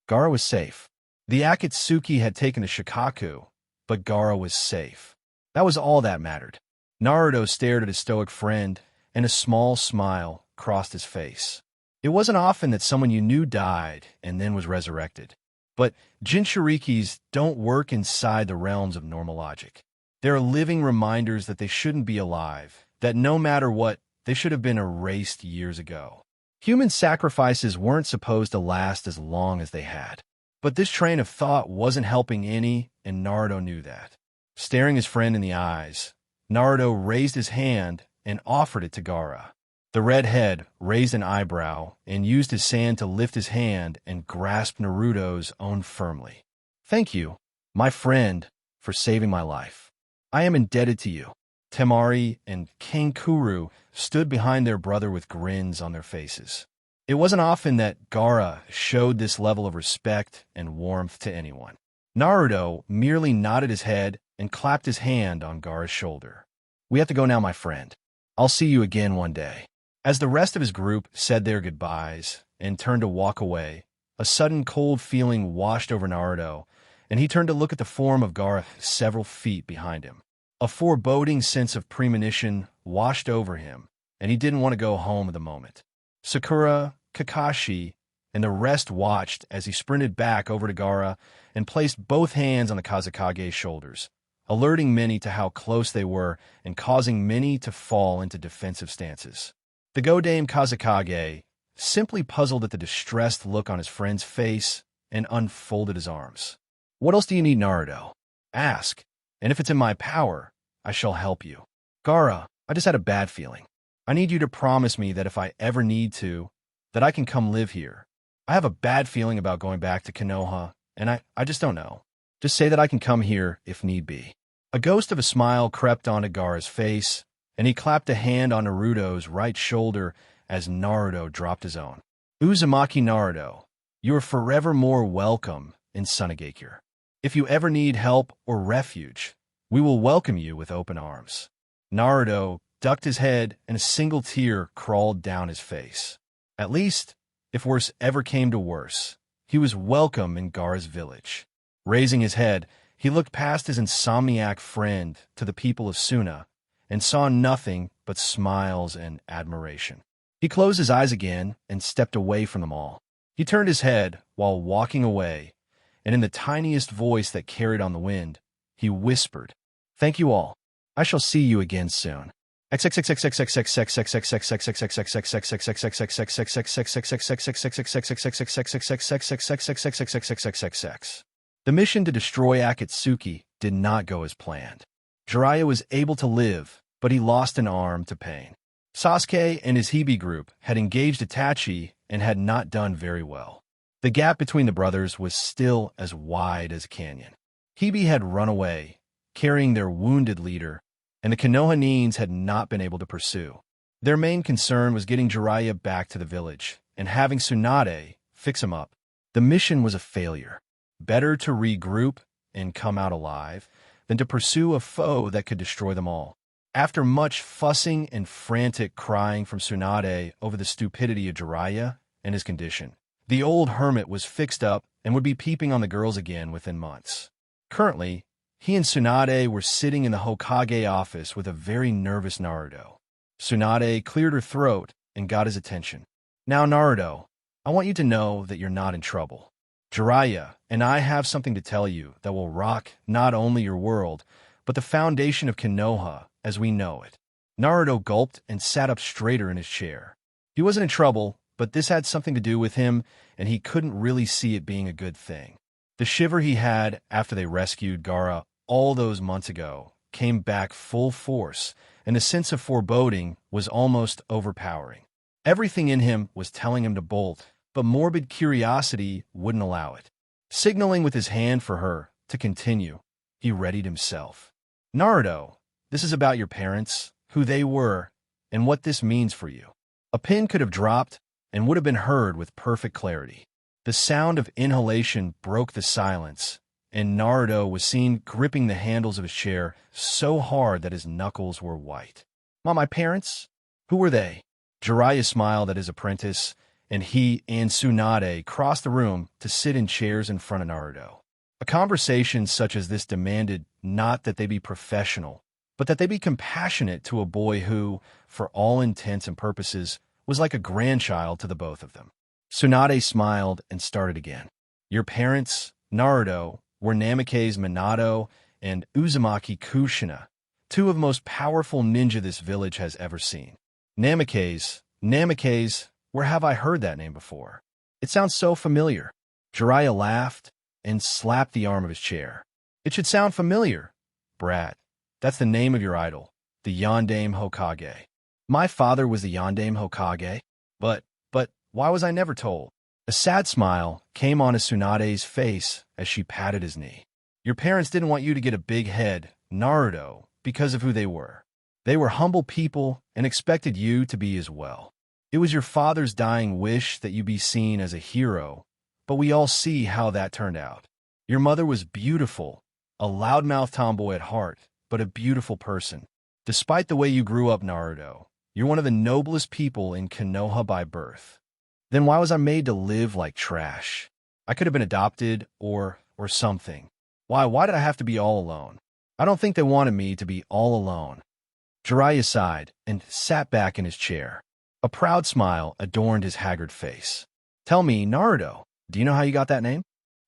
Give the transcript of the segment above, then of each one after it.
Gaara was safe. The Akatsuki had taken the Shikaku, but Gaara was safe. That was all that mattered. Naruto stared at his stoic friend, and a small smile crossed his face. It wasn't often that someone you knew died and then was resurrected. But Jinchurikis don't work inside the realms of normal logic. They are living reminders that they shouldn't be alive, that no matter what, they should have been erased years ago. Human sacrifices weren't supposed to last as long as they had. But this train of thought wasn't helping any, and Naruto knew that. Staring his friend in the eyes, Naruto raised his hand and offered it to Gaara. The redhead raised an eyebrow and used his sand to lift his hand and grasp Naruto's own firmly. "Thank you, my friend, for saving my life. I am indebted to you." Temari and Kankuro stood behind their brother with grins on their faces. It wasn't often that Gaara showed this level of respect and warmth to anyone. Naruto merely nodded his head and clapped his hand on Gaara's shoulder. "We have to go now, my friend. I'll see you again one day." As the rest of his group said their goodbyes and turned to walk away, a sudden cold feeling washed over Naruto, and he turned to look at the form of Gaara several feet behind him. A foreboding sense of premonition washed over him, and he didn't want to go home at the moment. Sakura, Kakashi, and the rest watched as he sprinted back over to Gaara and placed both hands on the Kazekage's shoulders, alerting many to how close they were and causing many to fall into defensive stances. The Godame Kazekage simply puzzled at the distressed look on his friend's face and unfolded his arms. "What else do you need, Naruto? Ask, and if it's in my power, I shall help you." "Gaara, I just had a bad feeling. I need you to promise me that if I ever need to, that I can come live here. I have a bad feeling about going back to Konoha, and I just don't know. Just say that I can come here if need be." A ghost of a smile crept onto Gaara's face, and he clapped a hand on Naruto's right shoulder as Naruto dropped his own. "Uzumaki Naruto, you are forever more welcome in Sunagakure. If you ever need help or refuge, we will welcome you with open arms." Naruto ducked his head, and a single tear crawled down his face. At least, if worse ever came to worse, he was welcome in Gaara's village. Raising his head, he looked past his insomniac friend to the people of Suna and saw nothing but smiles and admiration. He closed his eyes again and stepped away from them all. He turned his head while walking away, and in the tiniest voice that carried on the wind, he whispered, "Thank you all. I shall see you again soon." The mission to destroy Akatsuki did not go as planned. Jiraiya was able to live, but he lost an arm to pain. Sasuke and his Hibi group had engaged Itachi and had not done very well. The gap between the brothers was still as wide as a canyon. Hibi had run away, carrying their wounded leader, and the Konohanins had not been able to pursue. Their main concern was getting Jiraiya back to the village and having Tsunade fix him up. The mission was a failure. Better to regroup and come out alive than to pursue a foe that could destroy them all. After much fussing and frantic crying from Tsunade over the stupidity of Jiraiya and his condition, the old hermit was fixed up and would be peeping on the girls again within months. Currently, he and Tsunade were sitting in the Hokage office with a very nervous Naruto. Tsunade cleared her throat and got his attention. "Now, Naruto, I want you to know that you're not in trouble. Jiraiya and I have something to tell you that will rock not only your world, but the foundation of Konoha as we know it." Naruto gulped and sat up straighter in his chair. He wasn't in trouble, but this had something to do with him, and he couldn't really see it being a good thing. The shiver he had after they rescued Gaara all those months ago came back full force, and the sense of foreboding was almost overpowering. Everything in him was telling him to bolt, but morbid curiosity wouldn't allow it. Signaling with his hand for her to continue, he readied himself. "Naruto, this is about your parents, who they were, and what this means for you." A pin could have dropped and would have been heard with perfect clarity. The sound of inhalation broke the silence, and Naruto was seen gripping the handles of his chair so hard that his knuckles were white. "My parents? Who were they?" Jiraiya smiled at his apprentice, and he and Tsunade crossed the room to sit in chairs in front of Naruto. A conversation such as this demanded not that they be professional, but that they be compassionate to a boy who, for all intents and purposes, was like a grandchild to the both of them. Tsunade smiled and started again. Your parents, Naruto, were Namake's Minato and Uzumaki Kushina, two of the most powerful ninja this village has ever seen. Namake's, where have I heard that name before? It sounds so familiar. Jiraiya laughed and slapped the arm of his chair. It should sound familiar, Brat. That's the name of your idol, the Yondaime Hokage. My father was the Yondaime Hokage, but why was I never told? A sad smile came on Tsunade's face as she patted his knee. Your parents didn't want you to get a big head, Naruto, because of who they were. They were humble people and expected you to be as well. It was your father's dying wish that you be seen as a hero, but we all see how that turned out. Your mother was beautiful, a loudmouth tomboy at heart, but a beautiful person. Despite the way you grew up, Naruto, you're one of the noblest people in Konoha by birth. Then why was I made to live like trash? I could have been adopted or something. Why did I have to be all alone? I don't think they wanted me to be all alone. Jiraiya sighed and sat back in his chair. A proud smile adorned his haggard face. Tell me, Naruto, do you know how you got that name?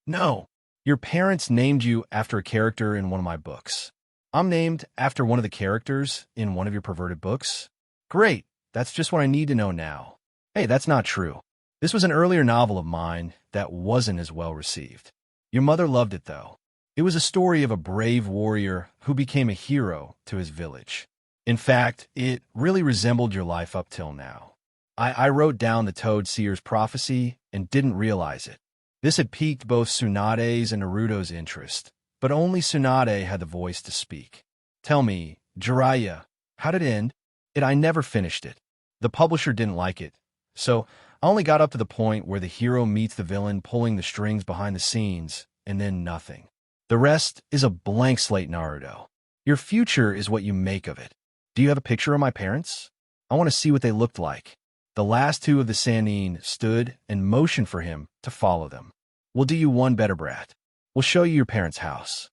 No. Your parents named you after a character in one of my books. I'm named after one of the characters in one of your perverted books? Great. That's just what I need to know now. Hey, that's not true. This was an earlier novel of mine that wasn't as well received. Your mother loved it, though. It was a story of a brave warrior who became a hero to his village. In fact, it really resembled your life up till now. I wrote down the Toad Seer's prophecy and didn't realize it. This had piqued both Tsunade's and Naruto's interest, but only Tsunade had the voice to speak. Tell me, Jiraiya, how did it end? I never finished it. The publisher didn't like it, so I only got up to the point where the hero meets the villain pulling the strings behind the scenes, and then nothing. The rest is a blank slate, Naruto. Your future is what you make of it. Do you have a picture of my parents? I want to see what they looked like. The last two of the Sannin stood and motioned for him to follow them. We'll do you one better, Brat. We'll show you your parents' house.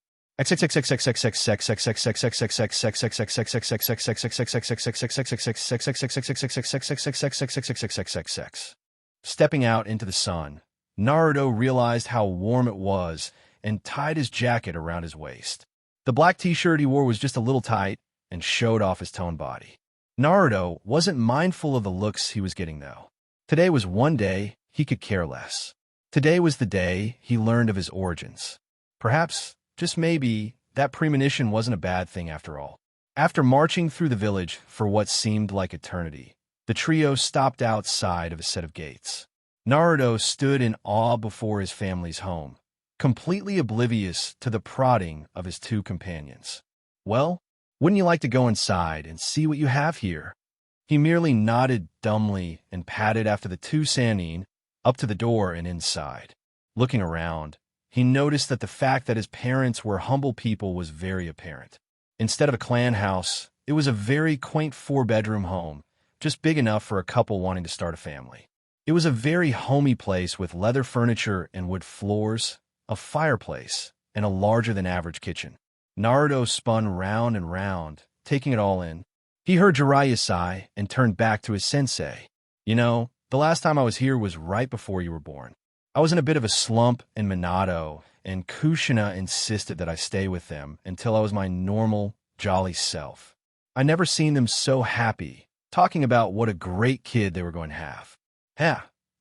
Stepping out into the sun, Naruto realized how warm it was and tied his jacket around his waist. The black t-shirt he wore was just a little tight and showed off his toned body. Naruto wasn't mindful of the looks he was getting, though. Today was one day he could care less. Today was the day he learned of his origins. Perhaps, just maybe, that premonition wasn't a bad thing after all. After marching through the village for what seemed like eternity, the trio stopped outside of a set of gates. Naruto stood in awe before his family's home, completely oblivious to the prodding of his two companions. Well, wouldn't you like to go inside and see what you have here? He merely nodded dumbly and padded after the two Sannin up to the door and inside. Looking around, he noticed that the fact that his parents were humble people was very apparent. Instead of a clan house, it was a very quaint 4-bedroom home, just big enough for a couple wanting to start a family. It was a very homey place with leather furniture and wood floors, a fireplace, and a larger-than-average kitchen. Naruto spun round and round, taking it all in. He heard Jiraiya sigh and turned back to his sensei. You know, the last time I was here was right before you were born. I was in a bit of a slump in Minato, and Kushina insisted that I stay with them until I was my normal, jolly self. I never seen them so happy, talking about what a great kid they were going to have.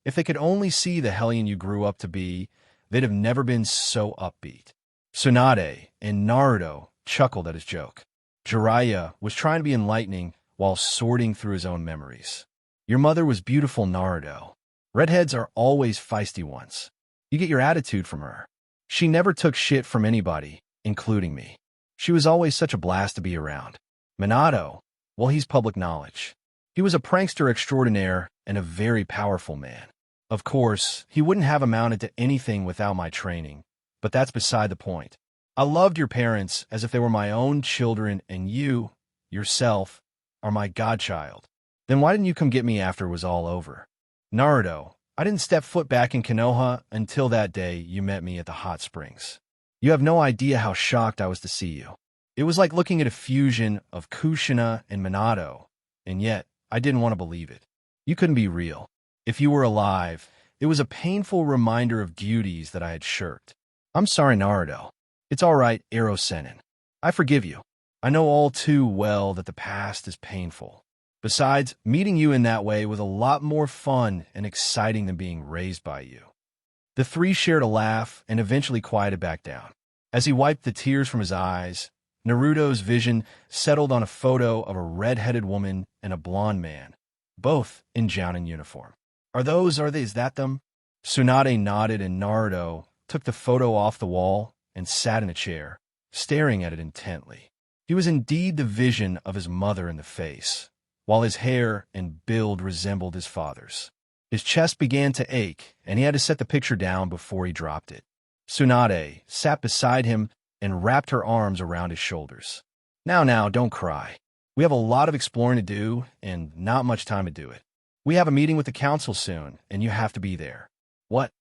If they could only see the hellion you grew up to be, they'd have never been so upbeat. Tsunade and Naruto chuckled at his joke. Jiraiya was trying to be enlightening while sorting through his own memories. Your mother was beautiful, Naruto. Redheads are always feisty ones. You get your attitude from her. She never took shit from anybody, including me. She was always such a blast to be around. Minato, well, he's public knowledge. He was a prankster extraordinaire and a very powerful man. Of course, he wouldn't have amounted to anything without my training, but that's beside the point. I loved your parents as if they were my own children, and you, yourself, are my godchild. Then why didn't you come get me after it was all over? Naruto, I didn't step foot back in Konoha until that day you met me at the hot springs. You have no idea how shocked I was to see you. It was like looking at a fusion of Kushina and Minato, and yet I didn't want to believe it. You couldn't be real. If you were alive, it was a painful reminder of duties that I had shirked. I'm sorry, Naruto. It's all right, Ero Sennin. I forgive you. I know all too well that the past is painful. Besides, meeting you in that way was a lot more fun and exciting than being raised by you. The three shared a laugh and eventually quieted back down. As he wiped the tears from his eyes, Naruto's vision settled on a photo of a red-headed woman and a blonde man, both in jounin uniform. Is that them? Tsunade nodded and Naruto took the photo off the wall and sat in a chair, staring at it intently. He was indeed the vision of his mother in the face, while his hair and build resembled his father's. His chest began to ache, and he had to set the picture down before he dropped it. Tsunade sat beside him and wrapped her arms around his shoulders. Now, don't cry. We have a lot of exploring to do, and not much time to do it. We have a meeting with the council soon, and you have to be there. What?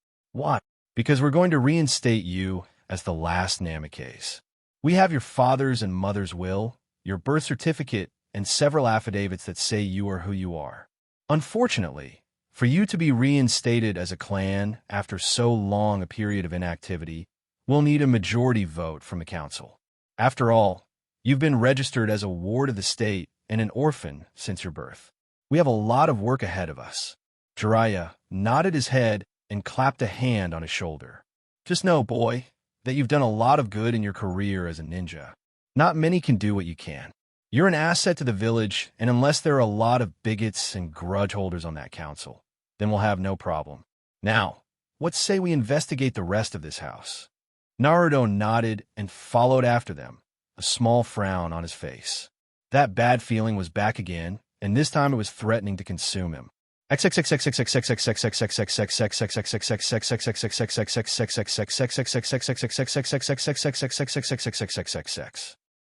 Because we're going to reinstate you as the last naruXaku. We have your father's and mother's will, your birth certificate, and several affidavits that say you are who you are. Unfortunately, for you to be reinstated as a clan after so long a period of inactivity, we'll need a majority vote from the council. After all, you've been registered as a ward of the state and an orphan since your birth. We have a lot of work ahead of us. Jiraiya nodded his head and clapped a hand on his shoulder. Just know, boy, that you've done a lot of good in your career as a ninja. Not many can do what you can. You're an asset to the village, and unless there are a lot of bigots and grudge holders on that council, then we'll have no problem. Now, what say we investigate the rest of this house? Naruto nodded and followed after them, a small frown on his face. That bad feeling was back again, and this time it was threatening to consume him.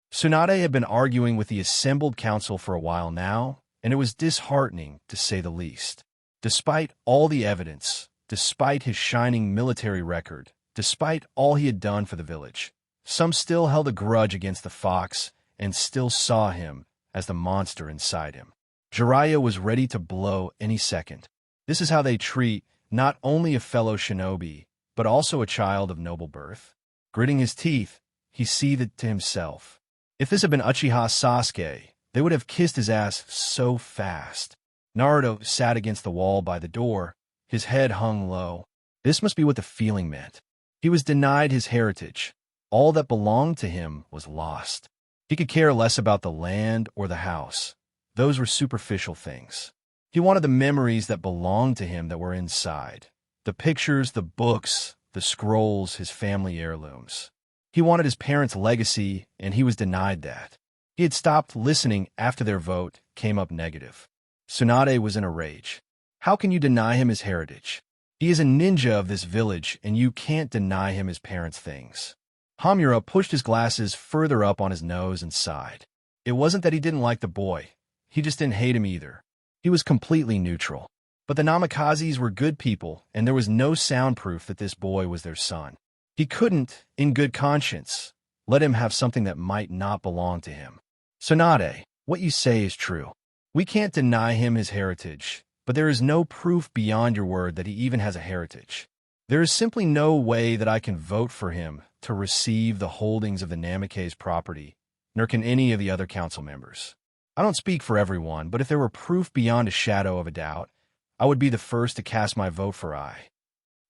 Tsunade had been arguing with the assembled council for a while now, and it was disheartening, to say the least. Despite all the evidence, despite his shining military record, despite all he had done for the village, some still held a grudge against the fox and still saw him as the monster inside him. Jiraiya was ready to blow any second. This is how they treat not only a fellow shinobi, but also a child of noble birth. Gritting his teeth, he seethed to himself. If this had been Uchiha Sasuke, they would have kissed his ass so fast. Naruto sat against the wall by the door, his head hung low. This must be what the feeling meant. He was denied his heritage. All that belonged to him was lost. He could care less about the land or the house. Those were superficial things. He wanted the memories that belonged to him that were inside. The pictures, the books, the scrolls, his family heirlooms. He wanted his parents' legacy, and he was denied that. He had stopped listening after their vote came up negative. Tsunade was in a rage. How can you deny him his heritage? He is a ninja of this village, and you can't deny him his parents' things. Hamura pushed his glasses further up on his nose and sighed. It wasn't that he didn't like the boy. He just didn't hate him either. He was completely neutral. But the naruXakus were good people, and there was no sound proof that this boy was their son. He couldn't, in good conscience, let him have something that might not belong to him. Tsunade, what you say is true. We can't deny him his heritage, but there is no proof beyond your word that he even has a heritage. There is simply no way that I can vote for him to receive the holdings of the naruXaku's property, nor can any of the other council members. I don't speak for everyone, but if there were proof beyond a shadow of a doubt, I would be the first to cast my vote for I.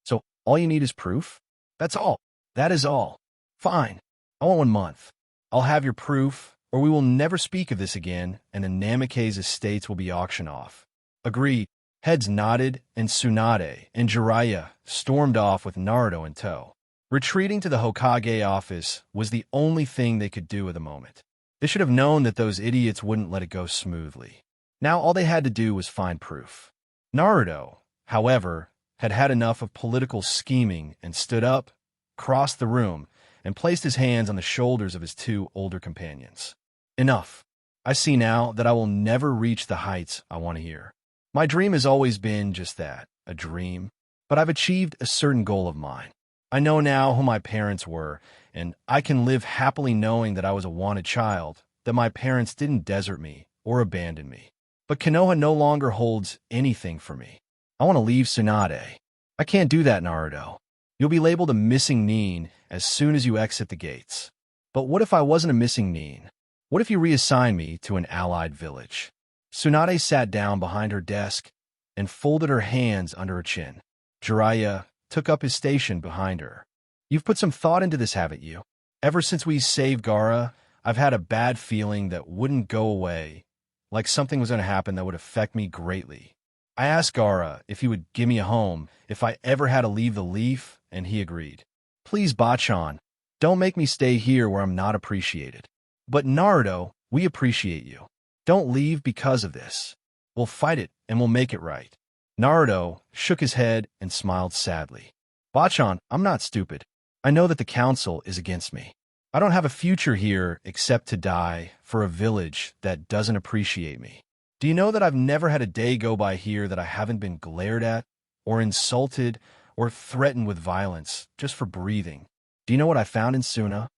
So, all you need is proof? That's all. That is all. Fine. I want 1 month. I'll have your proof, or we will never speak of this again, and the naruXaku's estates will be auctioned off. Agreed. Heads nodded, and Tsunade and Jiraiya stormed off with Naruto in tow. Retreating to the Hokage office was the only thing they could do at the moment. They should have known that those idiots wouldn't let it go smoothly. Now all they had to do was find proof. Naruto, however, had had enough of political scheming and stood up, crossed the room, and placed his hands on the shoulders of his 2 older companions. Enough. I see now that I will never reach the heights I want to hear. My dream has always been just that, a dream. But I've achieved a certain goal of mine. I know now who my parents were, and I can live happily knowing that I was a wanted child, that my parents didn't desert me or abandon me. But Konoha no longer holds anything for me. I want to leave Tsunade. I can't do that, Naruto. You'll be labeled a missing nin as soon as you exit the gates. But what if I wasn't a missing nin? What if you reassign me to an allied village? Tsunade sat down behind her desk and folded her hands under her chin. Jiraiya took up his station behind her. You've put some thought into this, haven't you? Ever since we saved Gaara, I've had a bad feeling that wouldn't go away, like something was going to happen that would affect me greatly. I asked Gaara if he would give me a home if I ever had to leave the Leaf, and he agreed. Please, Bachan, don't make me stay here where I'm not appreciated. But Naruto, we appreciate you. Don't leave because of this. We'll fight it, and we'll make it right. Naruto shook his head and smiled sadly. Bachan, I'm not stupid. I know that the council is against me. I don't have a future here except to die for a village that doesn't appreciate me. Do you know that I've never had a day go by here that I haven't been glared at, or insulted, or threatened with violence just for breathing? Do you know what I found in Suna?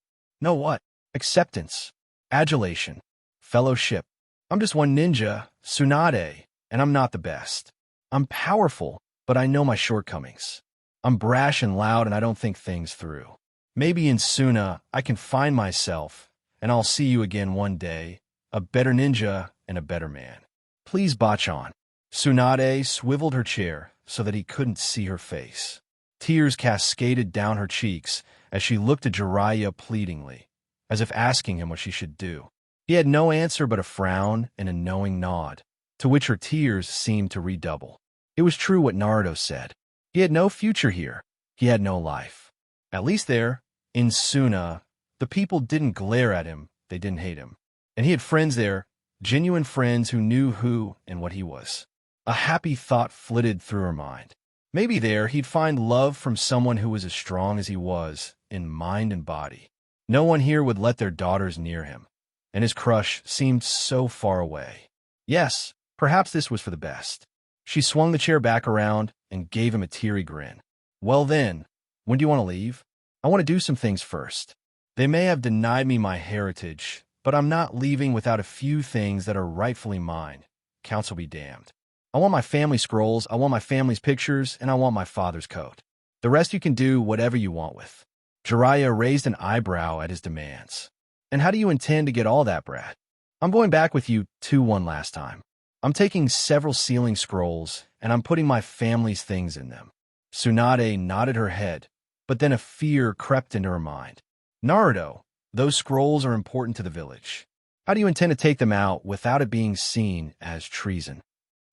Know what? Acceptance, adulation, fellowship. I'm just one ninja, Tsunade, and I'm not the best. I'm powerful, but I know my shortcomings. I'm brash and loud, and I don't think things through. Maybe in Suna, I can find myself, and I'll see you again one day, a better ninja and a better man. Please, Bachan. Tsunade swiveled her chair so that he couldn't see her face. Tears cascaded down her cheeks as she looked at Jiraiya pleadingly, as if asking him what she should do. He had no answer but a frown and a knowing nod, to which her tears seemed to redouble. It was true what Naruto said. He had no future here. He had no life. At least there, in Suna, the people didn't glare at him, they didn't hate him. And he had friends there, genuine friends who knew who and what he was. A happy thought flitted through her mind. Maybe there he'd find love from someone who was as strong as he was, in mind and body. No one here would let their daughters near him, and his crush seemed so far away. Yes, perhaps this was for the best. She swung the chair back around and gave him a teary grin. Well then, when do you want to leave? I want to do some things first. They may have denied me my heritage, but I'm not leaving without a few things that are rightfully mine. Council be damned. I want my family scrolls, I want my family's pictures, and I want my father's coat. The rest you can do whatever you want with. Jiraiya raised an eyebrow at his demands. And how do you intend to get all that, Brad? I'm going back with you 2-1 last time. I'm taking several sealing scrolls, and I'm putting my family's things in them. Tsunade nodded her head, but then a fear crept into her mind. Naruto, those scrolls are important to the village. How do you intend to take them out without it being seen as treason?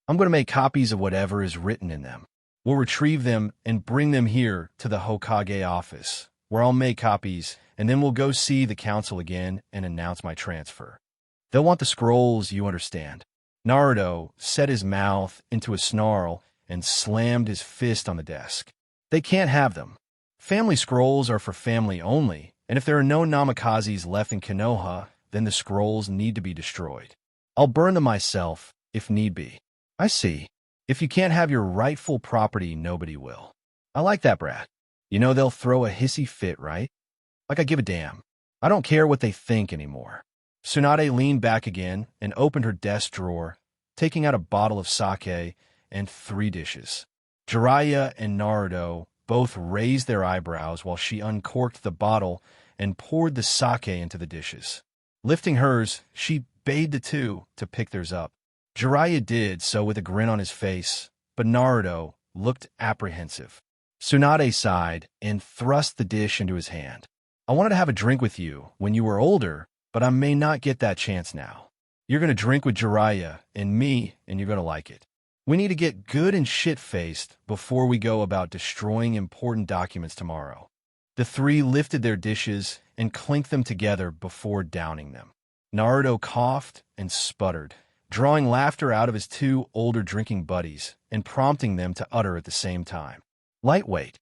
I'm going to make copies of whatever is written in them. We'll retrieve them and bring them here to the Hokage office, where I'll make copies, and then we'll go see the council again and announce my transfer. They'll want the scrolls, you understand. Naruto set his mouth into a snarl and slammed his fist on the desk. They can't have them. Family scrolls are for family only, and if there are no Namakazes left in Konoha, then the scrolls need to be destroyed. I'll burn them myself, if need be. I see. If you can't have your rightful property, nobody will. I like that, Brad. You know they'll throw a hissy fit, right? Like I give a damn. I don't care what they think anymore. Tsunade leaned back again and opened her desk drawer, taking out a bottle of sake and 3 dishes. Jiraiya and Naruto both raised their eyebrows while she uncorked the bottle and poured the sake into the dishes. Lifting hers, she bade the two to pick theirs up. Jiraiya did so with a grin on his face, but Naruto looked apprehensive. Tsunade sighed and thrust the dish into his hand. I wanted to have a drink with you when you were older, but I may not get that chance now. You're going to drink with Jiraiya and me, and you're going to like it. We need to get good and shit-faced before we go about destroying important documents tomorrow. The 3 lifted their dishes and clinked them together before downing them. Naruto coughed and sputtered, drawing laughter out of his 2 older drinking buddies and prompting them to utter at the same time. Lightweight.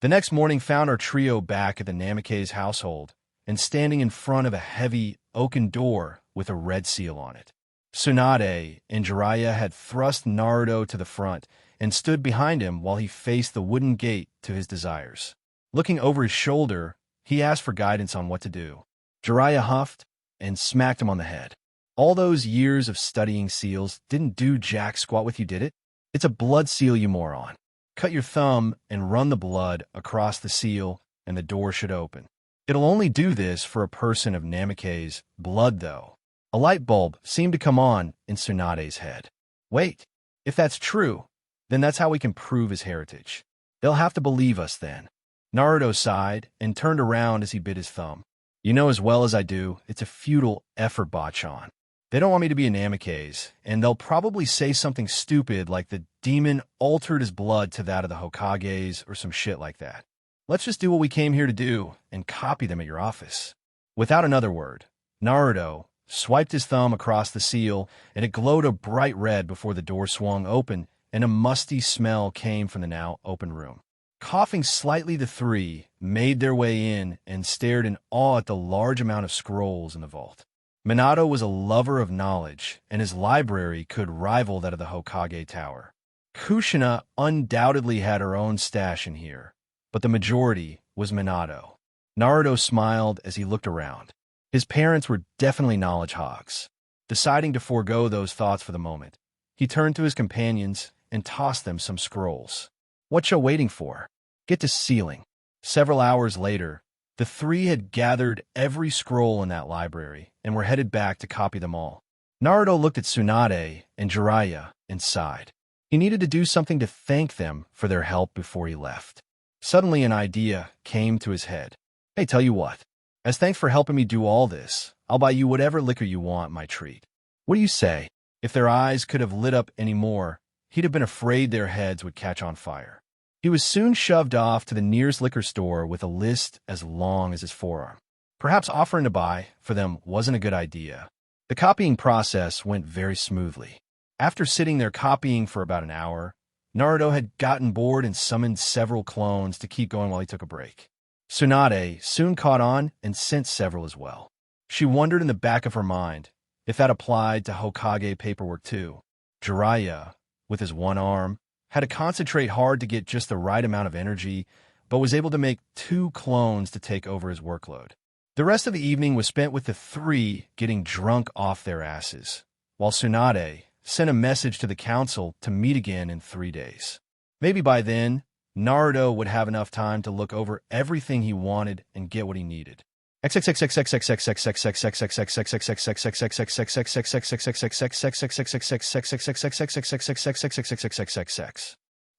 The next morning found our trio back at the Namikaze household and standing in front of a heavy oaken door with a red seal on it. Tsunade and Jiraiya had thrust Naruto to the front and stood behind him while he faced the wooden gate to his desires. Looking over his shoulder, he asked for guidance on what to do. Jiraiya huffed and smacked him on the head. All those years of studying seals didn't do jack squat with you, did it? It's a blood seal, you moron. Cut your thumb and run the blood across the seal, and the door should open. It'll only do this for a person of Namikaze blood, though. A light bulb seemed to come on in Tsunade's head. Wait, if that's true, then that's how we can prove his heritage. They'll have to believe us then. Naruto sighed and turned around as he bit his thumb. You know as well as I do, it's a futile effort, Bachan. They don't want me to be a Namikaze, and they'll probably say something stupid like the demon altered his blood to that of the Hokages or some shit like that. Let's just do what we came here to do and copy them at your office. Without another word, Naruto swiped his thumb across the seal, and it glowed a bright red before the door swung open, and a musty smell came from the now open room. Coughing slightly, the three made their way in and stared in awe at the large amount of scrolls in the vault. Minato was a lover of knowledge, and his library could rival that of the Hokage Tower. Kushina undoubtedly had her own stash in here, but the majority was Minato. Naruto smiled as he looked around. His parents were definitely knowledge hogs. Deciding to forego those thoughts for the moment, he turned to his companions and tossed them some scrolls. What you waiting for? Get to sealing. Several hours later, the three had gathered every scroll in that library and were headed back to copy them all. Naruto looked at Tsunade and Jiraiya and sighed. He needed to do something to thank them for their help before he left. Suddenly an idea came to his head. Hey, tell you what. As thanks for helping me do all this, I'll buy you whatever liquor you want, my treat. What do you say? If their eyes could have lit up any more, he'd have been afraid their heads would catch on fire. He was soon shoved off to the nearest liquor store with a list as long as his forearm. Perhaps offering to buy for them wasn't a good idea. The copying process went very smoothly. After sitting there copying for about an hour, Naruto had gotten bored and summoned several clones to keep going while he took a break. Tsunade soon caught on and sent several as well. She wondered in the back of her mind if that applied to Hokage paperwork too. Jiraiya, with his one arm, had to concentrate hard to get just the right amount of energy, but was able to make 2 clones to take over his workload. The rest of the evening was spent with the three getting drunk off their asses, while Tsunade sent a message to the council to meet again in 3 days. Maybe by then, Naruto would have enough time to look over everything he wanted and get what he needed.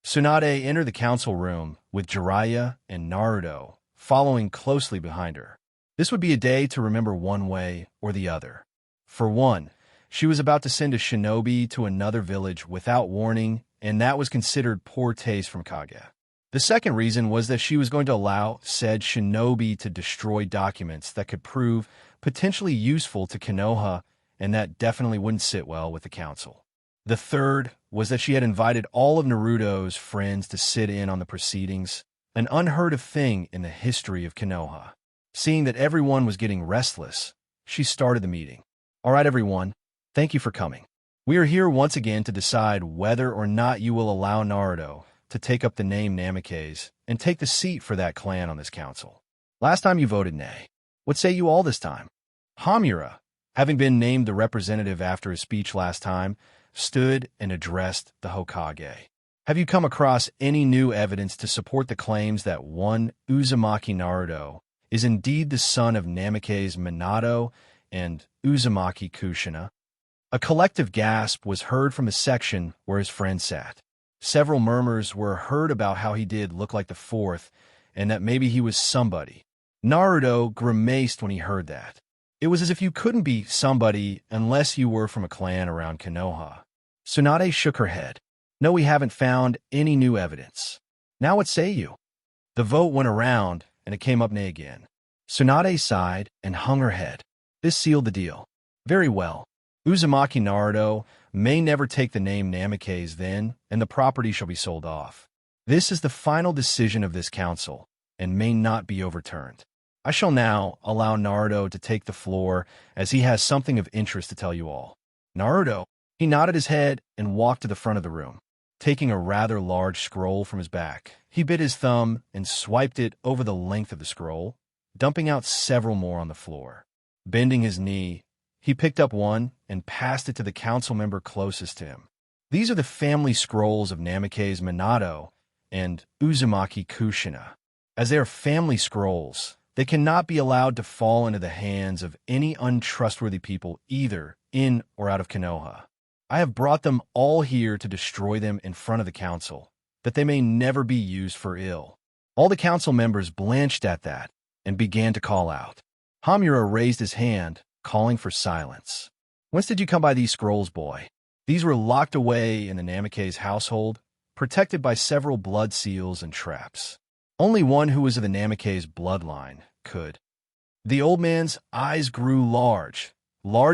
Tsunade entered the council room with Jiraiya and Naruto following closely behind her. This would be a day to remember one way or the other. For one, she was about to send a shinobi to another village without warning, and that was considered poor taste from Kage. The second reason was that she was going to allow said shinobi to destroy documents that could prove potentially useful to Konoha, and that definitely wouldn't sit well with the council. The third was that she had invited all of Naruto's friends to sit in on the proceedings, an unheard of thing in the history of Konoha. Seeing that everyone was getting restless, she started the meeting. All right, everyone, thank you for coming. We are here once again to decide whether or not you will allow Naruto to take up the name Namikaze and take the seat for that clan on this council. Last time you voted nay. What say you all this time? Hamura, having been named the representative after his speech last time, stood and addressed the Hokage. Have you come across any new evidence to support the claims that one Uzumaki Naruto is indeed the son of Namikaze Minato and Uzumaki Kushina? A collective gasp was heard from the section where his friend sat. Several murmurs were heard about how he did look like the fourth, and that maybe he was somebody. Naruto grimaced when he heard that. It was as if you couldn't be somebody unless you were from a clan around Konoha. Tsunade shook her head. No, we haven't found any new evidence. Now what say you? The vote went around, and it came up nay again. Tsunade sighed and hung her head. This sealed the deal. Very well. Uzumaki Naruto may never take the name Namikaze then, and the property shall be sold off. This is the final decision of this council, and may not be overturned. I shall now allow Naruto to take the floor, as he has something of interest to tell you all. Naruto, he nodded his head and walked to the front of the room. Taking a rather large scroll from his back, he bit his thumb and swiped it over the length of the scroll, dumping out several more on the floor. Bending his knee, he picked up one and passed it to the council member closest to him. These are the family scrolls of Namikaze Minato and Uzumaki Kushina. As they are family scrolls, they cannot be allowed to fall into the hands of any untrustworthy people either in or out of Konoha. I have brought them all here to destroy them in front of the council, that they may never be used for ill. All the council members blanched at that and began to call out. Hamura raised his hand, calling for silence. Whence did you come by these scrolls, boy? These were locked away in the Namikaze household, protected by several blood seals and traps. Only one who was of the Namikaze bloodline could. The old man's eyes grew large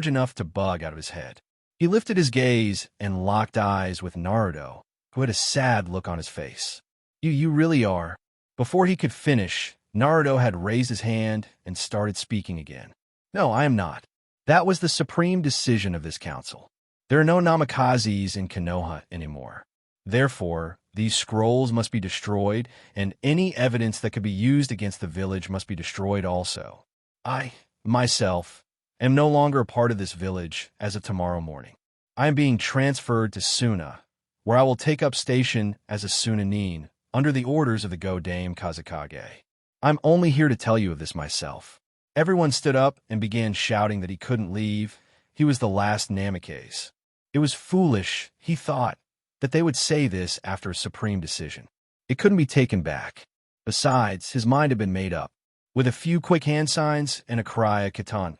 enough to bug out of his head. He lifted his gaze and locked eyes with Naruto, who had a sad look on his face. You really are. Before he could finish, Naruto had raised his hand and started speaking again. No, I am not. That was the supreme decision of this council. There are no Namikazes in Konoha anymore. Therefore, these scrolls must be destroyed, and any evidence that could be used against the village must be destroyed also. I, myself, am no longer a part of this village as of tomorrow morning. I am being transferred to Suna, where I will take up station as a Sunanin under the orders of the Go-Dame Kazekage. I'm only here to tell you of this myself. Everyone stood up and began shouting that he couldn't leave. He was the last Namikaze. It was foolish, he thought, that they would say this after a supreme decision. It couldn't be taken back. Besides, his mind had been made up. With a few quick hand signs and a cry of Katan,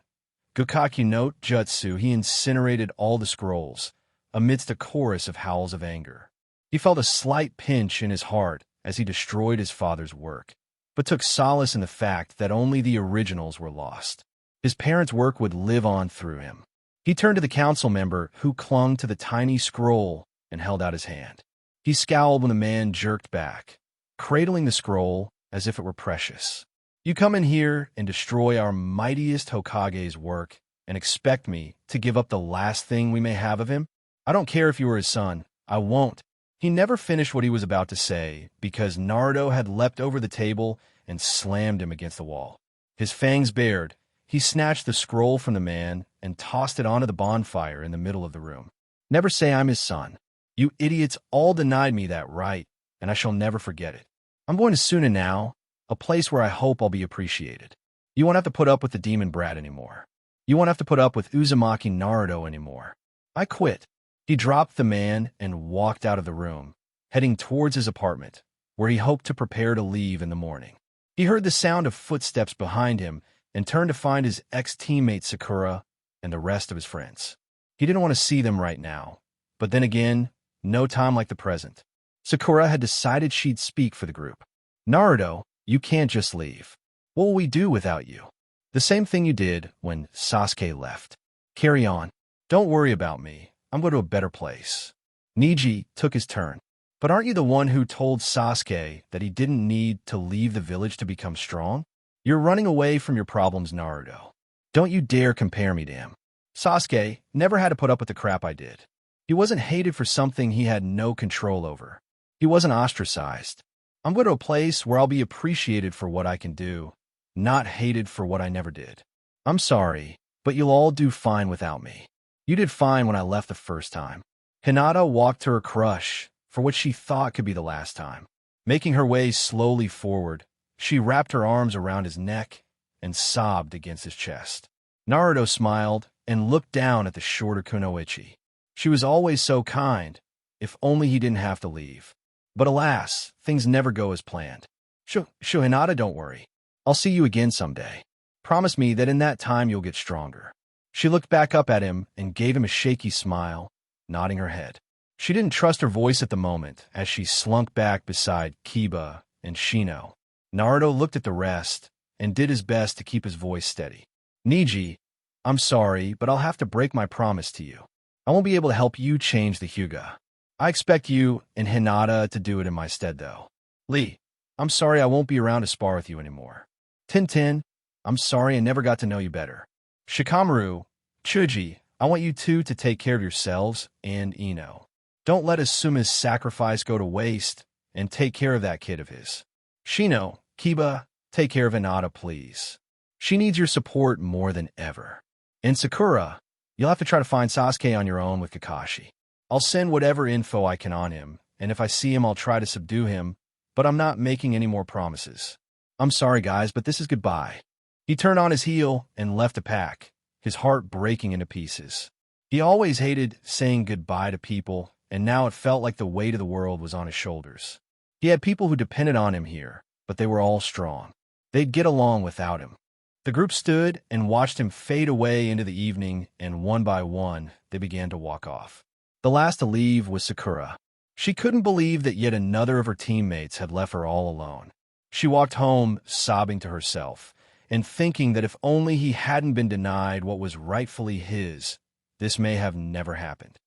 Gokaki no Jutsu, he incinerated all the scrolls, amidst a chorus of howls of anger. He felt a slight pinch in his heart as he destroyed his father's work, but took solace in the fact that only the originals were lost. His parents' work would live on through him. He turned to the council member who clung to the tiny scroll and held out his hand. He scowled when the man jerked back, cradling the scroll as if it were precious. You come in here and destroy our mightiest Hokage's work and expect me to give up the last thing we may have of him? I don't care if you were his son. I won't. He never finished what he was about to say because Naruto had leapt over the table and slammed him against the wall. His fangs bared, he snatched the scroll from the man and tossed it onto the bonfire in the middle of the room. Never say I'm his son. You idiots all denied me that right, and I shall never forget it. I'm going to Suna now, a place where I hope I'll be appreciated. You won't have to put up with the demon brat anymore. You won't have to put up with Uzumaki Naruto anymore. I quit. He dropped the man and walked out of the room, heading towards his apartment, where he hoped to prepare to leave in the morning. He heard the sound of footsteps behind him and turned to find his ex-teammate Sakura and the rest of his friends. He didn't want to see them right now, but then again, no time like the present. Sakura had decided she'd speak for the group. Naruto, you can't just leave. What will we do without you? The same thing you did when Sasuke left. Carry on. Don't worry about me. I'm going to a better place. Neji took his turn. But aren't you the one who told Sasuke that he didn't need to leave the village to become strong? You're running away from your problems, Naruto. Don't you dare compare me to him. Sasuke never had to put up with the crap I did. He wasn't hated for something he had no control over. He wasn't ostracized. I'm going to a place where I'll be appreciated for what I can do, not hated for what I never did. I'm sorry, but you'll all do fine without me. You did fine when I left the first time. Hinata walked to her crush for what she thought could be the last time. Making her way slowly forward, she wrapped her arms around his neck and sobbed against his chest. Naruto smiled and looked down at the shorter kunoichi. She was always so kind, if only he didn't have to leave. But alas, things never go as planned. Hinata, don't worry. I'll see you again someday. Promise me that in that time you'll get stronger. She looked back up at him and gave him a shaky smile, nodding her head. She didn't trust her voice at the moment as she slunk back beside Kiba and Shino. Naruto looked at the rest and did his best to keep his voice steady. Neji, I'm sorry, but I'll have to break my promise to you. I won't be able to help you change the Hyuga. I expect you and Hinata to do it in my stead, though. Lee, I'm sorry I won't be around to spar with you anymore. Tintin, I'm sorry I never got to know you better. Shikamaru, Chuji, I want you two to take care of yourselves and Ino. Don't let Asuma's sacrifice go to waste, and take care of that kid of his. Shino, Kiba, take care of Hinata, please. She needs your support more than ever. And Sakura, you'll have to try to find Sasuke on your own with Kakashi. I'll send whatever info I can on him, and if I see him I'll try to subdue him, but I'm not making any more promises. I'm sorry guys, but this is goodbye. He turned on his heel and left the pack, his heart breaking into pieces. He always hated saying goodbye to people, and now it felt like the weight of the world was on his shoulders. He had people who depended on him here, but they were all strong. They'd get along without him. The group stood and watched him fade away into the evening, and one by one, they began to walk off. The last to leave was Sakura. She couldn't believe that yet another of her teammates had left her all alone. She walked home, sobbing to herself, and thinking that if only he hadn't been denied what was rightfully his, this may have never happened.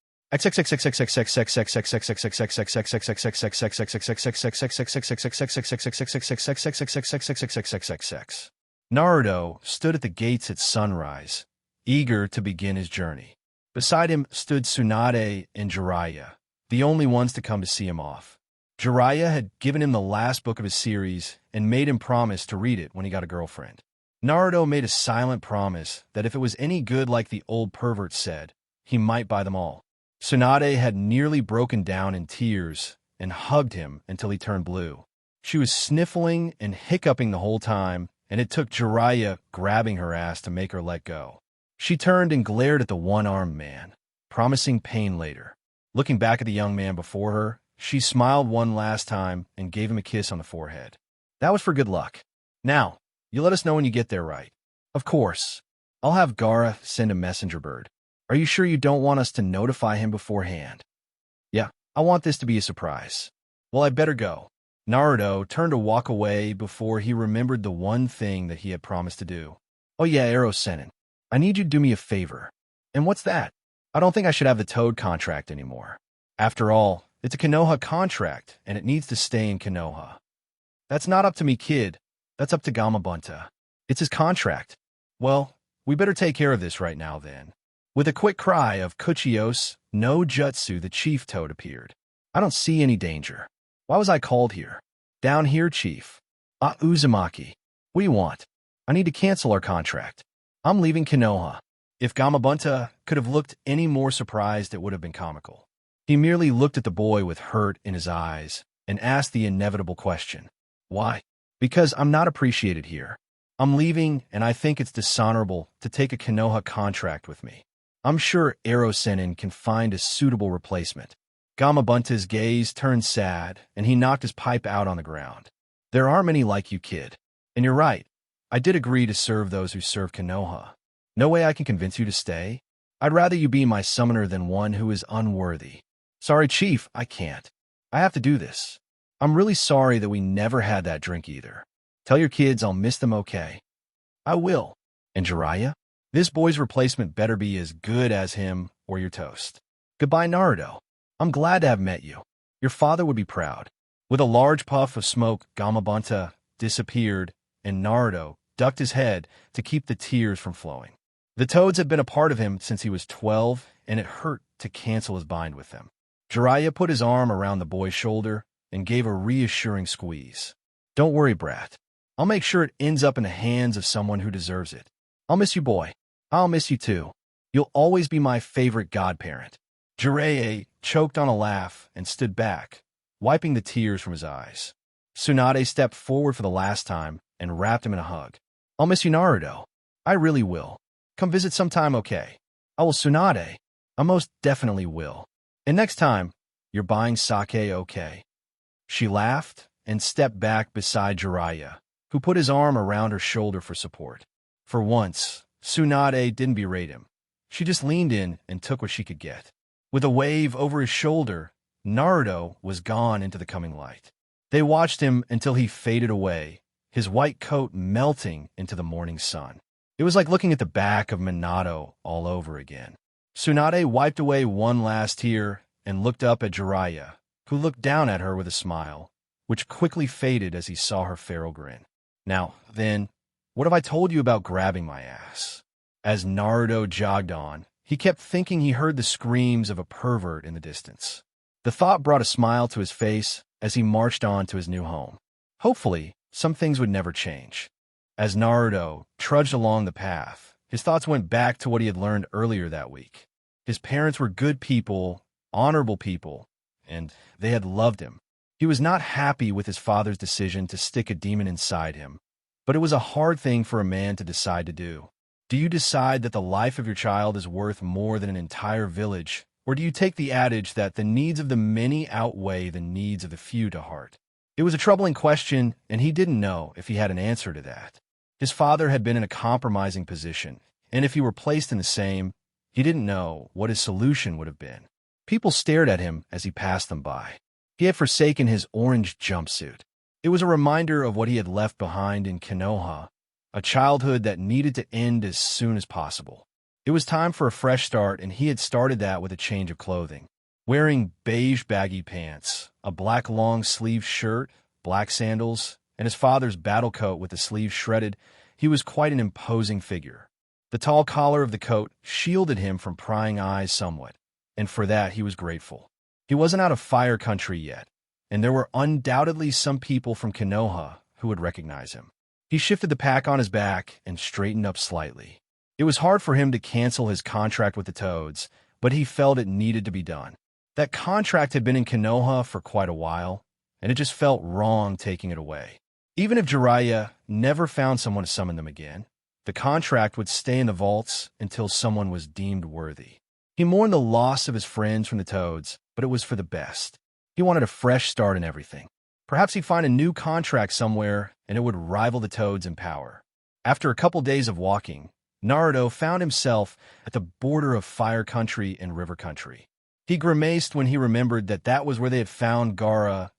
Naruto stood at the gates at sunrise, eager to begin his journey. Beside him stood Tsunade and Jiraiya, the only ones to come to see him off. Jiraiya had given him the last book of his series and made him promise to read it when he got a girlfriend. Naruto made a silent promise that if it was any good like the old pervert said, he might buy them all. Tsunade had nearly broken down in tears and hugged him until he turned blue. She was sniffling and hiccuping the whole time, and it took Jiraiya grabbing her ass to make her let go. She turned and glared at the one-armed man, promising pain later. Looking back at the young man before her, she smiled one last time and gave him a kiss on the forehead. That was for good luck. Now, you let us know when you get there, right? Of course. I'll have Gaara send a messenger bird. Are you sure you don't want us to notify him beforehand? Yeah, I want this to be a surprise. Well, I better go. Naruto turned to walk away before he remembered the one thing that he had promised to do. Oh yeah, Ero-Sennin, I need you to do me a favor. And what's that? I don't think I should have the Toad contract anymore. After all, it's a Konoha contract, and it needs to stay in Konoha. That's not up to me, kid. That's up to Gamabunta. It's his contract. Well, we better take care of this right now, then. With a quick cry of Kuchios no Jutsu, the chief Toad appeared. I don't see any danger. Why was I called here? Down here, chief. Uzumaki. What do you want? I need to cancel our contract. I'm leaving Konoha. If Gamabunta could have looked any more surprised, it would have been comical. He merely looked at the boy with hurt in his eyes and asked the inevitable question. Why? Because I'm not appreciated here. I'm leaving, and I think it's dishonorable to take a Konoha contract with me. I'm sure Ero-Sennin can find a suitable replacement. Gamabunta's gaze turned sad, and he knocked his pipe out on the ground. There are many like you, kid. And you're right. I did agree to serve those who serve Konoha. No way I can convince you to stay. I'd rather you be my summoner than one who is unworthy. Sorry, chief, I can't. I have to do this. I'm really sorry that we never had that drink either. Tell your kids I'll miss them, okay? I will. And Jiraiya? This boy's replacement better be as good as him or you're toast. Goodbye, Naruto. I'm glad to have met you. Your father would be proud. With a large puff of smoke, Gamabunta disappeared, and Naruto ducked his head to keep the tears from flowing. The Toads had been a part of him since he was 12, and it hurt to cancel his bind with them. Jiraiya put his arm around the boy's shoulder and gave a reassuring squeeze. Don't worry, brat. I'll make sure it ends up in the hands of someone who deserves it. I'll miss you, boy. I'll miss you too. You'll always be my favorite godparent. Jiraiya choked on a laugh and stood back, wiping the tears from his eyes. Tsunade stepped forward for the last time and wrapped him in a hug. I'll miss you, Naruto. I really will. Come visit sometime, okay? I will, Tsunade. I most definitely will. And next time, you're buying sake, okay? She laughed and stepped back beside Jiraiya, who put his arm around her shoulder for support. For once, Tsunade didn't berate him. She just leaned in and took what she could get. With a wave over his shoulder, Naruto was gone into the coming light. They watched him until he faded away, his white coat melting into the morning sun. It was like looking at the back of Minato all over again. Tsunade wiped away one last tear and looked up at Jiraiya, who looked down at her with a smile, which quickly faded as he saw her feral grin. Now, then, what have I told you about grabbing my ass? As Naruto jogged on, he kept thinking he heard the screams of a pervert in the distance. The thought brought a smile to his face as he marched on to his new home. Hopefully, some things would never change. As Naruto trudged along the path, his thoughts went back to what he had learned earlier that week. His parents were good people, honorable people, and they had loved him. He was not happy with his father's decision to stick a demon inside him, but it was a hard thing for a man to decide to do. Do you decide that the life of your child is worth more than an entire village, or do you take the adage that the needs of the many outweigh the needs of the few to heart? It was a troubling question, and he didn't know if he had an answer to that. His father had been in a compromising position, and if he were placed in the same, he didn't know what his solution would have been. People stared at him as he passed them by. He had forsaken his orange jumpsuit. It was a reminder of what he had left behind in Konoha, a childhood that needed to end as soon as possible. It was time for a fresh start, and he had started that with a change of clothing. Wearing beige baggy pants, a black long-sleeved shirt, black sandals, and his father's battle coat with the sleeves shredded, he was quite an imposing figure. The tall collar of the coat shielded him from prying eyes somewhat, and for that he was grateful. He wasn't out of fire country yet, and there were undoubtedly some people from Konoha who would recognize him. He shifted the pack on his back and straightened up slightly. It was hard for him to cancel his contract with the Toads, but he felt it needed to be done. That contract had been in Konoha for quite a while, and it just felt wrong taking it away. Even if Jiraiya never found someone to summon them again, the contract would stay in the vaults until someone was deemed worthy. He mourned the loss of his friends from the Toads, but it was for the best. He wanted a fresh start in everything. Perhaps he'd find a new contract somewhere, and it would rival the Toads in power. After a couple days of walking, Naruto found himself at the border of Fire Country and River Country. He grimaced when he remembered that that was where they had found Gaara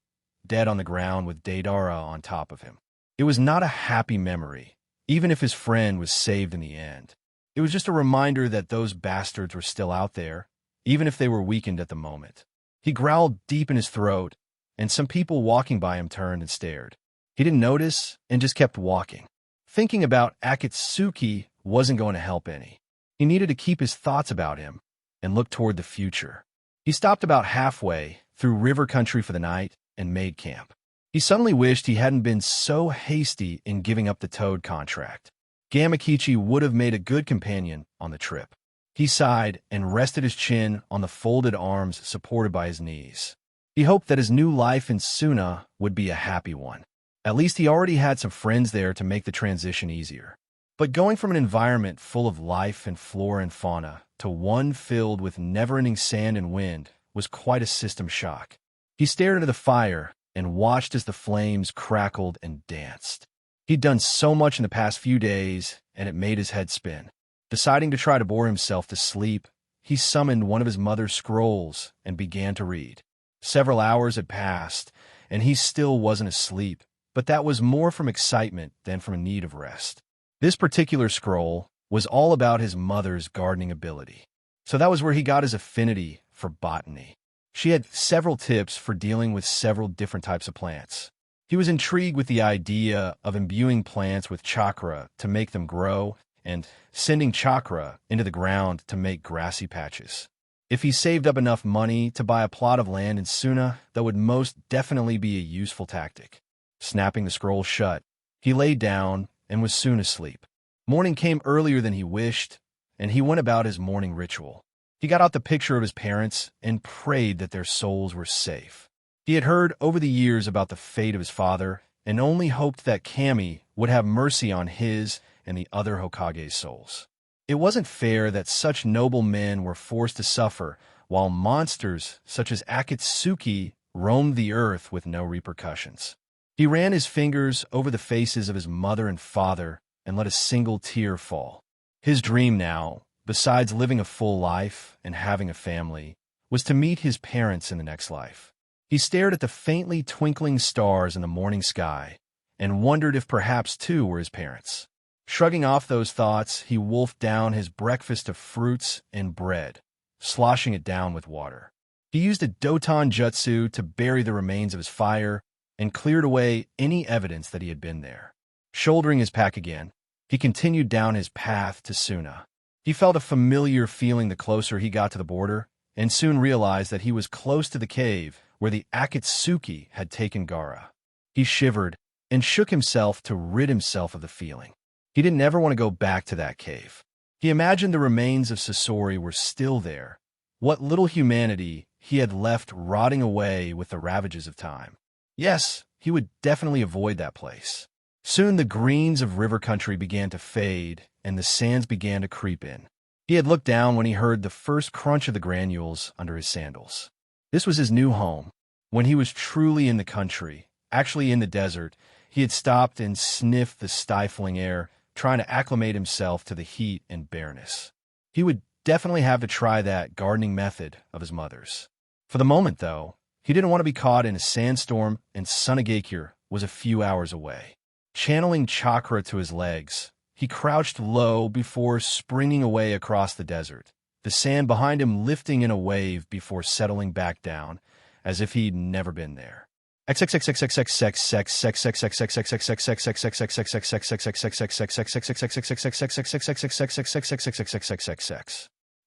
dead on the ground with Deidara on top of him. It was not a happy memory, even if his friend was saved in the end. It was just a reminder that those bastards were still out there, even if they were weakened at the moment. He growled deep in his throat, and some people walking by him turned and stared. He didn't notice and just kept walking. Thinking about Akatsuki wasn't going to help any. He needed to keep his thoughts about him and look toward the future. He stopped about halfway through River Country for the night and made camp. He suddenly wished he hadn't been so hasty in giving up the Toad contract. Gamakichi would have made a good companion on the trip. He sighed and rested his chin on the folded arms supported by his knees. He hoped that his new life in Suna would be a happy one. At least he already had some friends there to make the transition easier. But going from an environment full of life and flora and fauna to one filled with never-ending sand and wind was quite a system shock. He stared into the fire and watched as the flames crackled and danced. He'd done so much in the past few days, and it made his head spin. Deciding to try to bore himself to sleep, he summoned one of his mother's scrolls and began to read. Several hours had passed, and he still wasn't asleep, but that was more from excitement than from a need of rest. This particular scroll was all about his mother's gardening ability. So that was where he got his affinity for botany. She had several tips for dealing with several different types of plants. He was intrigued with the idea of imbuing plants with chakra to make them grow and sending chakra into the ground to make grassy patches. If he saved up enough money to buy a plot of land in Suna, that would most definitely be a useful tactic. Snapping the scroll shut, he lay down and was soon asleep. Morning came earlier than he wished, and he went about his morning ritual. He got out the picture of his parents and prayed that their souls were safe. He had heard over the years about the fate of his father and only hoped that Kami would have mercy on his and the other Hokage's souls. It wasn't fair that such noble men were forced to suffer while monsters such as Akatsuki roamed the earth with no repercussions. He ran his fingers over the faces of his mother and father and let a single tear fall. His dream now, besides living a full life and having a family, was to meet his parents in the next life. He stared at the faintly twinkling stars in the morning sky and wondered if perhaps two were his parents. Shrugging off those thoughts, he wolfed down his breakfast of fruits and bread, sloshing it down with water. He used a Doton jutsu to bury the remains of his fire and cleared away any evidence that he had been there. Shouldering his pack again, he continued down his path to Suna. He felt a familiar feeling the closer he got to the border, and soon realized that he was close to the cave where the Akatsuki had taken Gaara. He shivered and shook himself to rid himself of the feeling. He didn't ever want to go back to that cave. He imagined the remains of Sasori were still there, what little humanity he had left rotting away with the ravages of time. Yes, he would definitely avoid that place. Soon the greens of river country began to fade, and the sands began to creep in. He had looked down when he heard the first crunch of the granules under his sandals. This was his new home. When he was truly in the country, actually in the desert, he had stopped and sniffed the stifling air, trying to acclimate himself to the heat and bareness. He would definitely have to try that gardening method of his mother's. For the moment, though, he didn't want to be caught in a sandstorm, and Sunagakure was a few hours away. Channeling chakra to his legs, he crouched low before springing away across the desert, the sand behind him lifting in a wave before settling back down, as if he'd never been there.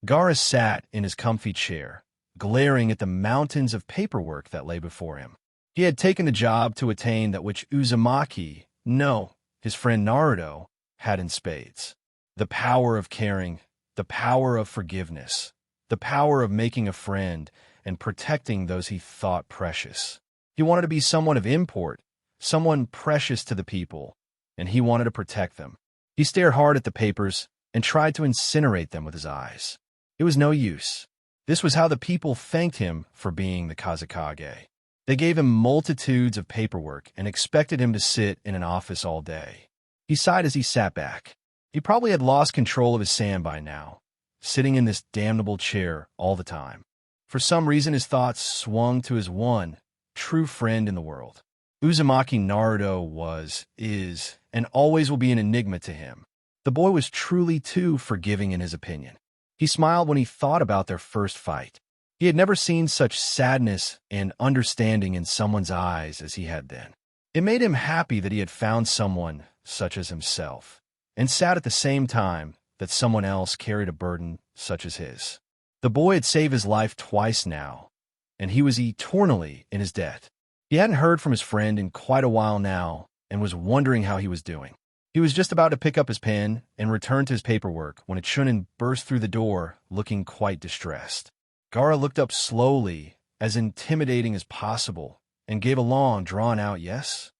Gaara sat in his comfy chair, glaring at the mountains of paperwork that lay before him. He had taken the job to attain that which Uzumaki, no, his friend Naruto, had in spades. The power of caring, the power of forgiveness, the power of making a friend and protecting those he thought precious. He wanted to be someone of import, someone precious to the people, and he wanted to protect them. He stared hard at the papers and tried to incinerate them with his eyes. It was no use. This was how the people thanked him for being the Kazekage. They gave him multitudes of paperwork and expected him to sit in an office all day. He sighed as he sat back. He probably had lost control of his sand by now, sitting in this damnable chair all the time. For some reason, his thoughts swung to his one true friend in the world. Uzumaki Naruto was, is, and always will be an enigma to him. The boy was truly too forgiving in his opinion. He smiled when he thought about their first fight. He had never seen such sadness and understanding in someone's eyes as he had then. It made him happy that he had found someone such as himself, and sad at the same time that someone else carried a burden such as his. The boy had saved his life twice now, and he was eternally in his debt. He hadn't heard from his friend in quite a while now and was wondering how he was doing. He was just about to pick up his pen and return to his paperwork when a Chunin burst through the door, looking quite distressed. Gaara looked up slowly, as intimidating as possible, and gave a long, drawn-out yes.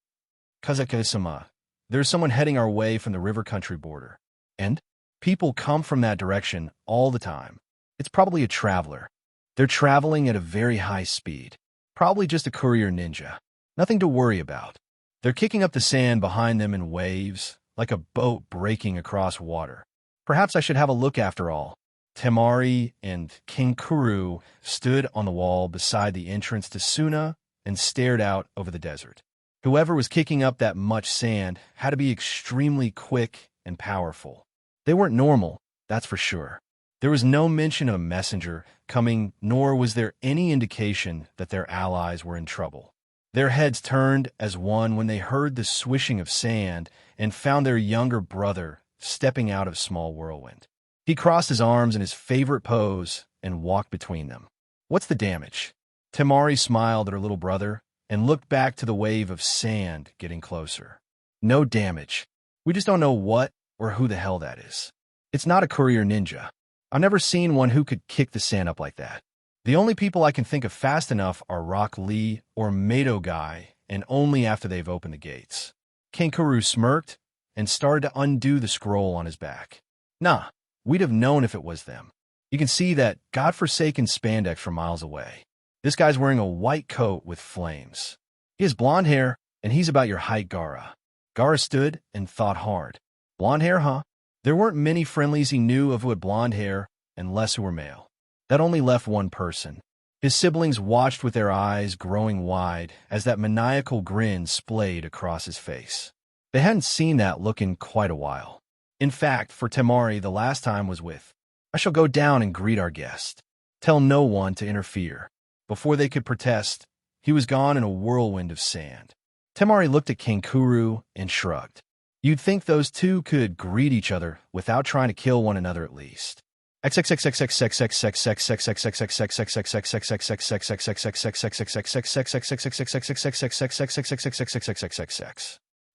Kazekage-sama, there's someone heading our way from the river country border. And? People come from that direction all the time. It's probably a traveler. They're traveling at a very high speed. Probably just a courier ninja. Nothing to worry about. They're kicking up the sand behind them in waves, like a boat breaking across water. Perhaps I should have a look after all. Temari and King Kuru stood on the wall beside the entrance to Suna and stared out over the desert. Whoever was kicking up that much sand had to be extremely quick and powerful. They weren't normal, that's for sure. There was no mention of a messenger coming, nor was there any indication that their allies were in trouble. Their heads turned as one when they heard the swishing of sand and found their younger brother stepping out of a small whirlwind. He crossed his arms in his favorite pose and walked between them. What's the damage? Temari smiled at her little brother and looked back to the wave of sand getting closer. No damage. We just don't know what or who the hell that is. It's not a courier ninja. I've never seen one who could kick the sand up like that. The only people I can think of fast enough are Rock Lee or Mato Guy, and only after they've opened the gates. Kankuru smirked and started to undo the scroll on his back. Nah, we'd have known if it was them. You can see that godforsaken spandex from miles away. This guy's wearing a white coat with flames. He has blonde hair, and he's about your height, Gaara. Gaara stood and thought hard. Blonde hair, huh? There weren't many friendlies he knew of who had blonde hair, and less who were male. That only left one person. His siblings watched with their eyes growing wide as that maniacal grin splayed across his face. They hadn't seen that look in quite a while. In fact, for Temari, the last time was with, I shall go down and greet our guest. Tell no one to interfere. Before they could protest, he was gone in a whirlwind of sand. Temari looked at Kankuru and shrugged. You'd think those two could greet each other without trying to kill one another at least.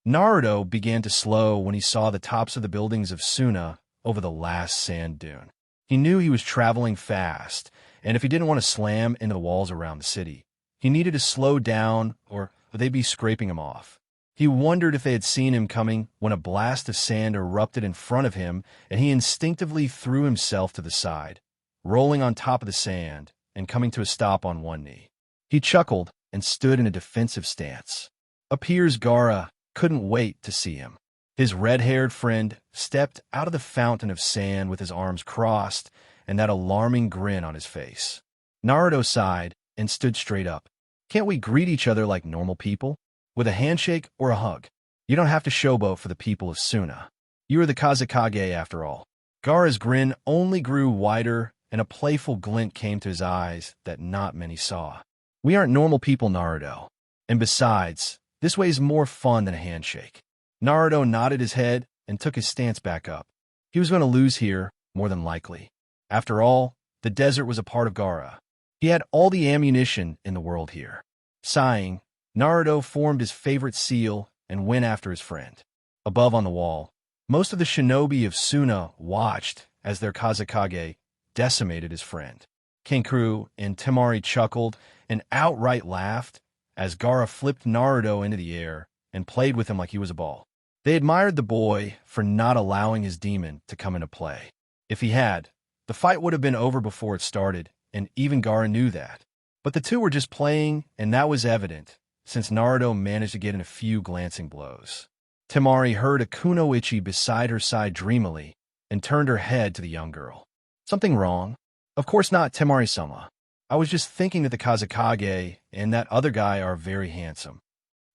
Naruto began to slow when he saw the tops of the buildings of Suna over the last sand dune. He knew he was traveling fast, and if he didn't want to slam into the walls around the city, he needed to slow down or they'd be scraping him off. He wondered if they had seen him coming when a blast of sand erupted in front of him, and he instinctively threw himself to the side, rolling on top of the sand and coming to a stop on one knee. He chuckled and stood in a defensive stance. Appears Gaara couldn't wait to see him. His red-haired friend stepped out of the fountain of sand with his arms crossed and that alarming grin on his face. Naruto sighed and stood straight up. Can't we greet each other like normal people? With a handshake or a hug? You don't have to showboat for the people of Suna. You are the Kazekage after all. Gaara's grin only grew wider, and a playful glint came to his eyes that not many saw. We aren't normal people, Naruto. And besides, this way is more fun than a handshake. Naruto nodded his head and took his stance back up. He was going to lose here, more than likely. After all, the desert was a part of Gaara. He had all the ammunition in the world here. Sighing, Naruto formed his favorite seal and went after his friend. Above on the wall, most of the shinobi of Suna watched as their Kazekage decimated his friend. Kankuru and Temari chuckled and outright laughed as Gaara flipped Naruto into the air and played with him like he was a ball. They admired the boy for not allowing his demon to come into play. If he had, the fight would have been over before it started, and even Gaara knew that. But the two were just playing, and that was evident, since Naruto managed to get in a few glancing blows. Temari heard a kunoichi beside her side dreamily and turned her head to the young girl. Something wrong? Of course not, Temari-sama. I was just thinking that the Kazekage and that other guy are very handsome.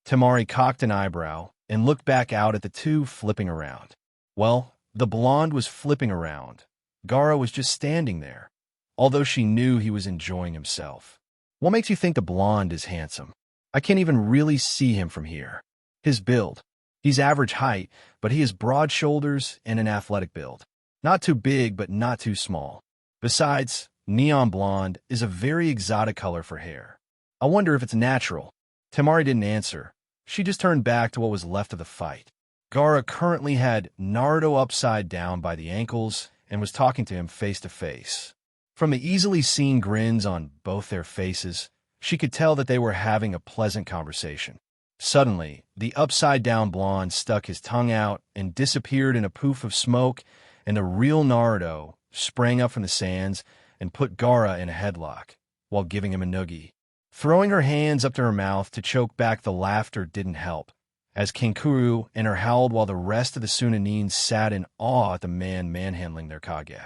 Temari cocked an eyebrow and looked back out at the two flipping around. Well, the blonde was flipping around. Gaara was just standing there, although she knew he was enjoying himself. What makes you think the blonde is handsome? I can't even really see him from here. His build. He's average height, but he has broad shoulders and an athletic build. Not too big, but not too small. Besides, neon blonde is a very exotic color for hair. I wonder if it's natural. Temari didn't answer. She just turned back to what was left of the fight. Gaara currently had Naruto upside down by the ankles and was talking to him face to face. From the easily seen grins on both their faces, she could tell that they were having a pleasant conversation. Suddenly, the upside-down blonde stuck his tongue out and disappeared in a poof of smoke, and the real Naruto sprang up from the sands and put Gaara in a headlock, while giving him a noogie. Throwing her hands up to her mouth to choke back the laughter didn't help, as Kankuru and her howled while the rest of the Sunanines sat in awe at the man manhandling their Kage.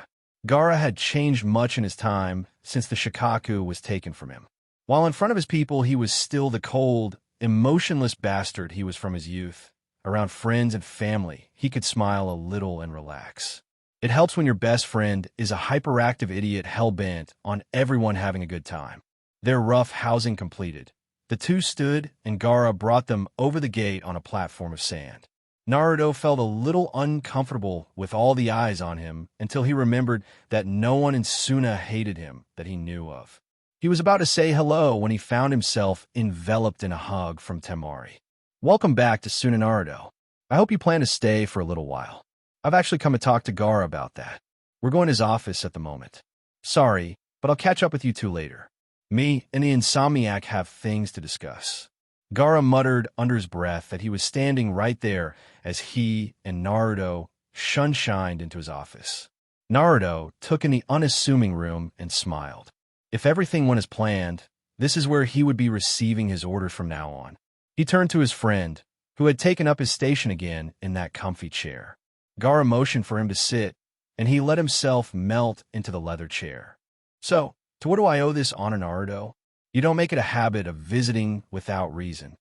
Gaara had changed much in his time since the Shikaku was taken from him. While in front of his people he was still the cold, emotionless bastard he was from his youth. Around friends and family, he could smile a little and relax. It helps when your best friend is a hyperactive idiot hell-bent on everyone having a good time. Their rough housing completed, the two stood and Gaara brought them over the gate on a platform of sand. Naruto felt a little uncomfortable with all the eyes on him until he remembered that no one in Suna hated him that he knew of. He was about to say hello when he found himself enveloped in a hug from Temari. Welcome back to Suna, Naruto. I hope you plan to stay for a little while. I've actually come to talk to Gaara about that. We're going to his office at the moment. Sorry, but I'll catch up with you two later. Me and the insomniac have things to discuss. Gaara muttered under his breath that he was standing right there as he and Naruto shunshined into his office. Naruto took in the unassuming room and smiled. If everything went as planned, this is where he would be receiving his orders from now on. He turned to his friend, who had taken up his station again in that comfy chair. Gaara motioned for him to sit, and he let himself melt into the leather chair. So, to what do I owe this honor, Naruto? You don't make it a habit of visiting without reason.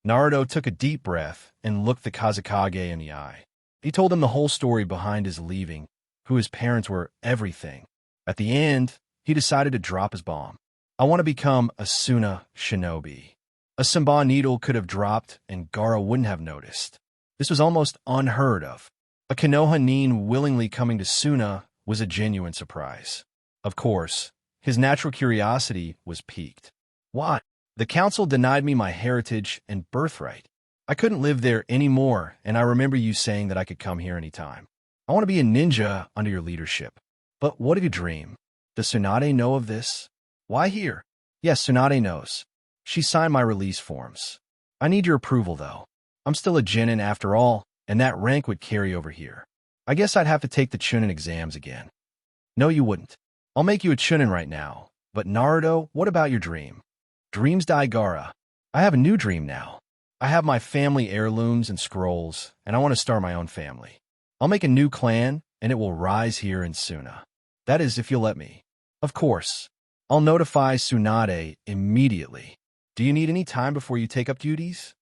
Naruto took a deep breath and looked the Kazekage in the eye. He told him the whole story behind his leaving, who his parents were everything. At the end, he decided to drop his bomb. I want to become a Suna shinobi. A Simba needle could have dropped and Gaara wouldn't have noticed. This was almost unheard of. A Konoha nin willingly coming to Suna was a genuine surprise. Of course, his natural curiosity was piqued. What? The council denied me my heritage and birthright. I couldn't live there anymore, and I remember you saying that I could come here anytime. I want to be a ninja under your leadership. But what if you dream? Does Tsunade know of this? Why here? Yes, Tsunade knows. She signed my release forms. I need your approval, though. I'm still a Genin after all, and that rank would carry over here. I guess I'd have to take the Chunin exams again. No, you wouldn't. I'll make you a Chunin right now. But Naruto, what about your dream? Dreams die, Gaara. I have a new dream now. I have my family heirlooms and scrolls, and I want to start my own family. I'll make a new clan, and it will rise here in Suna. That is, if you'll let me. Of course. I'll notify Tsunade immediately. Do you need any time before you take up duties?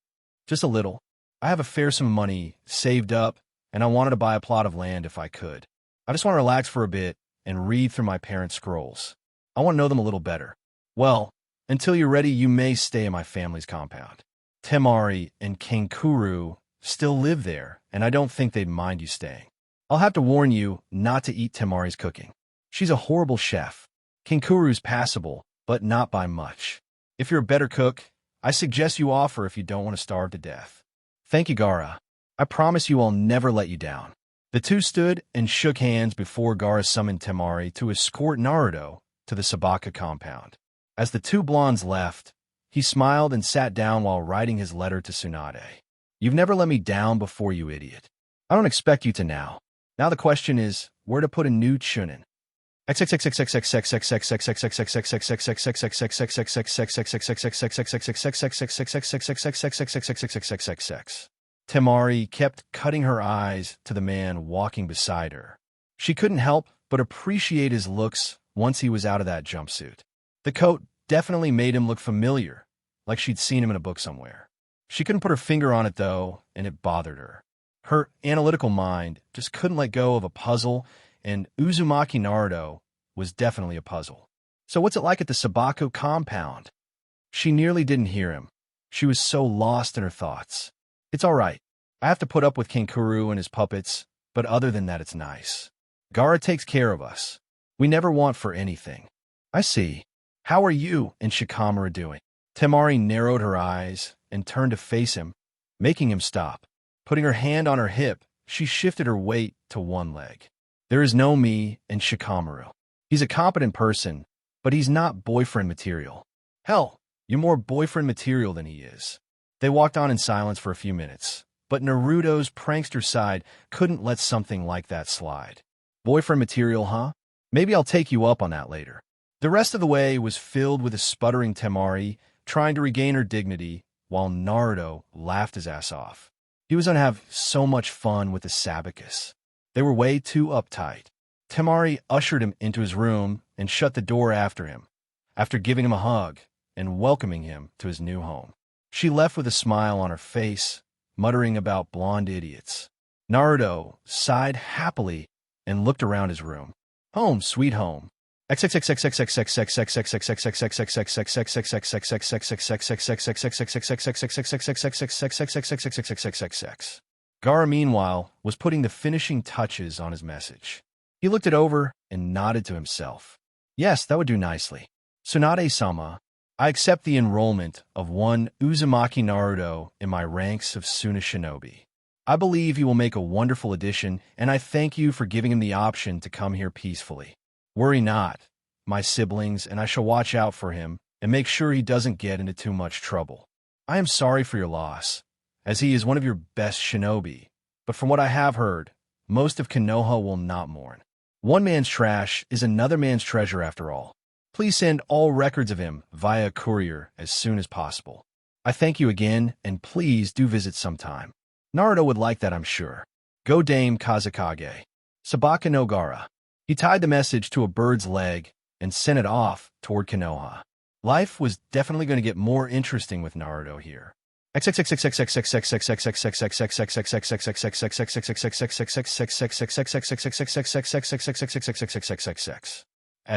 Just a little. I have a fair sum of money saved up, and I wanted to buy a plot of land if I could. I just want to relax for a bit and read through my parents' scrolls. I want to know them a little better. Well, until you're ready, you may stay in my family's compound. Temari and Kankuru still live there, and I don't think they'd mind you staying. I'll have to warn you not to eat Temari's cooking. She's a horrible chef. Kankuru's passable, but not by much. If you're a better cook, I suggest you offer if you don't want to starve to death. Thank you, Gaara. I promise you I'll never let you down. The two stood and shook hands before Gaara summoned Temari to escort Naruto to the Sabaka compound. As the two blondes left, he smiled and sat down while writing his letter to Tsunade. You've never let me down before, you idiot. I don't expect you to now. Now the question is, where to put a new Chunin? Temari kept cutting her eyes to the man walking beside her. She couldn't help but appreciate his looks once he was out of that jumpsuit. The coat definitely made him look familiar, like she'd seen him in a book somewhere. She couldn't put her finger on it, though, and it bothered her. Her analytical mind just couldn't let go of a puzzle, and Uzumaki Naruto was definitely a puzzle. So what's it like at the Sabako compound? She nearly didn't hear him. She was so lost in her thoughts. It's all right. I have to put up with Kankuru and his puppets, but other than that, it's nice. Gaara takes care of us. We never want for anything. I see. How are you and Shikamaru doing? Temari narrowed her eyes and turned to face him, making him stop. Putting her hand on her hip, she shifted her weight to one leg. There is no me and Shikamaru. He's a competent person, but he's not boyfriend material. Hell, you're more boyfriend material than he is. They walked on in silence for a few minutes, but Naruto's prankster side couldn't let something like that slide. Boyfriend material, huh? Maybe I'll take you up on that later. The rest of the way was filled with a sputtering Temari trying to regain her dignity, while Naruto laughed his ass off. He was going to have so much fun with the Sabacus. They were way too uptight. Temari ushered him into his room and shut the door after him, after giving him a hug and welcoming him to his new home. She left with a smile on her face, muttering about blonde idiots. Naruto sighed happily and looked around his room. Home, sweet home. Gaara, meanwhile, was putting the finishing touches on his message. He looked it over and nodded to himself. Yes, that would do nicely. Tsunade-sama, I accept the enrollment of one Uzumaki Naruto in my ranks of Suna shinobi. I believe he will make a wonderful addition, and I thank you for giving him the option to come here peacefully. Worry not, my siblings, and I shall watch out for him and make sure he doesn't get into too much trouble. I am sorry for your loss, as he is one of your best shinobi, but from what I have heard, most of Konoha will not mourn. One man's trash is another man's treasure after all. Please send all records of him via courier as soon as possible. I thank you again, and please do visit sometime. Naruto would like that, I'm sure. Go Dame Kazekage. Sabaka no Gaara. He tied the message to a bird's leg and sent it off toward Konoha. Life was definitely going to get more interesting with Naruto here. As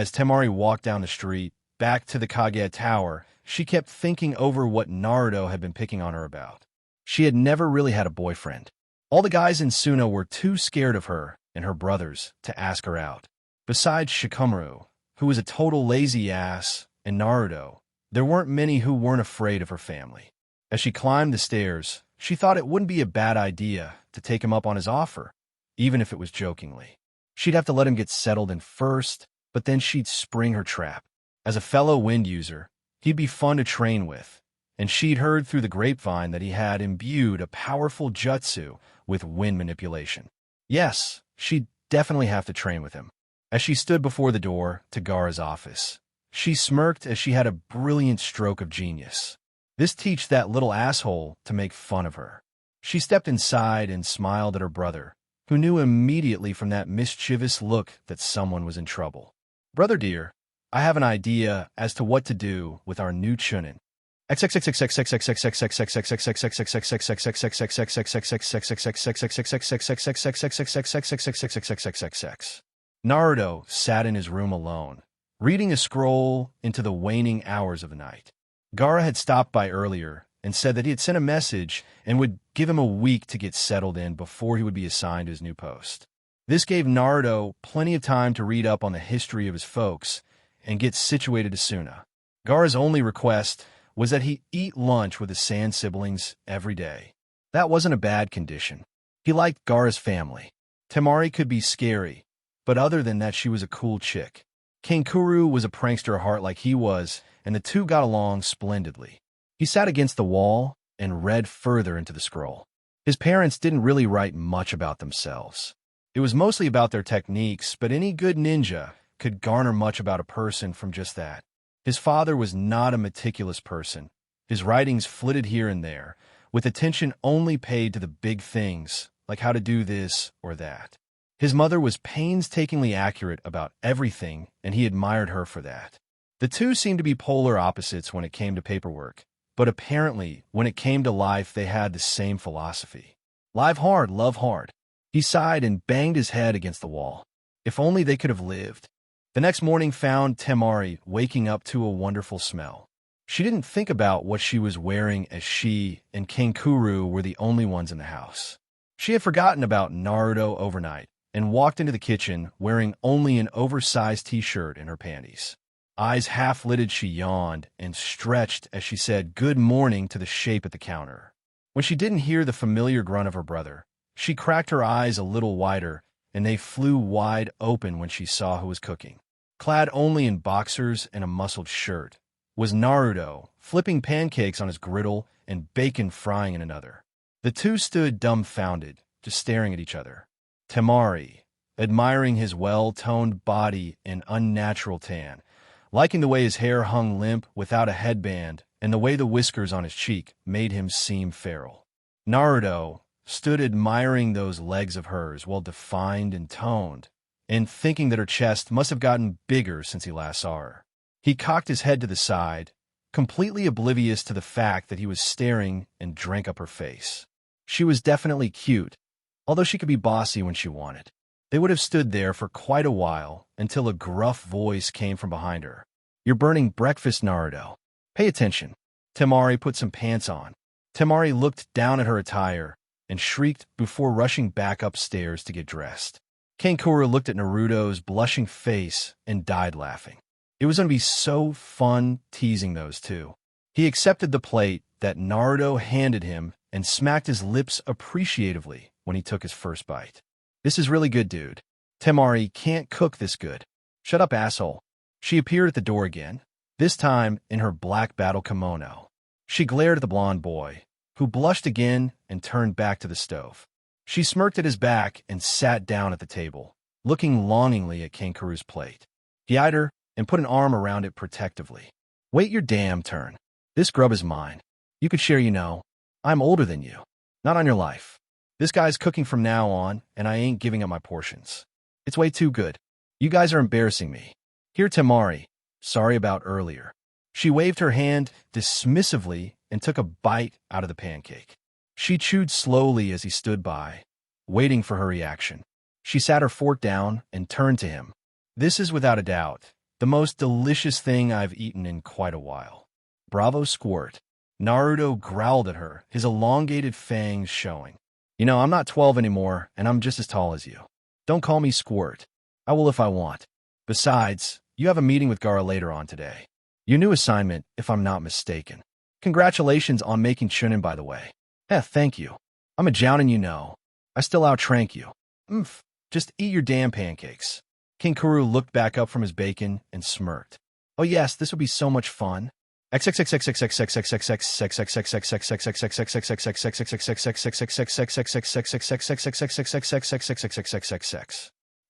Temari walked down the street, back to the Kage Tower, she kept thinking over what Naruto had been picking on her about. She had never really had a boyfriend. All the guys in Suna were too scared of her and her brothers to ask her out. Besides Shikamaru, who was a total lazy ass, and Naruto, there weren't many who weren't afraid of her family. As she climbed the stairs, she thought it wouldn't be a bad idea to take him up on his offer, even if it was jokingly. She'd have to let him get settled in first, but then she'd spring her trap. As a fellow wind user, he'd be fun to train with, and she'd heard through the grapevine that he had imbued a powerful jutsu with wind manipulation. Yes, she'd definitely have to train with him. As she stood before the door to Gaara's office, she smirked as she had a brilliant stroke of genius. This teach that little asshole to make fun of her. She stepped inside and smiled at her brother, who knew immediately from that mischievous look that someone was in trouble. "Brother dear, I have an idea as to what to do with our new chunin. Naruto sat in his room alone, reading a scroll into the waning hours of the night. Gaara had stopped by earlier and said that he had sent a message and would give him a week to get settled in before he would be assigned to his new post. This gave Naruto plenty of time to read up on the history of his folks and get situated to Suna. Gaara's only request was that he eat lunch with his Sand siblings every day. That wasn't a bad condition. He liked Gaara's family. Temari could be scary, but other than that she was a cool chick. Kankuru was a prankster at heart like he was, and the two got along splendidly. He sat against the wall and read further into the scroll. His parents didn't really write much about themselves. It was mostly about their techniques, but any good ninja could garner much about a person from just that. His father was not a meticulous person. His writings flitted here and there, with attention only paid to the big things, like how to do this or that. His mother was painstakingly accurate about everything, and he admired her for that. The two seemed to be polar opposites when it came to paperwork, but apparently, when it came to life, they had the same philosophy. Live hard, love hard. He sighed and banged his head against the wall. If only they could have lived. The next morning found Temari waking up to a wonderful smell. She didn't think about what she was wearing, as she and Kankuru were the only ones in the house. She had forgotten about Naruto overnight and walked into the kitchen wearing only an oversized t-shirt and her panties. Eyes half-lidded, she yawned and stretched as she said good morning to the shape at the counter. When she didn't hear the familiar grunt of her brother, she cracked her eyes a little wider, and they flew wide open when she saw who was cooking. Clad only in boxers and a muscled shirt was Naruto, flipping pancakes on his griddle and bacon frying in another. The two stood dumbfounded, just staring at each other. Temari, admiring his well-toned body and unnatural tan, liking the way his hair hung limp without a headband and the way the whiskers on his cheek made him seem feral. Naruto stood admiring those legs of hers, well defined and toned, and thinking that her chest must have gotten bigger since he last saw her. He cocked his head to the side, completely oblivious to the fact that he was staring, and drank up her face. She was definitely cute, although she could be bossy when she wanted. They would have stood there for quite a while until a gruff voice came from behind her. "You're burning breakfast, Naruto. Pay attention." Temari put some pants on. Temari looked down at her attire and shrieked before rushing back upstairs to get dressed. Kankura looked at Naruto's blushing face and died laughing. It was going to be so fun teasing those two. He accepted the plate that Naruto handed him and smacked his lips appreciatively when he took his first bite. "This is really good, dude. Temari can't cook this good." "Shut up, asshole." She appeared at the door again, this time in her black battle kimono. She glared at the blonde boy, who blushed again and turned back to the stove. She smirked at his back and sat down at the table, looking longingly at Kankuru's plate. He eyed her and put an arm around it protectively. "Wait your damn turn. This grub is mine. You could share, you know. I'm older than you. Not on your life. This guy's cooking from now on, and I ain't giving up my portions. It's way too good. You guys are embarrassing me. Here, Temari. Sorry about earlier." She waved her hand dismissively and took a bite out of the pancake. She chewed slowly as he stood by, waiting for her reaction. She sat her fork down and turned to him. "This is without a doubt The most delicious thing I've eaten in quite a while. Bravo, Squirt. Naruto growled at her, his elongated fangs showing. You know, I'm not 12 anymore, and I'm just as tall as you. Don't call me Squirt. I will if I want. Besides, you have a meeting with Gaara later on today. Your new assignment, if I'm not mistaken. Congratulations on making Chunin, by the way. Thank you. I'm a jounin, you know. I still outrank you. Just eat your damn pancakes. King Kuru looked back up from his bacon and smirked. Oh yes, this would be so much fun.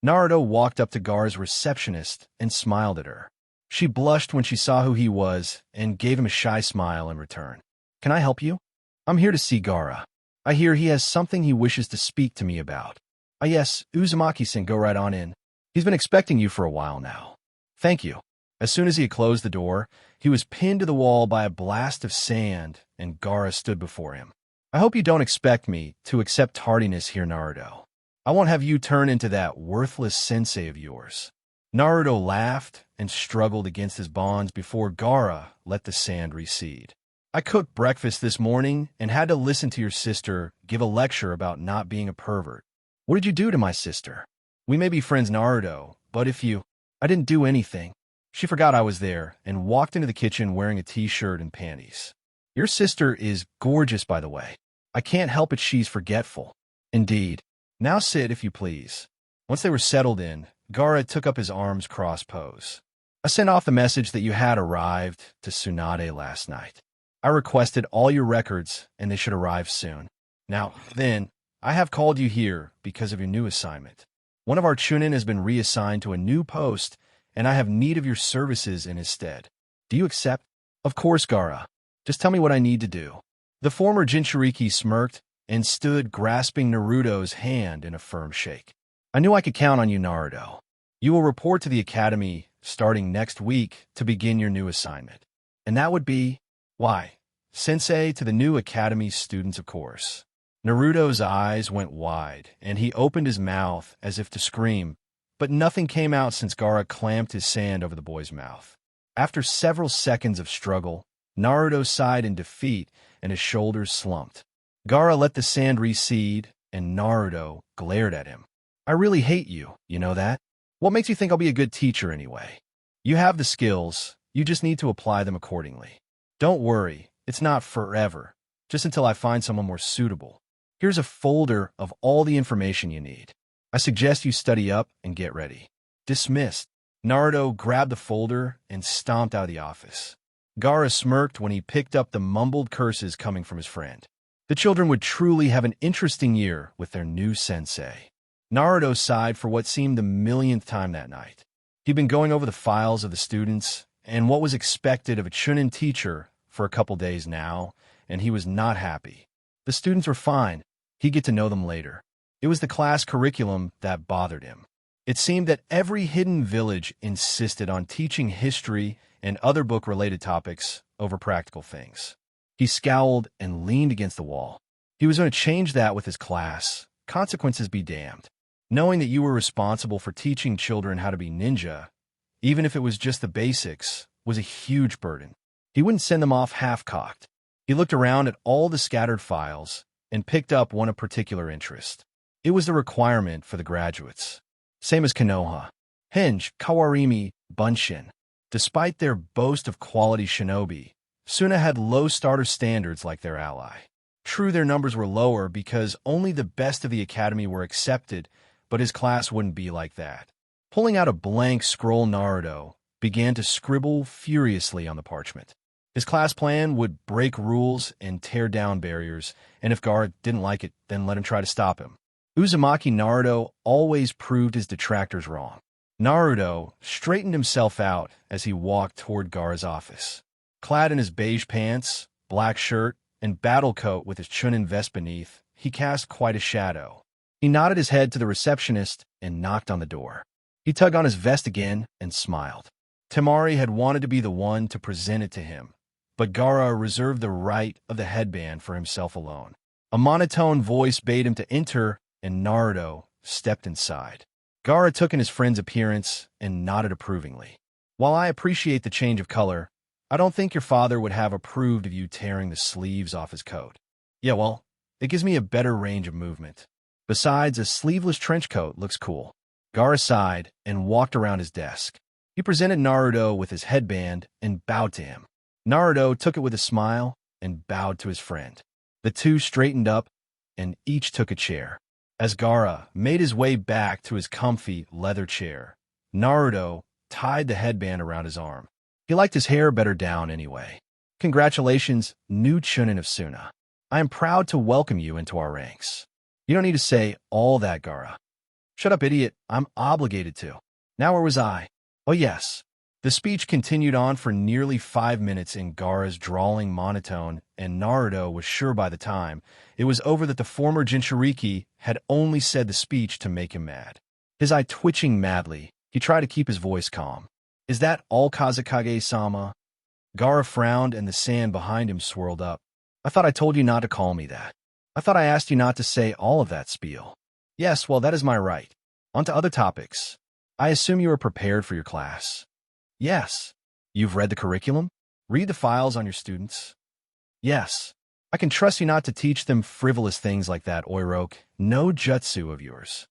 Naruto walked up to Gaara's receptionist and smiled at her. She blushed when she saw who he was and gave him a shy smile in return. Can I help you? I'm here to see Gaara. I hear he has something he wishes to speak to me about. Ah yes, Uzumaki-san, go right on in. He's been expecting you for a while now. Thank you. As soon as he had closed the door, he was pinned to the wall by a blast of sand, and Gaara stood before him. I hope you don't expect me to accept tardiness here, Naruto. I won't have you turn into that worthless sensei of yours. Naruto laughed and struggled against his bonds before Gaara let the sand recede. I cooked breakfast this morning and had to listen to your sister give a lecture about not being a pervert. What did you do to my sister? We may be friends, Naruto, but I didn't do anything. She forgot I was there and walked into the kitchen wearing a t-shirt and panties. Your sister is gorgeous, by the way. I can't help it, she's forgetful. Indeed. Now sit, if you please. Once they were settled in, Gaara took up his arms cross pose. I sent off the message that you had arrived to Tsunade last night. I requested all your records, and they should arrive soon. Now, then, I have called you here because of your new assignment. One of our Chunin has been reassigned to a new post, and I have need of your services in his stead. Do you accept? Of course, Gaara. Just tell me what I need to do. The former Jinchuriki smirked and stood grasping Naruto's hand in a firm shake. I knew I could count on you, Naruto. You will report to the academy starting next week to begin your new assignment. And that would be, why, sensei to the new academy students, of course. Naruto's eyes went wide, and he opened his mouth as if to scream, but nothing came out since Gaara clamped his sand over the boy's mouth. After several seconds of struggle, Naruto sighed in defeat and his shoulders slumped. Gaara let the sand recede, and Naruto glared at him. I really hate you, you know that? What makes you think I'll be a good teacher anyway? You have the skills, you just need to apply them accordingly. Don't worry, it's not forever, just until I find someone more suitable. Here's a folder of all the information you need. I suggest you study up and get ready. Dismissed. Naruto grabbed the folder and stomped out of the office. Gaara smirked when he picked up the mumbled curses coming from his friend. The children would truly have an interesting year with their new sensei. Naruto sighed for what seemed the millionth time that night. He'd been going over the files of the students and what was expected of a Chunin teacher for a couple days now, and he was not happy. The students were fine. He'd get to know them later. It was the class curriculum that bothered him. It seemed that every hidden village insisted on teaching history and other book-related topics over practical things. He scowled and leaned against the wall. He was going to change that with his class. Consequences be damned. Knowing that you were responsible for teaching children how to be ninja, even if it was just the basics, was a huge burden. He wouldn't send them off half-cocked. He looked around at all the scattered files and picked up one of particular interest. It was the requirement for the graduates. Same as Konoha. Hinge, Kawarimi, Bunshin. Despite their boast of quality shinobi, Suna had low starter standards like their ally. True, their numbers were lower because only the best of the academy were accepted, but his class wouldn't be like that. Pulling out a blank scroll, Naruto began to scribble furiously on the parchment. His class plan would break rules and tear down barriers, and if Gaara didn't like it, then let him try to stop him. Uzumaki Naruto always proved his detractors wrong. Naruto straightened himself out as he walked toward Gaara's office. Clad in his beige pants, black shirt, and battle coat with his Chunin vest beneath, he cast quite a shadow. He nodded his head to the receptionist and knocked on the door. He tugged on his vest again and smiled. Temari had wanted to be the one to present it to him, but Gaara reserved the right of the headband for himself alone. A monotone voice bade him to enter, and Naruto stepped inside. Gaara took in his friend's appearance and nodded approvingly. While I appreciate the change of color, I don't think your father would have approved of you tearing the sleeves off his coat. Yeah, well, it gives me a better range of movement. Besides, a sleeveless trench coat looks cool. Gaara sighed and walked around his desk. He presented Naruto with his headband and bowed to him. Naruto took it with a smile and bowed to his friend. The two straightened up and each took a chair. As Gaara made his way back to his comfy leather chair, Naruto tied the headband around his arm. He liked his hair better down anyway. Congratulations, new Chunin of Suna. I am proud to welcome you into our ranks. You don't need to say all that, Gaara. Shut up, idiot. I'm obligated to. Now where was I? Oh yes. The speech continued on for nearly 5 minutes in Gaara's drawling monotone, and Naruto was sure by the time it was over that the former Jinchuriki had only said the speech to make him mad. His eye twitching madly, he tried to keep his voice calm. Is that all, Kazekage-sama? Gaara frowned and the sand behind him swirled up. I thought I told you not to call me that. I thought I asked you not to say all of that spiel. Yes, well, that is my right. On to other topics. I assume you are prepared for your class. Yes. You've read the curriculum? Read the files on your students? Yes. I can trust you not to teach them frivolous things like that, Oiroke. No jutsu of yours.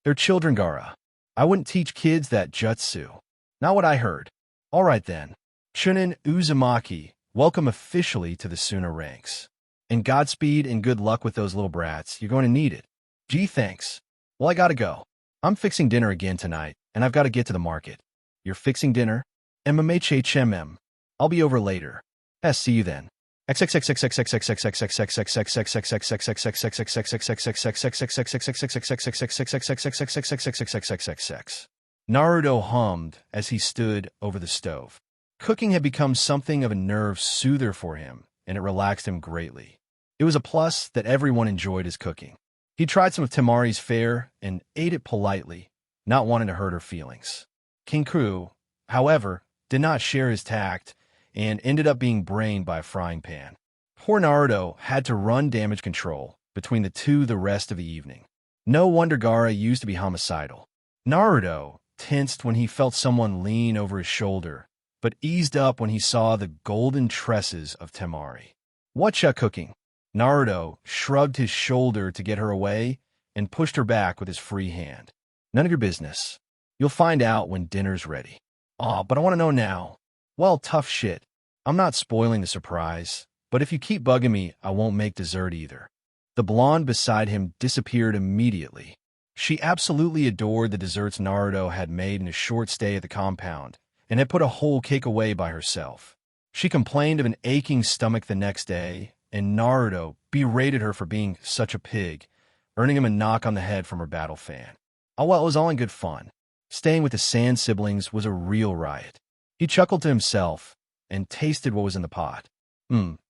They're children, Gaara. I wouldn't teach kids that jutsu. Not what I heard. All right then. Chunin Uzumaki, welcome officially to the Suna ranks. And Godspeed and good luck with those little brats. You're going to need it. Gee, thanks. Well, I gotta go. I'm fixing dinner again tonight, and I've got to get to the market. You're fixing dinner? MMHHMM. I'll be over later. See you then. Naruto hummed as he stood over the stove. Cooking had become something of a nerve soother for him, and it relaxed him greatly. It was a plus that everyone enjoyed his cooking. He tried some of Temari's fare and ate it politely, not wanting to hurt her feelings. Kinku, however, did not share his tact and ended up being brained by a frying pan. Poor Naruto had to run damage control between the two the rest of the evening. No wonder Gaara used to be homicidal. Naruto tensed when he felt someone lean over his shoulder, but eased up when he saw the golden tresses of Temari. Whatcha cooking? Naruto shrugged his shoulder to get her away and pushed her back with his free hand. None of your business. You'll find out when dinner's ready. Aw, but I want to know now. Well, tough shit. I'm not spoiling the surprise, but if you keep bugging me, I won't make dessert either. The blonde beside him disappeared immediately. She absolutely adored the desserts Naruto had made in a short stay at the compound, and had put a whole cake away by herself. She complained of an aching stomach the next day, and Naruto berated her for being such a pig, earning him a knock on the head from her battle fan. Oh well, it was all in good fun. Staying with the Sand siblings was a real riot. He chuckled to himself and tasted what was in the pot.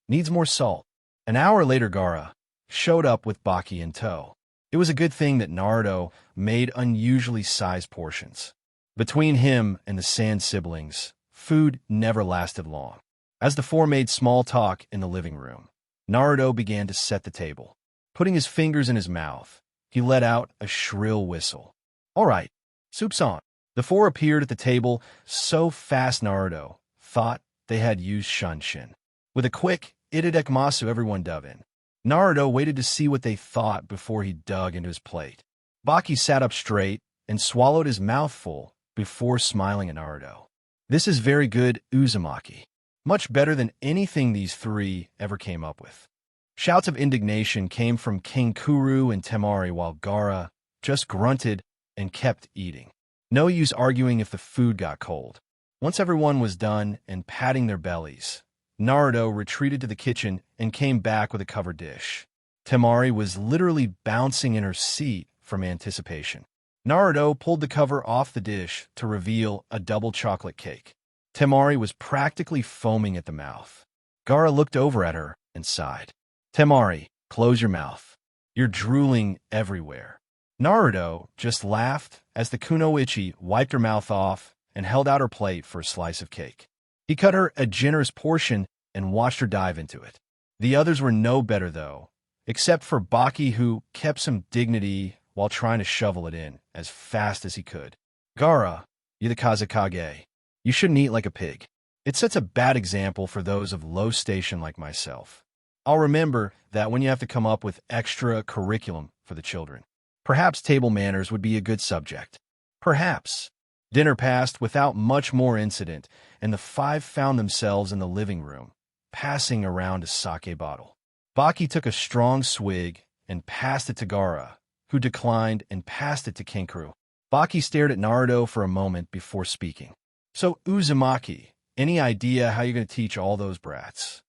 Needs more salt. An hour later, Gaara showed up with Baki in tow. It was a good thing that Naruto made unusually sized portions. Between him and the Sand siblings, food never lasted long. As the four made small talk in the living room, Naruto began to set the table. Putting his fingers in his mouth, he let out a shrill whistle. All right, soup's on. The four appeared at the table so fast Naruto thought they had used Shunshin. With a quick Itadakimasu, everyone dove in. Naruto waited to see what they thought before he dug into his plate. Baki sat up straight and swallowed his mouthful before smiling at Naruto. This is very good Uzumaki. Much better than anything these three ever came up with. Shouts of indignation came from King Kuru and Temari while Gaara just grunted and kept eating. No use arguing if the food got cold. Once everyone was done and patting their bellies, Naruto retreated to the kitchen and came back with a covered dish. Temari was literally bouncing in her seat from anticipation. Naruto pulled the cover off the dish to reveal a double chocolate cake. Temari was practically foaming at the mouth. Gaara looked over at her and sighed. Temari, close your mouth. You're drooling everywhere. Naruto just laughed as the kunoichi wiped her mouth off and held out her plate for a slice of cake. He cut her a generous portion and watched her dive into it. The others were no better, though, except for Baki, who kept some dignity while trying to shovel it in as fast as he could. Gaara, you're the Kazekage. You shouldn't eat like a pig. It sets a bad example for those of low station like myself. I'll remember that when you have to come up with extra curriculum for the children. Perhaps table manners would be a good subject. Perhaps. Dinner passed without much more incident, and the five found themselves in the living room, passing around a sake bottle. Baki took a strong swig and passed it to Gaara, who declined and passed it to Kankuro. Baki stared at Naruto for a moment before speaking. So, Uzumaki, any idea how you're going to teach all those brats?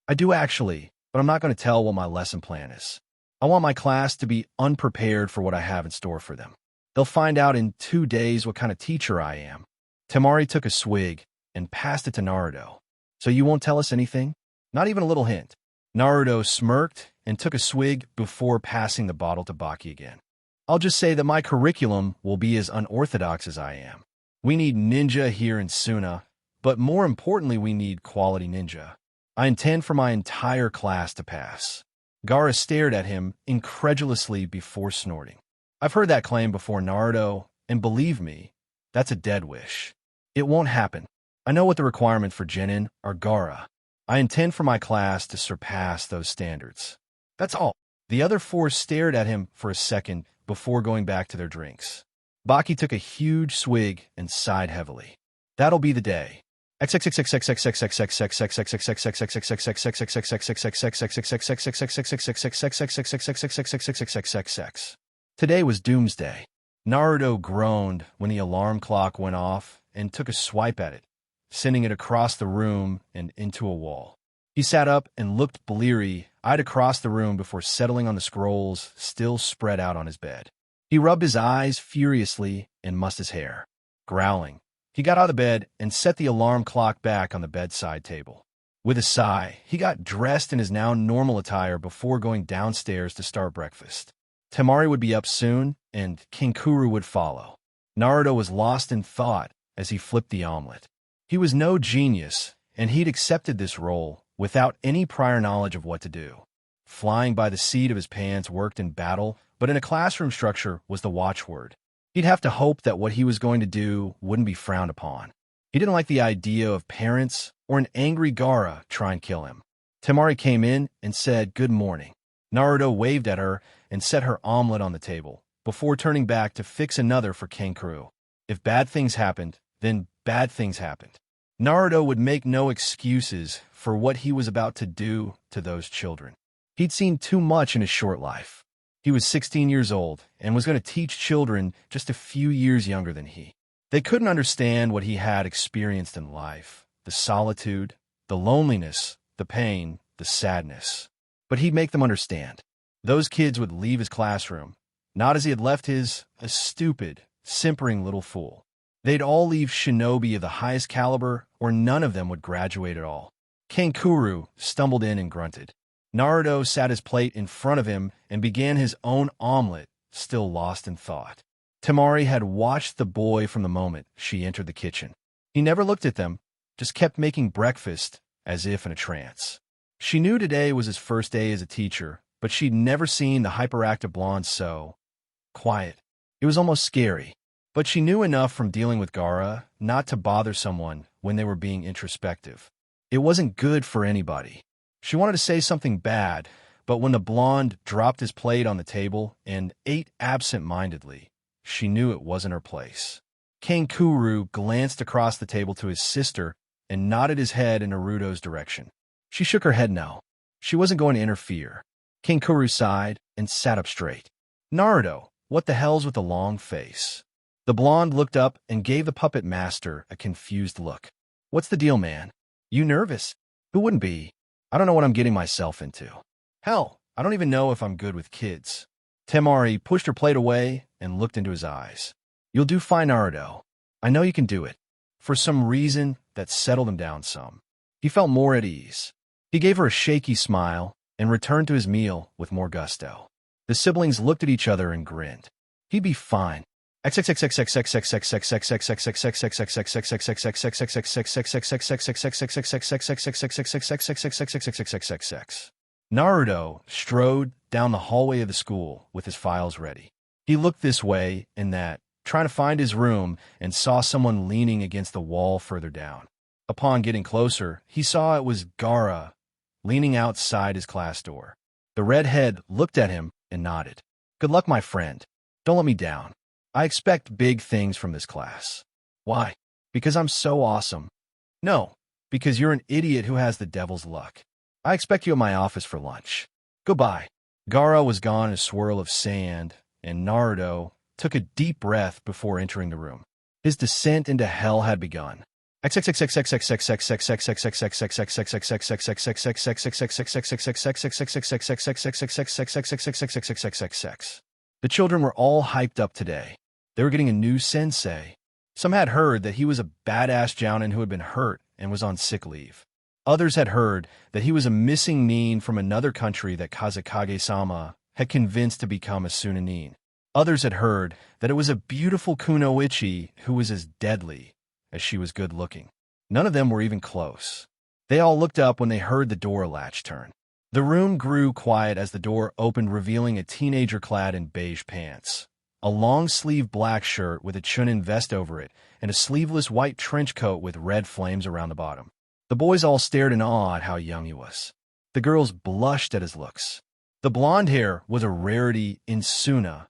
I do actually, but I'm not going to tell what my lesson plan is. I want my class to be unprepared for what I have in store for them. They'll find out in 2 days what kind of teacher I am. Temari took a swig and passed it to Naruto. So you won't tell us anything? Not even a little hint. Naruto smirked and took a swig before passing the bottle to Baki again. I'll just say that my curriculum will be as unorthodox as I am. We need ninja here in Suna, but more importantly, we need quality ninja. I intend for my entire class to pass. Gaara stared at him incredulously before snorting. I've heard that claim before, Naruto, and believe me, that's a dead wish. It won't happen. I know what the requirements for Genin are, Gaara. I intend for my class to surpass those standards. That's all. The other four stared at him for a second before going back to their drinks. Baki took a huge swig and sighed heavily. That'll be the day. Today was doomsday. Naruto groaned when the alarm clock went off and took a swipe at it, sending it across the room and into a wall. He sat up and looked bleary-eyed across the room before settling on the scrolls still spread out on his bed. He rubbed his eyes furiously and mussed his hair. Growling, he got out of the bed and set the alarm clock back on the bedside table. With a sigh, he got dressed in his now normal attire before going downstairs to start breakfast. Temari would be up soon, and Kankuro would follow. Naruto was lost in thought as he flipped the omelet. He was no genius, and he'd accepted this role without any prior knowledge of what to do. Flying by the seat of his pants worked in battle, but in a classroom structure was the watchword. He'd have to hope that what he was going to do wouldn't be frowned upon. He didn't like the idea of parents or an angry Gaara try and kill him. Temari came in and said good morning. Naruto waved at her and set her omelet on the table, before turning back to fix another for Kankuro. If bad things happened, then bad things happened. Naruto would make no excuses for what he was about to do to those children. He'd seen too much in his short life. He was 16 years old and was going to teach children just a few years younger than he. They couldn't understand what he had experienced in life, the solitude, the loneliness, the pain, the sadness. But he'd make them understand. Those kids would leave his classroom, not as he had left his, a stupid, simpering little fool. They'd all leave shinobi of the highest caliber, or none of them would graduate at all. Kankuro stumbled in and grunted. Naruto sat his plate in front of him and began his own omelet, still lost in thought. Temari had watched the boy from the moment she entered the kitchen. He never looked at them, just kept making breakfast as if in a trance. She knew today was his first day as a teacher, but she'd never seen the hyperactive blonde so quiet. It was almost scary. But she knew enough from dealing with Gaara not to bother someone when they were being introspective. It wasn't good for anybody. She wanted to say something bad, but when the blonde dropped his plate on the table and ate absent-mindedly, she knew it wasn't her place. Kankuro glanced across the table to his sister and nodded his head in Naruto's direction. She shook her head no. She wasn't going to interfere. Kankuro sighed and sat up straight. Naruto, what the hell's with the long face? The blonde looked up and gave the puppet master a confused look. What's the deal, man? You nervous? Who wouldn't be? I don't know what I'm getting myself into. Hell, I don't even know if I'm good with kids. Temari pushed her plate away and looked into his eyes. You'll do fine, Naruto. I know you can do it. For some reason, that settled him down some. He felt more at ease. He gave her a shaky smile and returned to his meal with more gusto. The siblings looked at each other and grinned. He'd be fine. Naruto strode down the hallway of the school with his files ready. He looked this way and that, trying to find his room, and saw someone leaning against the wall further down. Upon getting closer, he saw it was Gaara, leaning outside his class door. The redhead looked at him and nodded. "Good luck, my friend. Don't let me down. I expect big things from this class." "Why? Because I'm so awesome." "No, because you're an idiot who has the devil's luck. I expect you at my office for lunch. Goodbye." Gaara was gone in a swirl of sand, and Naruto took a deep breath before entering the room. His descent into hell had begun. The children were all hyped up today. They were getting a new sensei. Some had heard that he was a badass jounin who had been hurt and was on sick leave. Others had heard that he was a missing nin from another country that Kazekage-sama had convinced to become a Suna nin. Others had heard that it was a beautiful kunoichi who was as deadly as she was good-looking. None of them were even close. They all looked up when they heard the door latch turn. The room grew quiet as the door opened, revealing a teenager clad in beige pants, a long-sleeved black shirt with a chunin vest over it, and a sleeveless white trench coat with red flames around the bottom. The boys all stared in awe at how young he was. The girls blushed at his looks. The blonde hair was a rarity in Suna.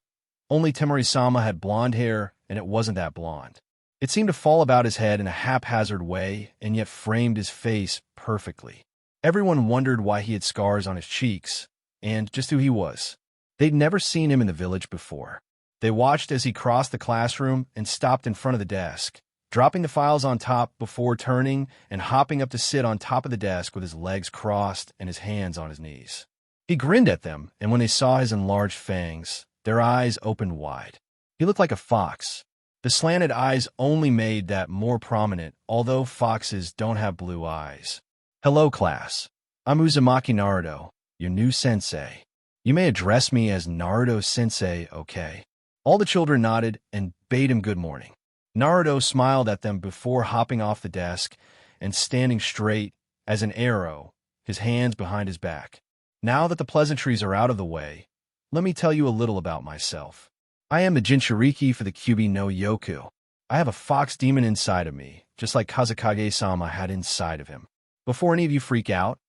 Only Temari-sama had blonde hair, and it wasn't that blonde. It seemed to fall about his head in a haphazard way, and yet framed his face perfectly. Everyone wondered why he had scars on his cheeks, and just who he was. They'd never seen him in the village before. They watched as he crossed the classroom and stopped in front of the desk, dropping the files on top before turning and hopping up to sit on top of the desk with his legs crossed and his hands on his knees. He grinned at them, and when they saw his enlarged fangs, their eyes opened wide. He looked like a fox. The slanted eyes only made that more prominent, although foxes don't have blue eyes. "Hello, class. I'm Uzumaki Naruto, your new sensei. You may address me as Naruto-sensei, okay?" All the children nodded and bade him good morning. Naruto smiled at them before hopping off the desk and standing straight as an arrow, his hands behind his back. "Now that the pleasantries are out of the way, let me tell you a little about myself. I am the Jinchuriki for the Kyubi no Yoku. I have a fox demon inside of me, just like Kazekage-sama had inside of him. Before any of you freak out,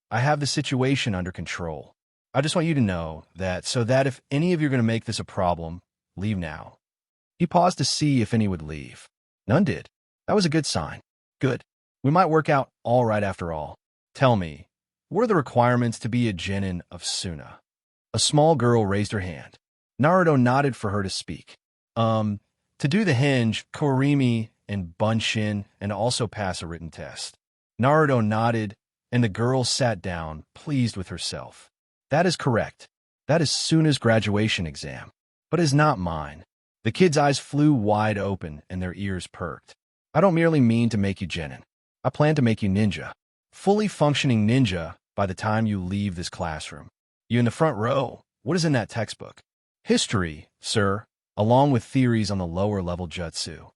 I have the situation under control. I just want you to know that so that if any of you are going to make this a problem, leave now." He paused to see if any would leave. None did. That was a good sign. Good. We might work out all right after all. Tell me, what are the requirements to be a genin of Suna? A small girl raised her hand. Naruto nodded for her to speak. To do the hinge, Korimi, and Bunshin, and also pass a written test. Naruto nodded, and the girl sat down, pleased with herself. That is correct. That is Suna's graduation exam. But it is not mine. The kid's eyes flew wide open, and their ears perked. I don't merely mean to make you genin. I plan to make you ninja. Fully functioning ninja by the time you leave this classroom. You in the front row. What is in that textbook? History, sir, along with theories on the lower-level jutsu.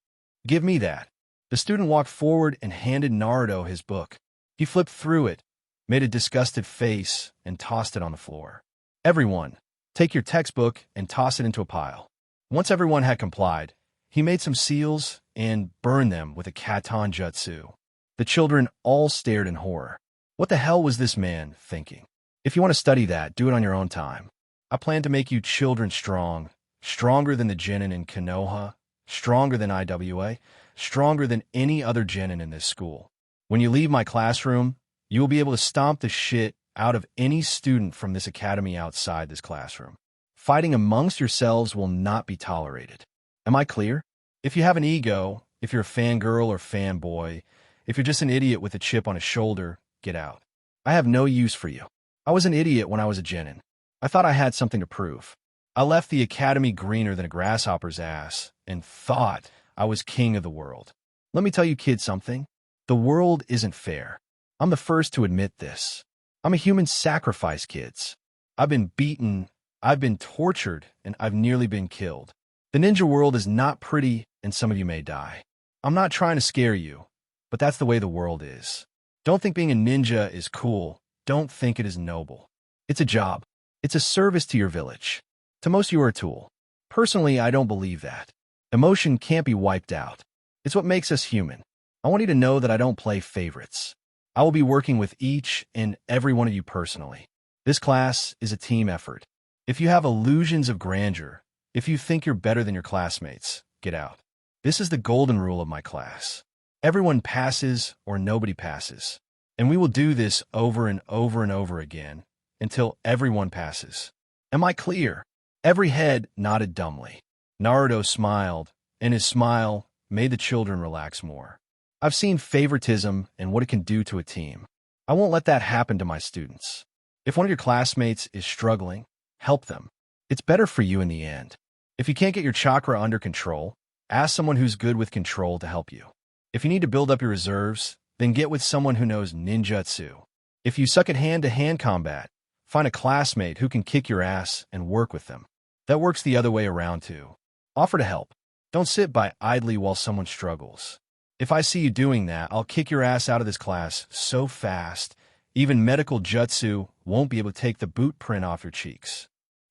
Give me that. The student walked forward and handed Naruto his book. He flipped through it, made a disgusted face, and tossed it on the floor. "Everyone, take your textbook and toss it into a pile." Once everyone had complied, he made some seals and burned them with a katon jutsu. The children all stared in horror. What the hell was this man thinking? If you want to study that, do it on your own time. I plan to make you children strong, stronger than the genin in Konoha, stronger than IWA, stronger than any other genin in this school. When you leave my classroom, you will be able to stomp the shit out of any student from this academy outside this classroom. Fighting amongst yourselves will not be tolerated. Am I clear? If you have an ego, if you're a fangirl or fanboy, if you're just an idiot with a chip on his shoulder, get out. I have no use for you. I was an idiot when I was a genin. I thought I had something to prove. I left the academy greener than a grasshopper's ass and thought I was king of the world. Let me tell you kids something. The world isn't fair. I'm the first to admit this. I'm a human sacrifice, kids. I've been beaten, I've been tortured, and I've nearly been killed. The ninja world is not pretty, and some of you may die. I'm not trying to scare you, but that's the way the world is. Don't think being a ninja is cool. Don't think it is noble. It's a job. It's a service to your village. To most, you are a tool. Personally, I don't believe that. Emotion can't be wiped out. It's what makes us human. I want you to know that I don't play favorites. I will be working with each and every one of you personally. This class is a team effort. If you have illusions of grandeur, if you think you're better than your classmates, get out. This is the golden rule of my class. Everyone passes or nobody passes. And we will do this over and over and over again until everyone passes. Am I clear? Every head nodded dumbly. Naruto smiled, and his smile made the children relax more. I've seen favoritism and what it can do to a team. I won't let that happen to my students. If one of your classmates is struggling, help them. It's better for you in the end. If you can't get your chakra under control, ask someone who's good with control to help you. If you need to build up your reserves, then get with someone who knows ninjutsu. If you suck at hand-to-hand combat, find a classmate who can kick your ass and work with them. That works the other way around too. Offer to help. Don't sit by idly while someone struggles. If I see you doing that, I'll kick your ass out of this class so fast, even medical jutsu won't be able to take the boot print off your cheeks.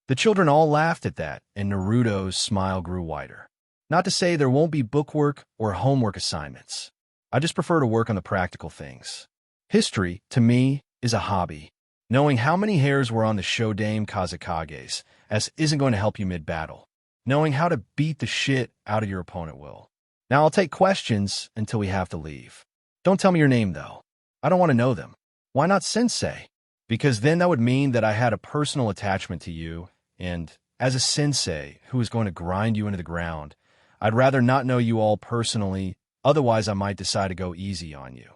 The children all laughed at that, and Naruto's smile grew wider. Not to say there won't be bookwork or homework assignments. I just prefer to work on the practical things. History, to me, is a hobby. Knowing how many hairs were on the Shodame Kazekages isn't going to help you mid-battle. Knowing how to beat the shit out of your opponent will. Now I'll take questions until we have to leave. Don't tell me your name, though. I don't want to know them. Why not sensei? Because then that would mean that I had a personal attachment to you, and as a sensei who is going to grind you into the ground, I'd rather not know you all personally, otherwise I might decide to go easy on you.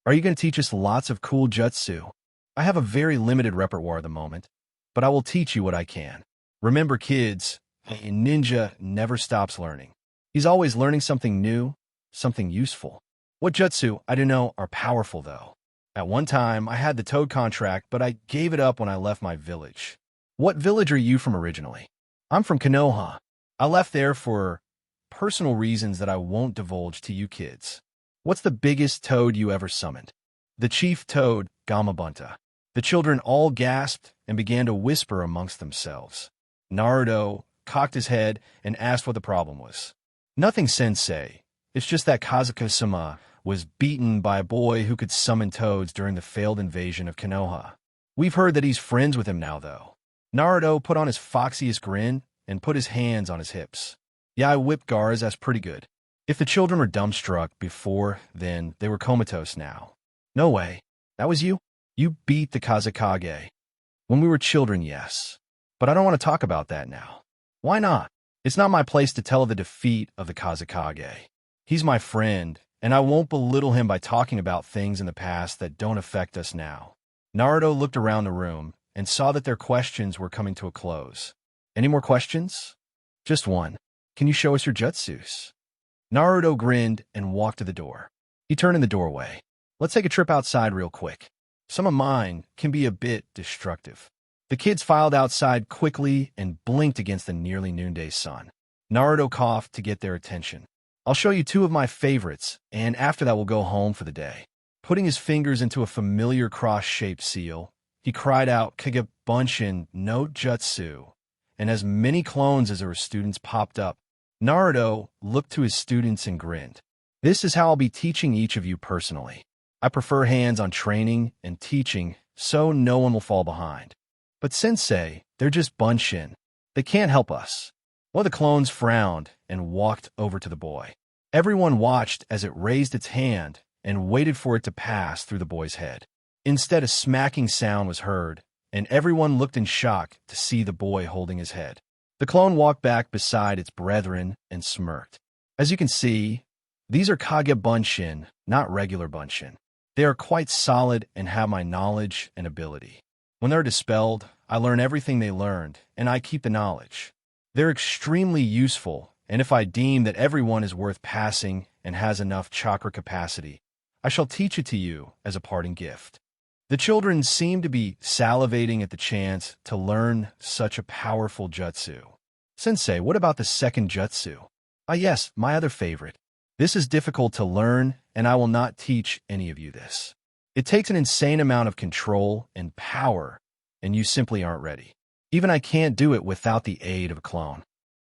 Are you going to teach us lots of cool jutsu? I have a very limited repertoire at the moment, but I will teach you what I can. Remember, kids, a ninja never stops learning. He's always learning something new, something useful. What jutsu, I don't know, are powerful, though. At one time, I had the Toad contract, but I gave it up when I left my village. What village are you from originally? I'm from Konoha. I left there for personal reasons that I won't divulge to you kids. What's the biggest toad you ever summoned? The chief toad, Gamabunta. The children all gasped and began to whisper amongst themselves. Naruto cocked his head and asked what the problem was. Nothing, sensei. It's just that Kazuka-sama was beaten by a boy who could summon toads during the failed invasion of Konoha. We've heard that he's friends with him now, though. Naruto put on his foxiest grin and put his hands on his hips. Yeah, I whipped Gaara's ass pretty good. If the children were dumbstruck before, then they were comatose now. No way. That was you? You beat the Kazekage. When we were children, yes. But I don't want to talk about that now. Why not? It's not my place to tell of the defeat of the Kazekage. He's my friend, and I won't belittle him by talking about things in the past that don't affect us now. Naruto looked around the room and saw that their questions were coming to a close. Any more questions? Just one. Can you show us your jutsus? Naruto grinned and walked to the door. He turned in the doorway. Let's take a trip outside real quick. Some of mine can be a bit destructive. The kids filed outside quickly and blinked against the nearly noonday sun. Naruto coughed to get their attention. I'll show you two of my favorites, and after that we'll go home for the day. Putting his fingers into a familiar cross-shaped seal, he cried out Kage-bunshin no Jutsu, and as many clones as there were students popped up. Naruto looked to his students and grinned. This is how I'll be teaching each of you personally. I prefer hands-on training and teaching, so no one will fall behind. But sensei, they're just bunshin. They can't help us. One of the clones frowned and walked over to the boy. Everyone watched as it raised its hand and waited for it to pass through the boy's head. Instead, a smacking sound was heard, and everyone looked in shock to see the boy holding his head. The clone walked back beside its brethren and smirked. As you can see, these are Kage bunshin, not regular bunshin. They are quite solid and have my knowledge and ability. When they're dispelled, I learn everything they learned, and I keep the knowledge. They're extremely useful, and if I deem that everyone is worth passing and has enough chakra capacity, I shall teach it to you as a parting gift. The children seemed to be salivating at the chance to learn such a powerful jutsu. Sensei, what about the second jutsu? Ah yes, my other favorite. This is difficult to learn, and I will not teach any of you this. It takes an insane amount of control and power, and you simply aren't ready. Even I can't do it without the aid of a clone.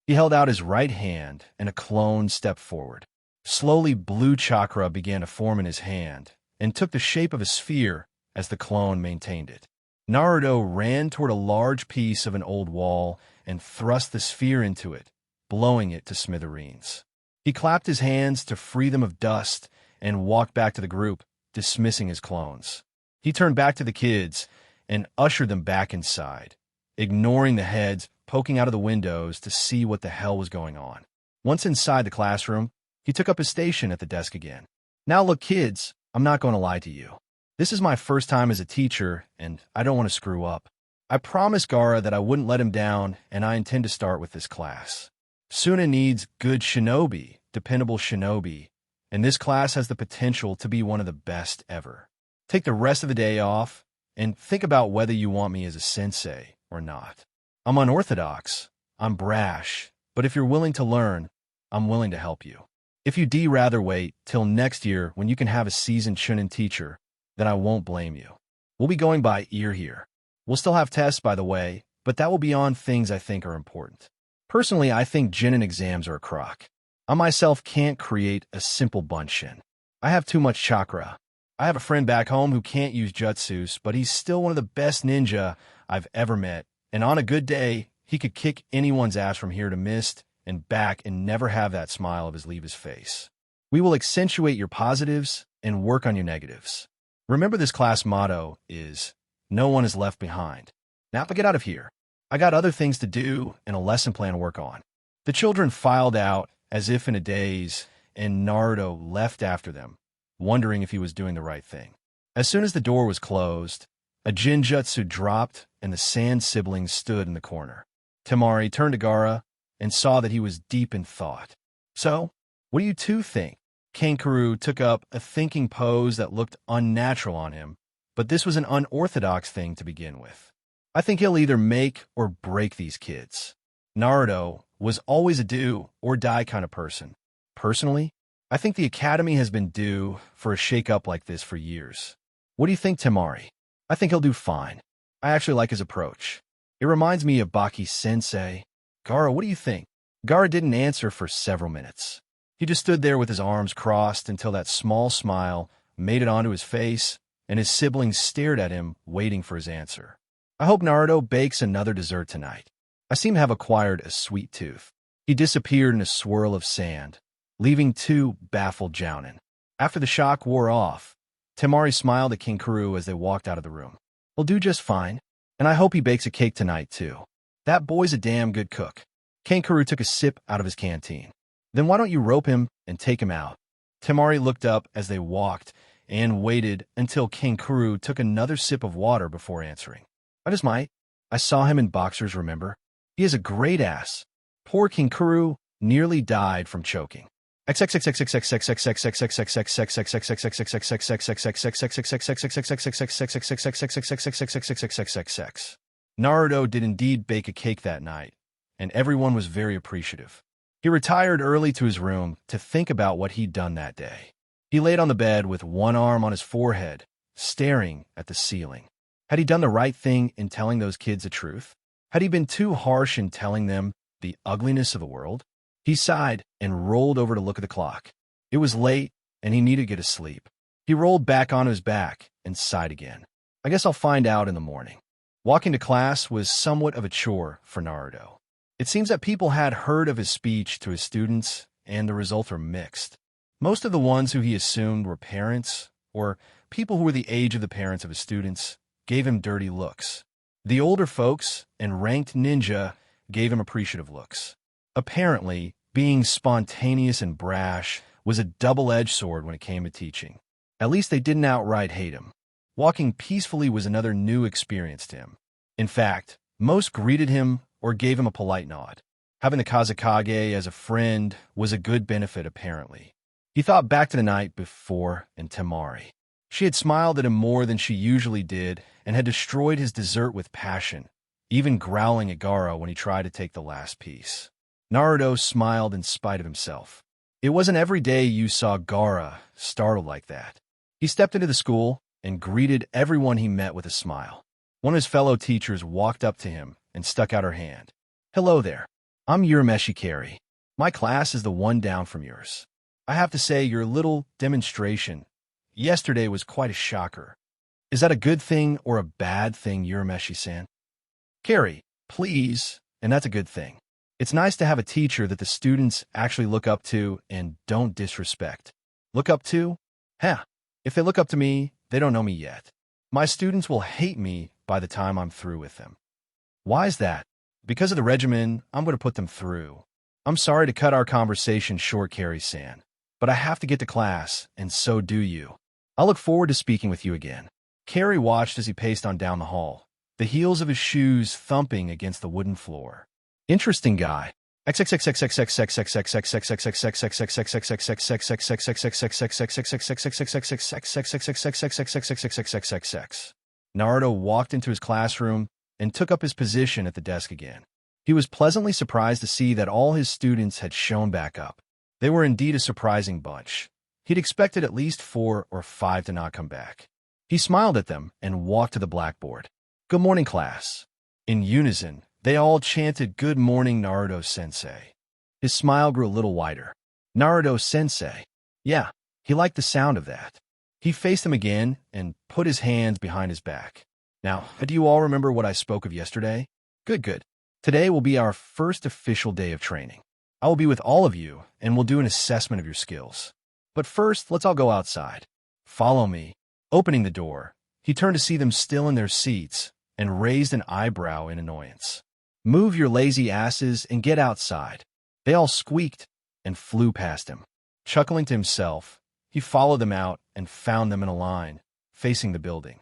He held out his right hand, and a clone stepped forward. Slowly, blue chakra began to form in his hand, and took the shape of a sphere as the clone maintained it. Naruto ran toward a large piece of an old wall and thrust the sphere into it, blowing it to smithereens. He clapped his hands to free them of dust and walked back to the group, dismissing his clones. He turned back to the kids and ushered them back inside, ignoring the heads poking out of the windows to see what the hell was going on. Once inside the classroom, he took up his station at the desk again. Now look, kids, I'm not going to lie to you. This is my first time as a teacher, and I don't want to screw up. I promised Gaara that I wouldn't let him down, and I intend to start with this class. Suna needs good shinobi, dependable shinobi, and this class has the potential to be one of the best ever. Take the rest of the day off, and think about whether you want me as a sensei or not. I'm unorthodox, I'm brash, but if you're willing to learn, I'm willing to help you. If you'd rather wait till next year when you can have a seasoned shonen teacher, then I won't blame you. We'll be going by ear here. We'll still have tests, by the way, but that will be on things I think are important. Personally, I think genin exams are a crock. I myself can't create a simple bunshin. I have too much chakra. I have a friend back home who can't use jutsus, but he's still one of the best ninja I've ever met, and on a good day, he could kick anyone's ass from here to Mist and back and never have that smile of his leave his face. We will accentuate your positives and work on your negatives. Remember, this class motto is, no one is left behind. Now get out of here. I got other things to do and a lesson plan to work on. The children filed out as if in a daze, and Naruto left after them, wondering if he was doing the right thing. As soon as the door was closed, a jinjutsu dropped and the Sand siblings stood in the corner. Temari turned to Gaara and saw that he was deep in thought. So, what do you two think? Kangaroo took up a thinking pose that looked unnatural on him, but this was an unorthodox thing to begin with. I think he'll either make or break these kids. Naruto was always a do or die kind of person. Personally, I think the academy has been due for a shake-up like this for years. What do you think, Temari? I think he'll do fine. I actually like his approach. It reminds me of Baki-sensei. Gaara, what do you think? Gaara didn't answer for several minutes. He just stood there with his arms crossed until that small smile made it onto his face, and his siblings stared at him, waiting for his answer. I hope Naruto bakes another dessert tonight. I seem to have acquired a sweet tooth. He disappeared in a swirl of sand, leaving two baffled jounin. After the shock wore off, Temari smiled at Kinkaru as they walked out of the room. He'll do just fine, and I hope he bakes a cake tonight, too. That boy's a damn good cook. Kinkaru took a sip out of his canteen. Then why don't you rope him and take him out? Temari looked up as they walked and waited until Kinkaru took another sip of water before answering. I just might. I saw him in boxers, remember? He has a great ass. Poor Kinkaru nearly died from choking. Naruto did indeed bake a cake that night, and everyone was very appreciative. He retired early to his room to think about what he'd done that day. He laid on the bed with one arm on his forehead, staring at the ceiling. Had he done the right thing in telling those kids the truth? Had he been too harsh in telling them the ugliness of the world? He sighed and rolled over to look at the clock. It was late, and he needed to get to sleep. He rolled back onto his back and sighed again. I guess I'll find out in the morning. Walking to class was somewhat of a chore for Naruto. It seems that people had heard of his speech to his students, and the results were mixed. Most of the ones who he assumed were parents, or people who were the age of the parents of his students, gave him dirty looks. The older folks and ranked ninja gave him appreciative looks. Apparently, being spontaneous and brash was a double-edged sword when it came to teaching. At least they didn't outright hate him. Walking peacefully was another new experience to him. In fact, most greeted him or gave him a polite nod. Having the Kazekage as a friend was a good benefit, apparently. He thought back to the night before and Temari. She had smiled at him more than she usually did and had destroyed his dessert with passion, even growling at Gaara when he tried to take the last piece. Naruto smiled in spite of himself. It wasn't every day you saw Gaara startled like that. He stepped into the school and greeted everyone he met with a smile. One of his fellow teachers walked up to him and stuck out her hand. "Hello there." I'm Urameshi Carey. My class is the one down from yours. I have to say, your little demonstration yesterday was quite a shocker. Is that a good thing or a bad thing, Urameshi-san? Carey, please, and that's a good thing. It's nice to have a teacher that the students actually look up to and don't disrespect. Look up to? Heh, if they look up to me, they don't know me yet. My students will hate me by the time I'm through with them. Why is that? Because of the regimen I'm going to put them through. I'm sorry to cut our conversation short, Carey-san, but I have to get to class, and so do you. I look forward to speaking with you again. Carey watched as he paced on down the hall, the heels of his shoes thumping against the wooden floor. Interesting guy. Naruto walked into his classroom and took up his position at the desk again. He was pleasantly surprised to see that all his students had shown back up. They were indeed a surprising bunch. He'd expected at least 4 or 5 to not come back. He smiled at them and walked to the blackboard. Good morning, class. In unison, they all chanted, "Good morning, Naruto-sensei." His smile grew a little wider. Naruto-sensei. Yeah, he liked the sound of that. He faced them again and put his hands behind his back. Now, do you all remember what I spoke of yesterday? Good. Today will be our first official day of training. I will be with all of you, and we'll do an assessment of your skills. But first, let's all go outside. Follow me. Opening the door, he turned to see them still in their seats and raised an eyebrow in annoyance. Move your lazy asses and get outside. They all squeaked and flew past him. Chuckling to himself, he followed them out and found them in a line, facing the building.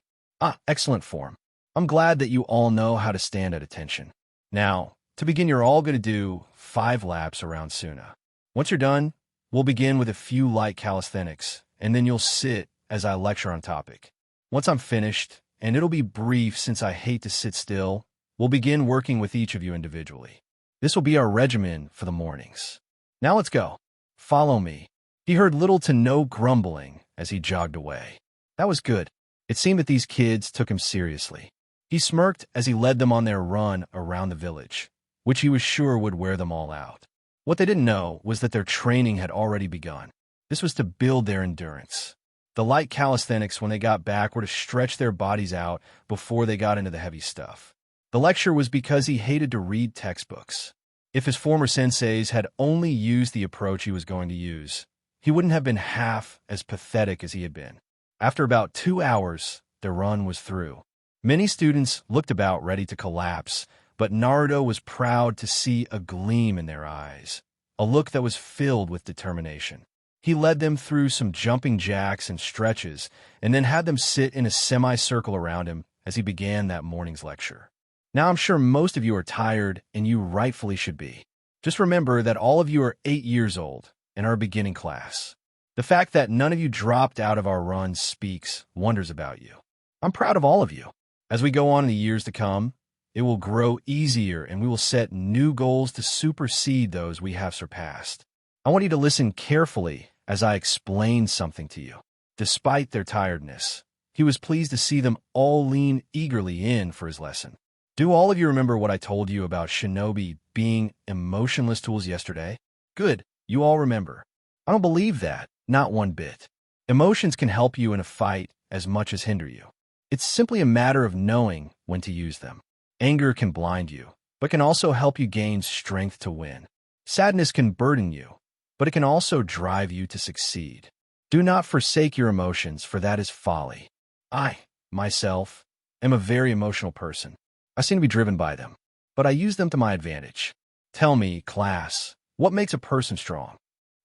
Excellent form. I'm glad that you all know how to stand at attention. Now, to begin, you're all going to do 5 laps around Suna. Once you're done, we'll begin with a few light calisthenics, and then you'll sit as I lecture on topic. Once I'm finished, and it'll be brief since I hate to sit still, we'll begin working with each of you individually. This will be our regimen for the mornings. Now let's go. Follow me. He heard little to no grumbling as he jogged away. That was good. It seemed that these kids took him seriously. He smirked as he led them on their run around the village, which he was sure would wear them all out. What they didn't know was that their training had already begun. This was to build their endurance. The light calisthenics, when they got back, were to stretch their bodies out before they got into the heavy stuff. The lecture was because he hated to read textbooks. If his former senseis had only used the approach he was going to use, he wouldn't have been half as pathetic as he had been. After about 2 hours, their run was through. Many students looked about ready to collapse, but Naruto was proud to see a gleam in their eyes, a look that was filled with determination. He led them through some jumping jacks and stretches, and then had them sit in a semicircle around him as he began that morning's lecture. Now I'm sure most of you are tired, and you rightfully should be. Just remember that all of you are 8 years old and are beginning class. The fact that none of you dropped out of our run speaks wonders about you. I'm proud of all of you. As we go on in the years to come, it will grow easier and we will set new goals to supersede those we have surpassed. I want you to listen carefully as I explain something to you. Despite their tiredness, he was pleased to see them all lean eagerly in for his lesson. Do all of you remember what I told you about shinobi being emotionless tools yesterday? Good, you all remember. I don't believe that. Not one bit. Emotions can help you in a fight as much as hinder you. It's simply a matter of knowing when to use them. Anger can blind you, but can also help you gain strength to win. Sadness can burden you, but it can also drive you to succeed. Do not forsake your emotions, for that is folly. I, myself, am a very emotional person. I seem to be driven by them, but I use them to my advantage. Tell me, class, what makes a person strong?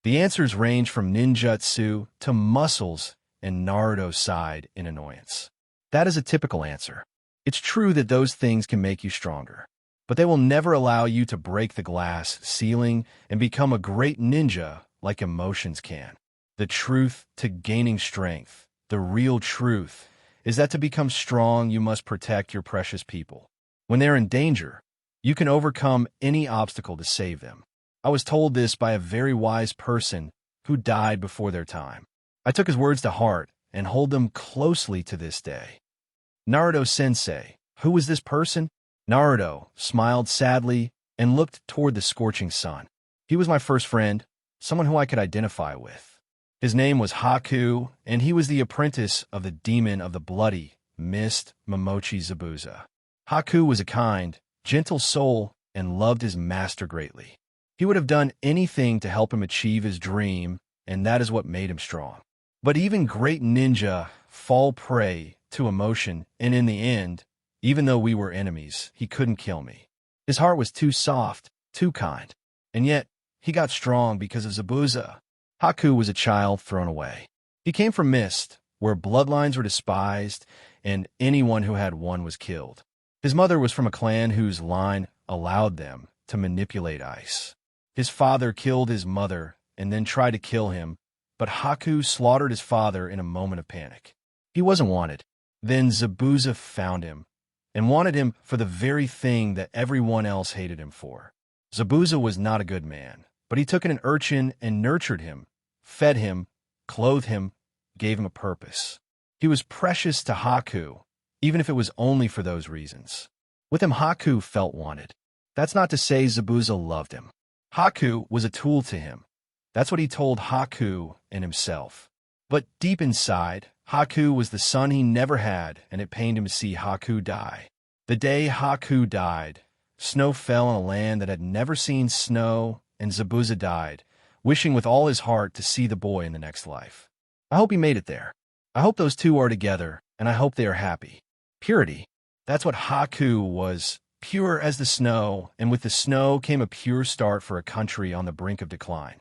The answers range from ninjutsu to muscles and Naruto's side in annoyance. That is a typical answer. It's true that those things can make you stronger, but they will never allow you to break the glass ceiling and become a great ninja like emotions can. The truth to gaining strength, the real truth, is that to become strong, you must protect your precious people. When they're in danger, you can overcome any obstacle to save them. I was told this by a very wise person who died before their time. I took his words to heart and hold them closely to this day. Naruto-sensei, who was this person? Naruto smiled sadly and looked toward the scorching sun. He was my first friend, someone who I could identify with. His name was Haku, and he was the apprentice of the demon of the bloody mist, Momochi Zabuza. Haku was a kind, gentle soul and loved his master greatly. He would have done anything to help him achieve his dream, and that is what made him strong. But even great ninja fall prey to emotion, and in the end, even though we were enemies, he couldn't kill me. His heart was too soft, too kind, and yet he got strong because of Zabuza. Haku was a child thrown away. He came from Mist, where bloodlines were despised, and anyone who had one was killed. His mother was from a clan whose line allowed them to manipulate ice. His father killed his mother and then tried to kill him, but Haku slaughtered his father in a moment of panic. He wasn't wanted. Then Zabuza found him and wanted him for the very thing that everyone else hated him for. Zabuza was not a good man, but he took in an urchin and nurtured him, fed him, clothed him, gave him a purpose. He was precious to Haku, even if it was only for those reasons. With him, Haku felt wanted. That's not to say Zabuza loved him. Haku was a tool to him. That's what he told Haku and himself. But deep inside, Haku was the son he never had, and it pained him to see Haku die. The day Haku died, snow fell on a land that had never seen snow, and Zabuza died, wishing with all his heart to see the boy in the next life. I hope he made it there. I hope those two are together, and I hope they are happy. Purity. That's what Haku was, pure as the snow, and with the snow came a pure start for a country on the brink of decline.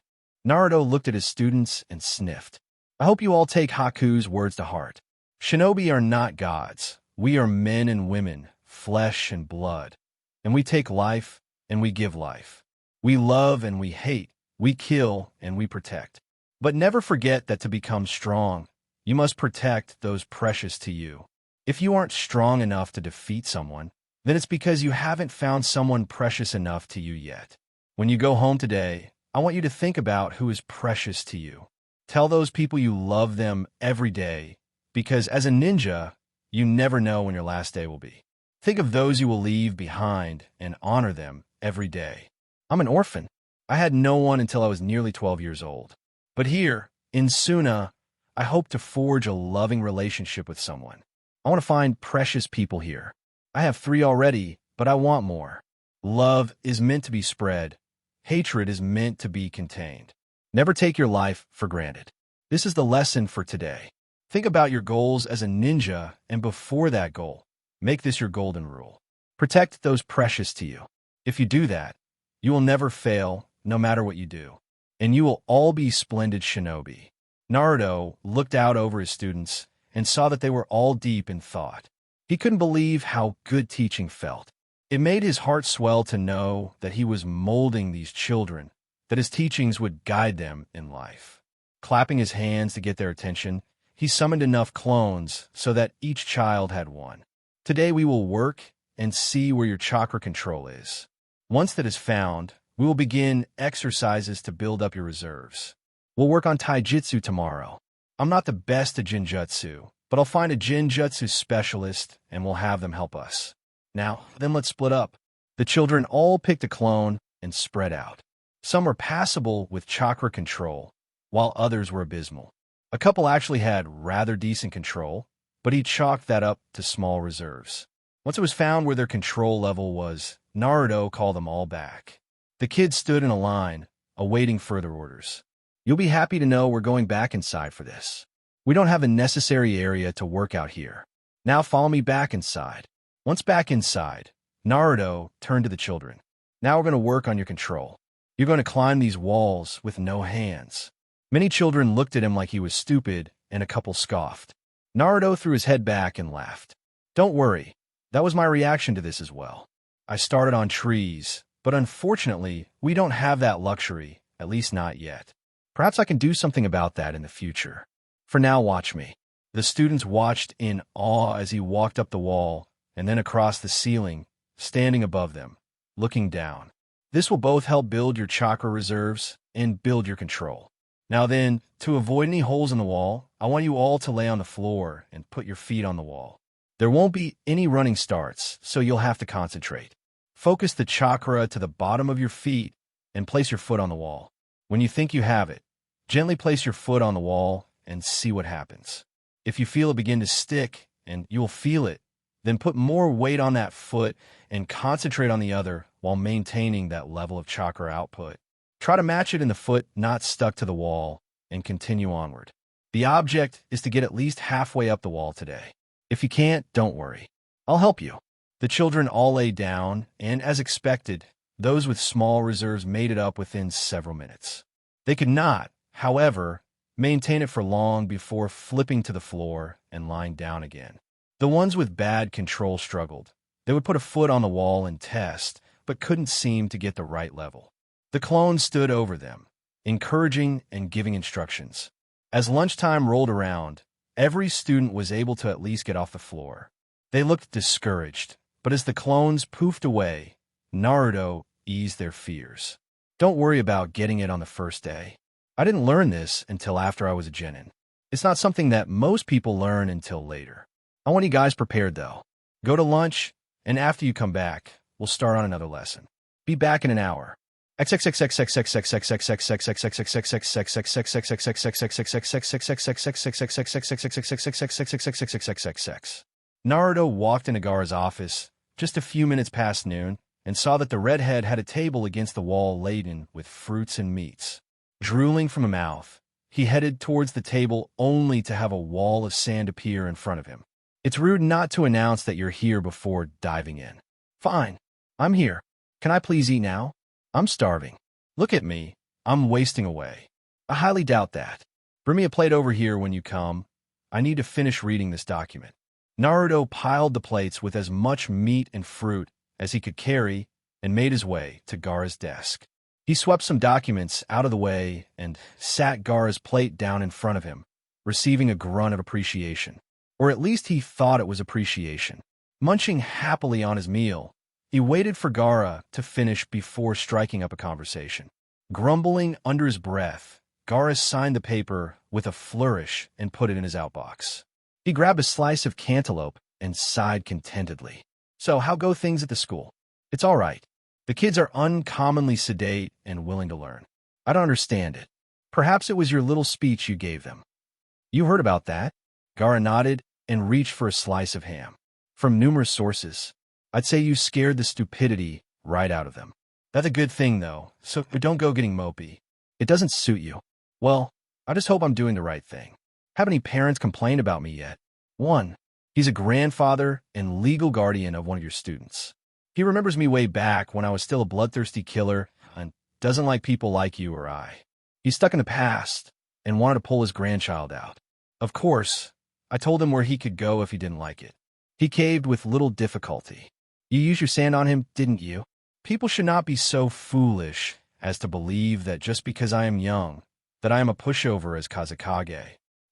Naruto looked at his students and sniffed. I hope you all take Haku's words to heart. Shinobi are not gods. We are men and women, flesh and blood. And we take life, and we give life. We love and we hate. We kill and we protect. But never forget that to become strong, you must protect those precious to you. If you aren't strong enough to defeat someone, then it's because you haven't found someone precious enough to you yet. When you go home today, I want you to think about who is precious to you. Tell those people you love them every day, because as a ninja, you never know when your last day will be. Think of those you will leave behind and honor them every day. I'm an orphan. I had no one until I was nearly 12 years old. But here, in Suna, I hope to forge a loving relationship with someone. I want to find precious people here. I have 3 already, but I want more. Love is meant to be spread. Hatred is meant to be contained. Never take your life for granted. This is the lesson for today. Think about your goals as a ninja, and before that goal, make this your golden rule. Protect those precious to you. If you do that, you will never fail, no matter what you do. And you will all be splendid shinobi. Naruto looked out over his students and saw that they were all deep in thought. He couldn't believe how good teaching felt. It made his heart swell to know that he was molding these children, that his teachings would guide them in life. Clapping his hands to get their attention, he summoned enough clones so that each child had one. Today we will work and see where your chakra control is. Once that is found, we will begin exercises to build up your reserves. We'll work on taijutsu tomorrow. I'm not the best at jinjutsu, but I'll find a jinjutsu specialist and we'll have them help us. Now, then let's split up. The children all picked a clone and spread out. Some were passable with chakra control, while others were abysmal. A couple actually had rather decent control, but he chalked that up to small reserves. Once it was found where their control level was, Naruto called them all back. The kids stood in a line, awaiting further orders. You'll be happy to know we're going back inside for this. We don't have the necessary area to work out here. Now follow me back inside. Once back inside, Naruto turned to the children. Now we're going to work on your control. You're going to climb these walls with no hands. Many children looked at him like he was stupid, and a couple scoffed. Naruto threw his head back and laughed. Don't worry, that was my reaction to this as well. I started on trees, but unfortunately, we don't have that luxury, at least not yet. Perhaps I can do something about that in the future. For now, watch me. The students watched in awe as he walked up the wall and then across the ceiling, standing above them, looking down. This will both help build your chakra reserves and build your control. Now then, to avoid any holes in the wall, I want you all to lay on the floor and put your feet on the wall. There won't be any running starts, so you'll have to concentrate. Focus the chakra to the bottom of your feet and place your foot on the wall. When you think you have it, gently place your foot on the wall and see what happens. If you feel it begin to stick, and you'll feel it, then put more weight on that foot and concentrate on the other while maintaining that level of chakra output. Try to match it in the foot not stuck to the wall and continue onward. The object is to get at least halfway up the wall today. If you can't, don't worry. I'll help you. The children all lay down, and as expected, those with small reserves made it up within several minutes. They could not, however, maintain it for long before flipping to the floor and lying down again. The ones with bad control struggled. They would put a foot on the wall and test, but couldn't seem to get the right level. The clone stood over them, encouraging and giving instructions. As lunchtime rolled around, every student was able to at least get off the floor. They looked discouraged, but as the clones poofed away, Naruto eased their fears. Don't worry about getting it on the first day. I didn't learn this until after I was a genin. It's not something that most people learn until later. I want you guys prepared, though. Go to lunch, and after you come back, we'll start on another lesson. Be back in an hour. Naruto walked into Gaara's office just a few minutes past noon and saw that the redhead had a table against the wall laden with fruits and meats. Drooling from a mouth, he headed towards the table only to have a wall of sand appear in front of him. It's rude not to announce that you're here before diving in. Fine, I'm here. Can I please eat now? I'm starving. Look at me. I'm wasting away. I highly doubt that. Bring me a plate over here when you come. I need to finish reading this document. Naruto piled the plates with as much meat and fruit as he could carry and made his way to Gaara's desk. He swept some documents out of the way and sat Gaara's plate down in front of him, receiving a grunt of appreciation. Or at least he thought it was appreciation. Munching happily on his meal, he waited for Gaara to finish before striking up a conversation. Grumbling under his breath, Gaara signed the paper with a flourish and put it in his outbox. He grabbed a slice of cantaloupe and sighed contentedly. So, how go things at the school? It's all right. The kids are uncommonly sedate and willing to learn. I don't understand it. Perhaps it was your little speech you gave them. You heard about that? Gaara nodded and reached for a slice of ham. From numerous sources, I'd say you scared the stupidity right out of them. That's a good thing, though, so don't go getting mopey. It doesn't suit you. Well, I just hope I'm doing the right thing. Have any parents complained about me yet? One, he's a grandfather and legal guardian of one of your students. He remembers me way back when I was still a bloodthirsty killer and doesn't like people like you or I. He's stuck in the past and wanted to pull his grandchild out. Of course, I told him where he could go if he didn't like it. He caved with little difficulty. You used your sand on him, didn't you? People should not be so foolish as to believe that just because I am young, that I am a pushover as Kazekage.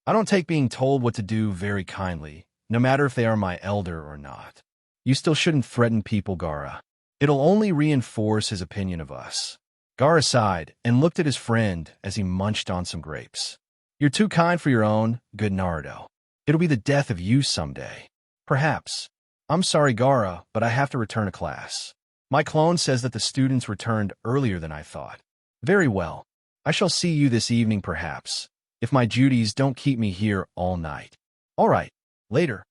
I don't take being told what to do very kindly, no matter if they are my elder or not. You still shouldn't threaten people, Gaara. It'll only reinforce his opinion of us. Gaara sighed and looked at his friend as he munched on some grapes. You're too kind for your own, good Naruto. It'll be the death of you someday. Perhaps. I'm sorry, Gaara, but I have to return to class. My clone says that the students returned earlier than I thought. Very well. I shall see you this evening, perhaps, if my duties don't keep me here all night. All right. Later.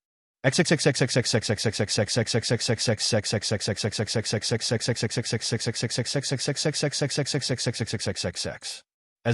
As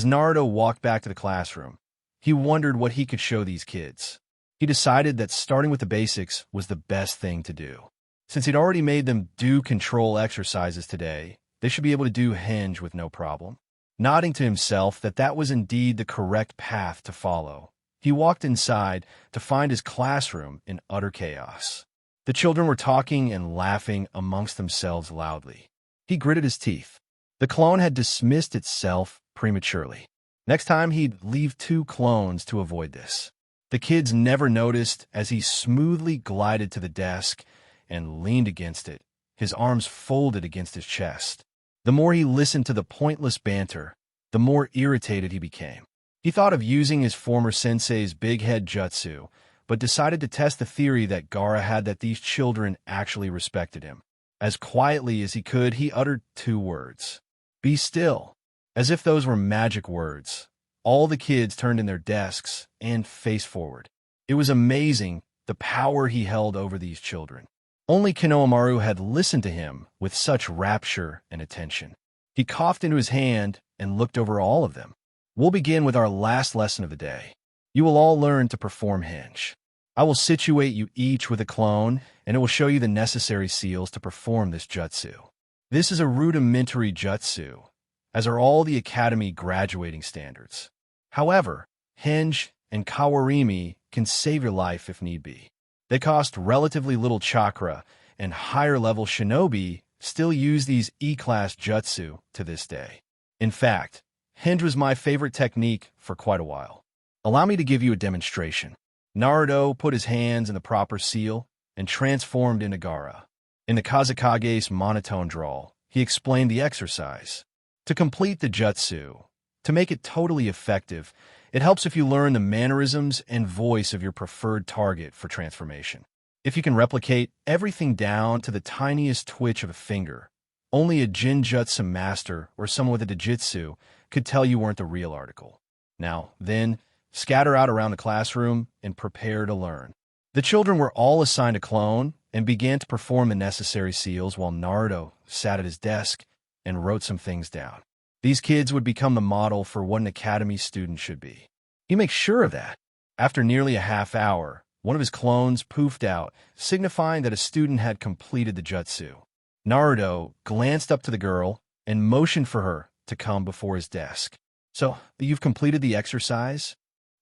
Naruto walked back to the classroom, he wondered what he could show these kids. He decided that starting with the basics was the best thing to do. Since he'd already made them do control exercises today, they should be able to do hinge with no problem. Nodding to himself that was indeed the correct path to follow, he walked inside to find his classroom in utter chaos. The children were talking and laughing amongst themselves loudly. He gritted his teeth. The clone had dismissed itself prematurely. Next time he'd leave 2 clones to avoid this. The kids never noticed as he smoothly glided to the desk and leaned against it, his arms folded against his chest. The more he listened to the pointless banter, the more irritated he became. He thought of using his former sensei's big head jutsu, but decided to test the theory that Gaara had that these children actually respected him. As quietly as he could, he uttered 2 words. "Be still." As if those were magic words, all the kids turned in their desks and faced forward. It was amazing the power he held over these children. Only Konohamaru had listened to him with such rapture and attention. He coughed into his hand and looked over all of them. "We'll begin with our last lesson of the day. You will all learn to perform hinge. I will situate you each with a clone, and it will show you the necessary seals to perform this jutsu. This is a rudimentary jutsu, as are all the academy graduating standards. However, hinge and kawarimi can save your life if need be. They cost relatively little chakra, and higher-level shinobi still use these E-class jutsu to this day. In fact, hinge was my favorite technique for quite a while. Allow me to give you a demonstration." Naruto put his hands in the proper seal and transformed into Gaara. In the Kazekage's monotone drawl, he explained the exercise. To complete the jutsu, to make it totally effective, it helps if you learn the mannerisms and voice of your preferred target for transformation. If you can replicate everything down to the tiniest twitch of a finger, only a Jinjutsu master or someone with a Dijitsu could tell you weren't the real article. Now, then, scatter out around the classroom and prepare to learn. The children were all assigned a clone and began to perform the necessary seals while Naruto sat at his desk and wrote some things down. These kids would become the model for what an academy student should be. He makes sure of that. After nearly a half hour, one of his clones poofed out, signifying that a student had completed the jutsu. Naruto glanced up to the girl and motioned for her to come before his desk. "So, you've completed the exercise?"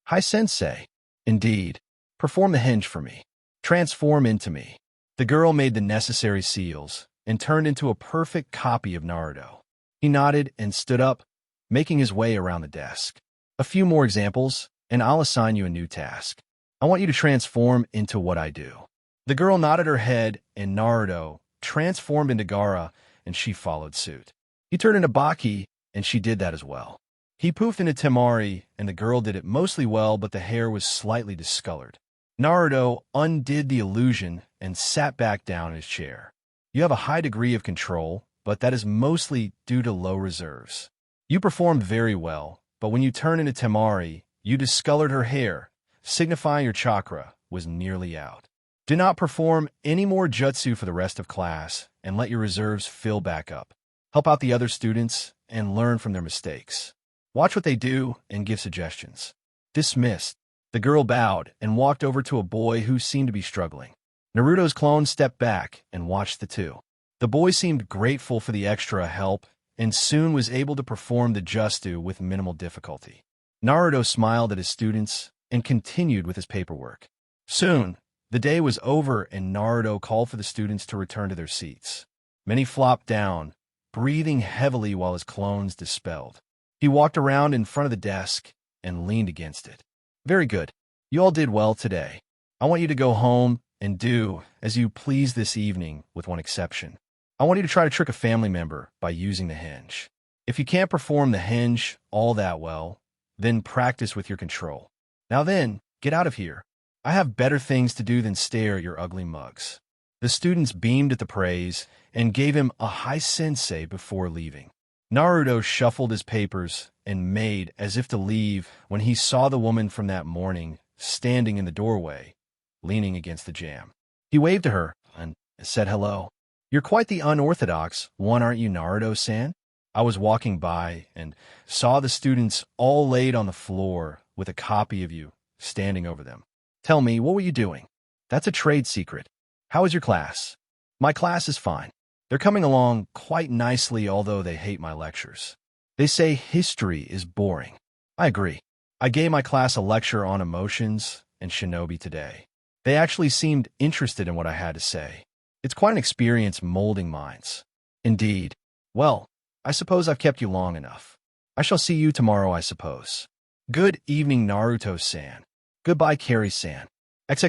"Hi, sensei." "Indeed. Perform the hinge for me. Transform into me." The girl made the necessary seals and turned into a perfect copy of Naruto. He nodded and stood up, making his way around the desk. "A few more examples, and I'll assign you a new task. I want you to transform into what I do." The girl nodded her head, and Naruto transformed into Gaara, and she followed suit. He turned into Baki, and she did that as well. He poofed into Temari, and the girl did it mostly well, but the hair was slightly discolored. Naruto undid the illusion and sat back down in his chair. "You have a high degree of control, but that is mostly due to low reserves. You performed very well, but when you turned into Temari, you discolored her hair, signifying your chakra was nearly out. Do not perform any more jutsu for the rest of class, and let your reserves fill back up. Help out the other students and learn from their mistakes. Watch what they do and give suggestions." Dismissed. The girl bowed and walked over to a boy who seemed to be struggling. Naruto's clone stepped back and watched the two. The boy seemed grateful for the extra help and soon was able to perform the jutsu with minimal difficulty. Naruto smiled at his students and continued with his paperwork. Soon, the day was over and Naruto called for the students to return to their seats. Many flopped down, breathing heavily while his clones dispelled. He walked around in front of the desk and leaned against it. "Very good. You all did well today. I want you to go home and do as you please this evening, with one exception. I want you to try to trick a family member by using the hinge. If you can't perform the hinge all that well, then practice with your control. Now then, get out of here. I have better things to do than stare at your ugly mugs." The students beamed at the praise and gave him a high sensei before leaving. Naruto shuffled his papers and made as if to leave when he saw the woman from that morning standing in the doorway, leaning against the jamb. He waved to her and said hello. "You're quite the unorthodox one, aren't you, Naruto-san? I was walking by and saw the students all laid on the floor with a copy of you standing over them. Tell me, what were you doing? That's a trade secret. How is your class?" "My class is fine. They're coming along quite nicely, although they hate my lectures. They say history is boring." "I agree. I gave my class a lecture on emotions and shinobi today. They actually seemed interested in what I had to say. It's quite an experience molding minds." "Indeed. Well, I suppose I've kept you long enough. I shall see you tomorrow, I suppose." "Good evening, Naruto-san. Goodbye, Carrie-san." After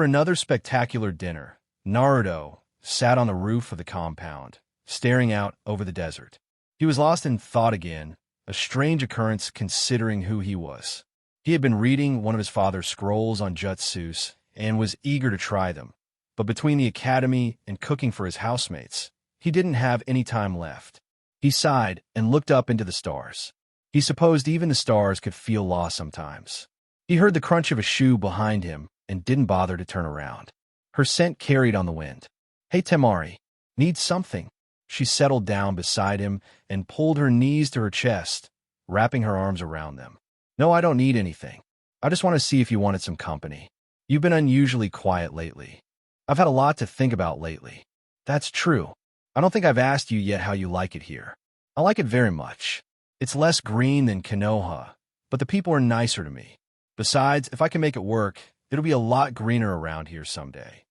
another spectacular dinner, Naruto sat on the roof of the compound, staring out over the desert. He was lost in thought again a strange occurrence considering who he was. He had been reading one of his father's scrolls on jutsus and was eager to try them, but between the academy and cooking for his housemates, he didn't have any time left. He sighed and looked up into the stars. He supposed even the stars could feel lost sometimes. He heard the crunch of a shoe behind him and didn't bother to turn around. Her scent carried on the wind. "Hey, Temari, need something?" She settled down beside him and pulled her knees to her chest, wrapping her arms around them. "No, I don't need anything. I just want to see if you wanted some company. You've been unusually quiet lately. I've had a lot to think about lately." "That's true. I don't think I've asked you yet how you like it here." "I like it very much. It's less green than Konoha, but the people are nicer to me. Besides, if I can make it work, it'll be a lot greener around here someday."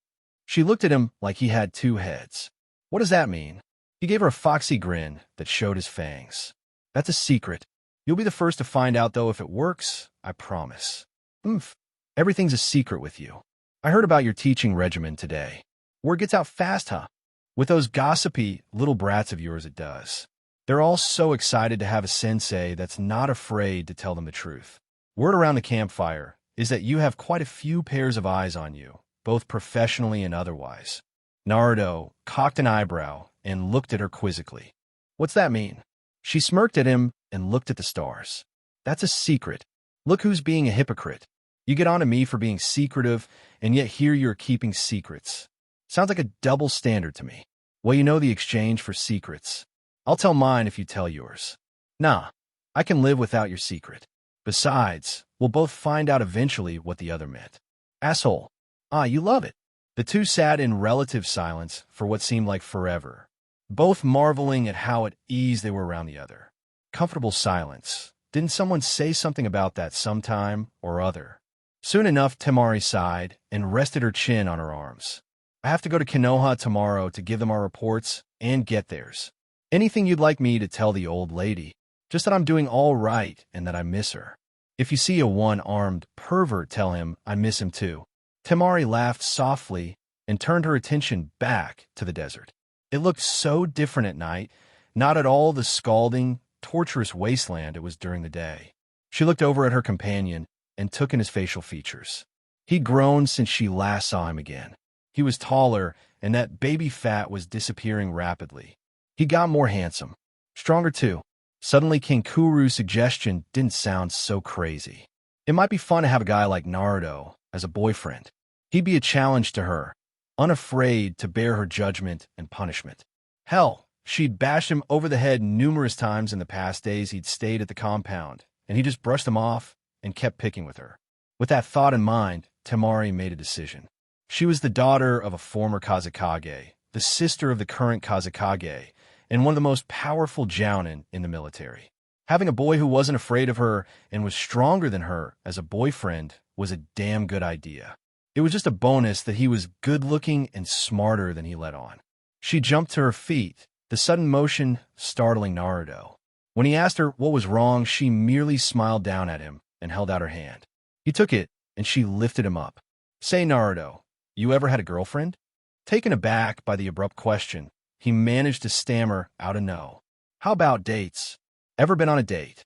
She looked at him like he had two heads. "What does that mean?" He gave her a foxy grin that showed his fangs. "That's a secret. You'll be the first to find out, though, if it works, I promise." "Oomph. Everything's a secret with you. I heard about your teaching regimen today. Word gets out fast, huh? With those gossipy little brats of yours, it does. They're all so excited to have a sensei that's not afraid to tell them the truth. Word around the campfire is that you have quite a few pairs of eyes on you, both professionally and otherwise." Naruto cocked an eyebrow and looked at her quizzically. "What's that mean?" She smirked at him and looked at the stars. "That's a secret. Look who's being a hypocrite. You get on to me for being secretive, and yet here you're keeping secrets. Sounds like a double standard to me. Well, you know the exchange for secrets. I'll tell mine if you tell yours." "Nah, I can live without your secret. Besides, we'll both find out eventually what the other meant." "Asshole." "Ah, you love it." The two sat in relative silence for what seemed like forever, both marveling at how at ease they were around the other. Comfortable silence. Didn't someone say something about that sometime or other? Soon enough, Temari sighed and rested her chin on her arms. "I have to go to Konoha tomorrow to give them our reports and get theirs. Anything you'd like me to tell the old lady? Just that I'm doing all right and that I miss her. If you see a one-armed pervert, tell him I miss him too." Temari laughed softly and turned her attention back to the desert. It looked so different at night, not at all the scalding, torturous wasteland it was during the day. She looked over at her companion and took in his facial features. He'd grown since she last saw him again. He was taller, and that baby fat was disappearing rapidly. He got more handsome. Stronger too. Suddenly, Kankuru's suggestion didn't sound so crazy. It might be fun to have a guy like Naruto as a boyfriend. He'd be a challenge to her, unafraid to bear her judgment and punishment. Hell, she'd bashed him over the head numerous times in the past days he'd stayed at the compound, and he just brushed them off and kept picking with her. With that thought in mind, Temari made a decision. She was the daughter of a former Kazekage, the sister of the current Kazekage, and one of the most powerful jounin in the military. Having a boy who wasn't afraid of her and was stronger than her as a boyfriend was a damn good idea. It was just a bonus that he was good-looking and smarter than he let on. She jumped to her feet, the sudden motion startling Naruto. When he asked her what was wrong, she merely smiled down at him and held out her hand. He took it, and she lifted him up. "Say, Naruto, you ever had a girlfriend?" Taken aback by the abrupt question, he managed to stammer out a no. "How about dates? Ever been on a date?"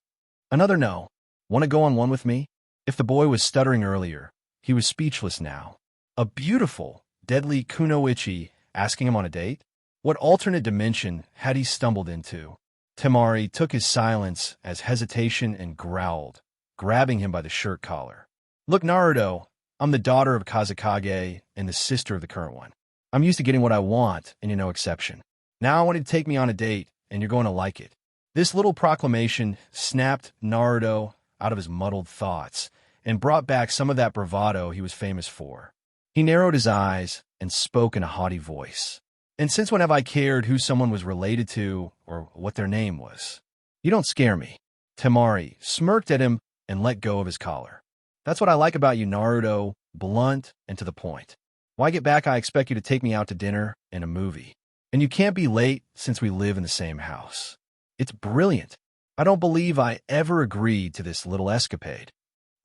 Another no. "Want to go on one with me?" If the boy was stuttering earlier, he was speechless now. A beautiful, deadly kunoichi asking him on a date? What alternate dimension had he stumbled into? Temari took his silence as hesitation and growled, grabbing him by the shirt collar. "Look, Naruto, I'm the daughter of Kazekage and the sister of the current one. I'm used to getting what I want, and you're no exception. Now I want you to take me on a date, and you're going to like it." This little proclamation snapped Naruto out of his muddled thoughts and brought back some of that bravado he was famous for. He narrowed his eyes and spoke in a haughty voice. "And since when have I cared who someone was related to or what their name was? You don't scare me." Temari smirked at him and let go of his collar. "That's what I like about you, Naruto, blunt and to the point. When I get back, I expect you to take me out to dinner and a movie. And you can't be late since we live in the same house." It's brilliant. I don't believe I ever agreed to this little escapade.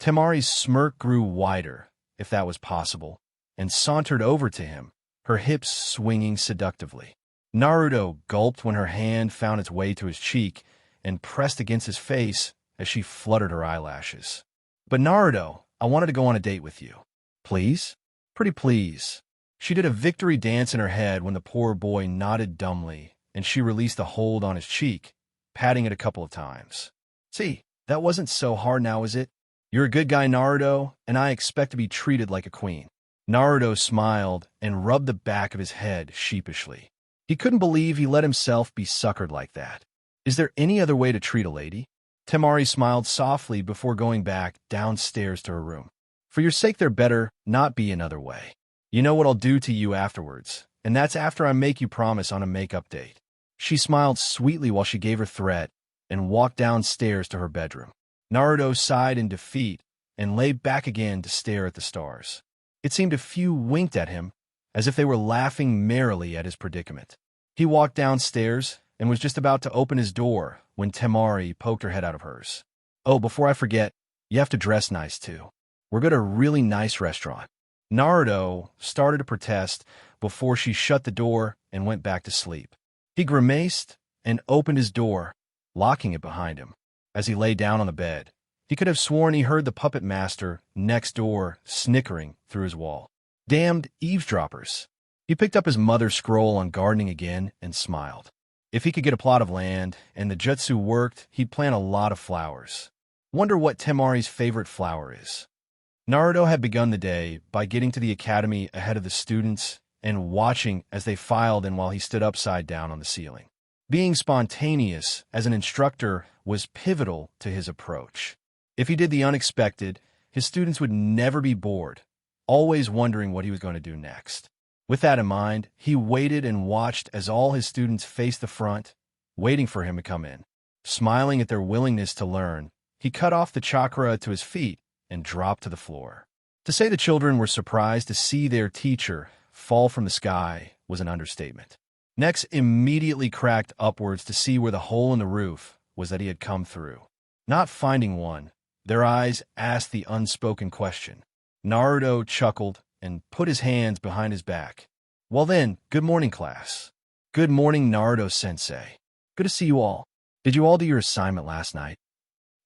Temari's smirk grew wider, if that was possible, and sauntered over to him, her hips swinging seductively. Naruto gulped when her hand found its way to his cheek and pressed against his face as she fluttered her eyelashes. "But Naruto, I wanted to go on a date with you." "Please?" "Pretty please." She did a victory dance in her head when the poor boy nodded dumbly, and she released a hold on his cheek, patting it a couple of times. "See, that wasn't so hard now, is it? You're a good guy, Naruto, and I expect to be treated like a queen." Naruto smiled and rubbed the back of his head sheepishly. He couldn't believe he let himself be suckered like that. Is there any other way to treat a lady? Temari smiled softly before going back downstairs to her room. "For your sake, there better not be another way. You know what I'll do to you afterwards, and that's after I make you promise on a makeup date." She smiled sweetly while she gave her threat and walked downstairs to her bedroom. Naruto sighed in defeat and lay back again to stare at the stars. It seemed a few winked at him, as if they were laughing merrily at his predicament. He walked downstairs and was just about to open his door when Temari poked her head out of hers. "Oh, before I forget, you have to dress nice too. We're going to a really nice restaurant." Naruto started to protest before she shut the door and went back to sleep. He grimaced and opened his door, locking it behind him. As he lay down on the bed, he could have sworn he heard the puppet master next door snickering through his wall. Damned eavesdroppers. He picked up his mother's scroll on gardening again and smiled. If he could get a plot of land and the jutsu worked, he'd plant a lot of flowers. Wonder what Temari's favorite flower is. Naruto had begun the day by getting to the academy ahead of the students and watching as they filed in while he stood upside down on the ceiling. Being spontaneous as an instructor was pivotal to his approach. If he did the unexpected, his students would never be bored, always wondering what he was going to do next. With that in mind, he waited and watched as all his students faced the front, waiting for him to come in. Smiling at their willingness to learn, he cut off the chakra to his feet and dropped to the floor. To say the children were surprised to see their teacher fall from the sky was an understatement. Necks immediately cracked upwards to see where the hole in the roof was that he had come through. Not finding one, their eyes asked the unspoken question. Naruto chuckled and put his hands behind his back. "Well then, good morning, class." "Good morning, Naruto-sensei. Good to see you all. Did you all do your assignment last night?"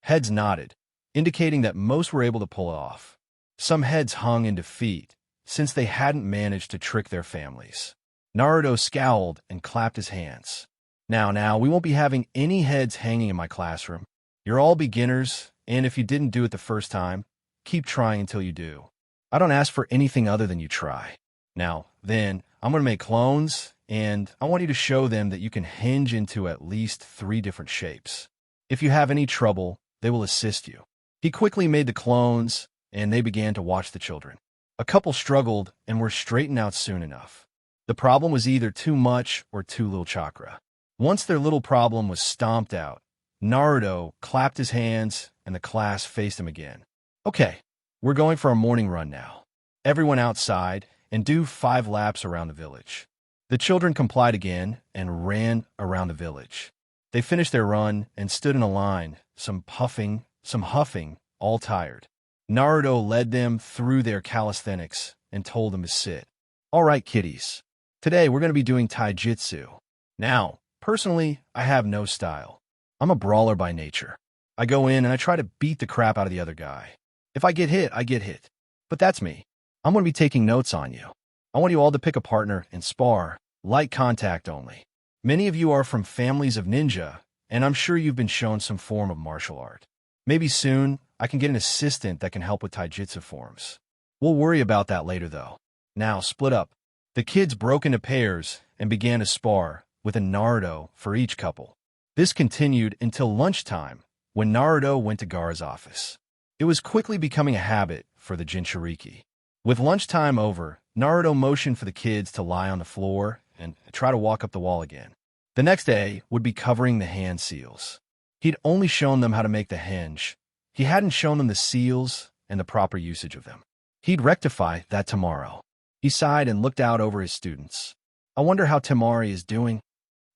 Heads nodded, indicating that most were able to pull it off. Some heads hung in defeat, since they hadn't managed to trick their families. Naruto scowled and clapped his hands. Now, we won't be having any heads hanging in my classroom. You're all beginners, and if you didn't do it the first time, keep trying until you do. I don't ask for anything other than you try. Now, then, I'm going to make clones, and I want you to show them that you can hinge into at least 3 different shapes. If you have any trouble, they will assist you." He quickly made the clones, and they began to watch the children. A couple struggled and were straightened out soon enough. The problem was either too much or too little chakra. Once their little problem was stomped out, Naruto clapped his hands, and the class faced him again. "Okay, we're going for a morning run now. Everyone outside, and do 5 laps around the village." The children complied again and ran around the village. They finished their run and stood in a line, some puffing, some huffing, all tired. Naruto led them through their calisthenics and told them to sit. "All right, kiddies. Today we're going to be doing taijutsu. Now, personally, I have no style. I'm a brawler by nature. I go in and I try to beat the crap out of the other guy. If I get hit, I get hit. But that's me. I'm going to be taking notes on you. I want you all to pick a partner and spar, light contact only. Many of you are from families of ninja, and I'm sure you've been shown some form of martial art. Maybe soon, I can get an assistant that can help with taijutsu forms. We'll worry about that later, though. Now, split up." The kids broke into pairs and began to spar, with a Naruto for each couple. This continued until lunchtime, when Naruto went to Gaara's office. It was quickly becoming a habit for the Jinchuriki. With lunchtime over, Naruto motioned for the kids to lie on the floor and try to walk up the wall again. The next day would be covering the hand seals. He'd only shown them how to make the hinge. He hadn't shown them the seals and the proper usage of them. He'd rectify that tomorrow. He sighed and looked out over his students. "I wonder how Temari is doing."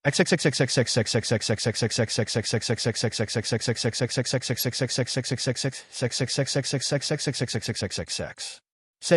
Said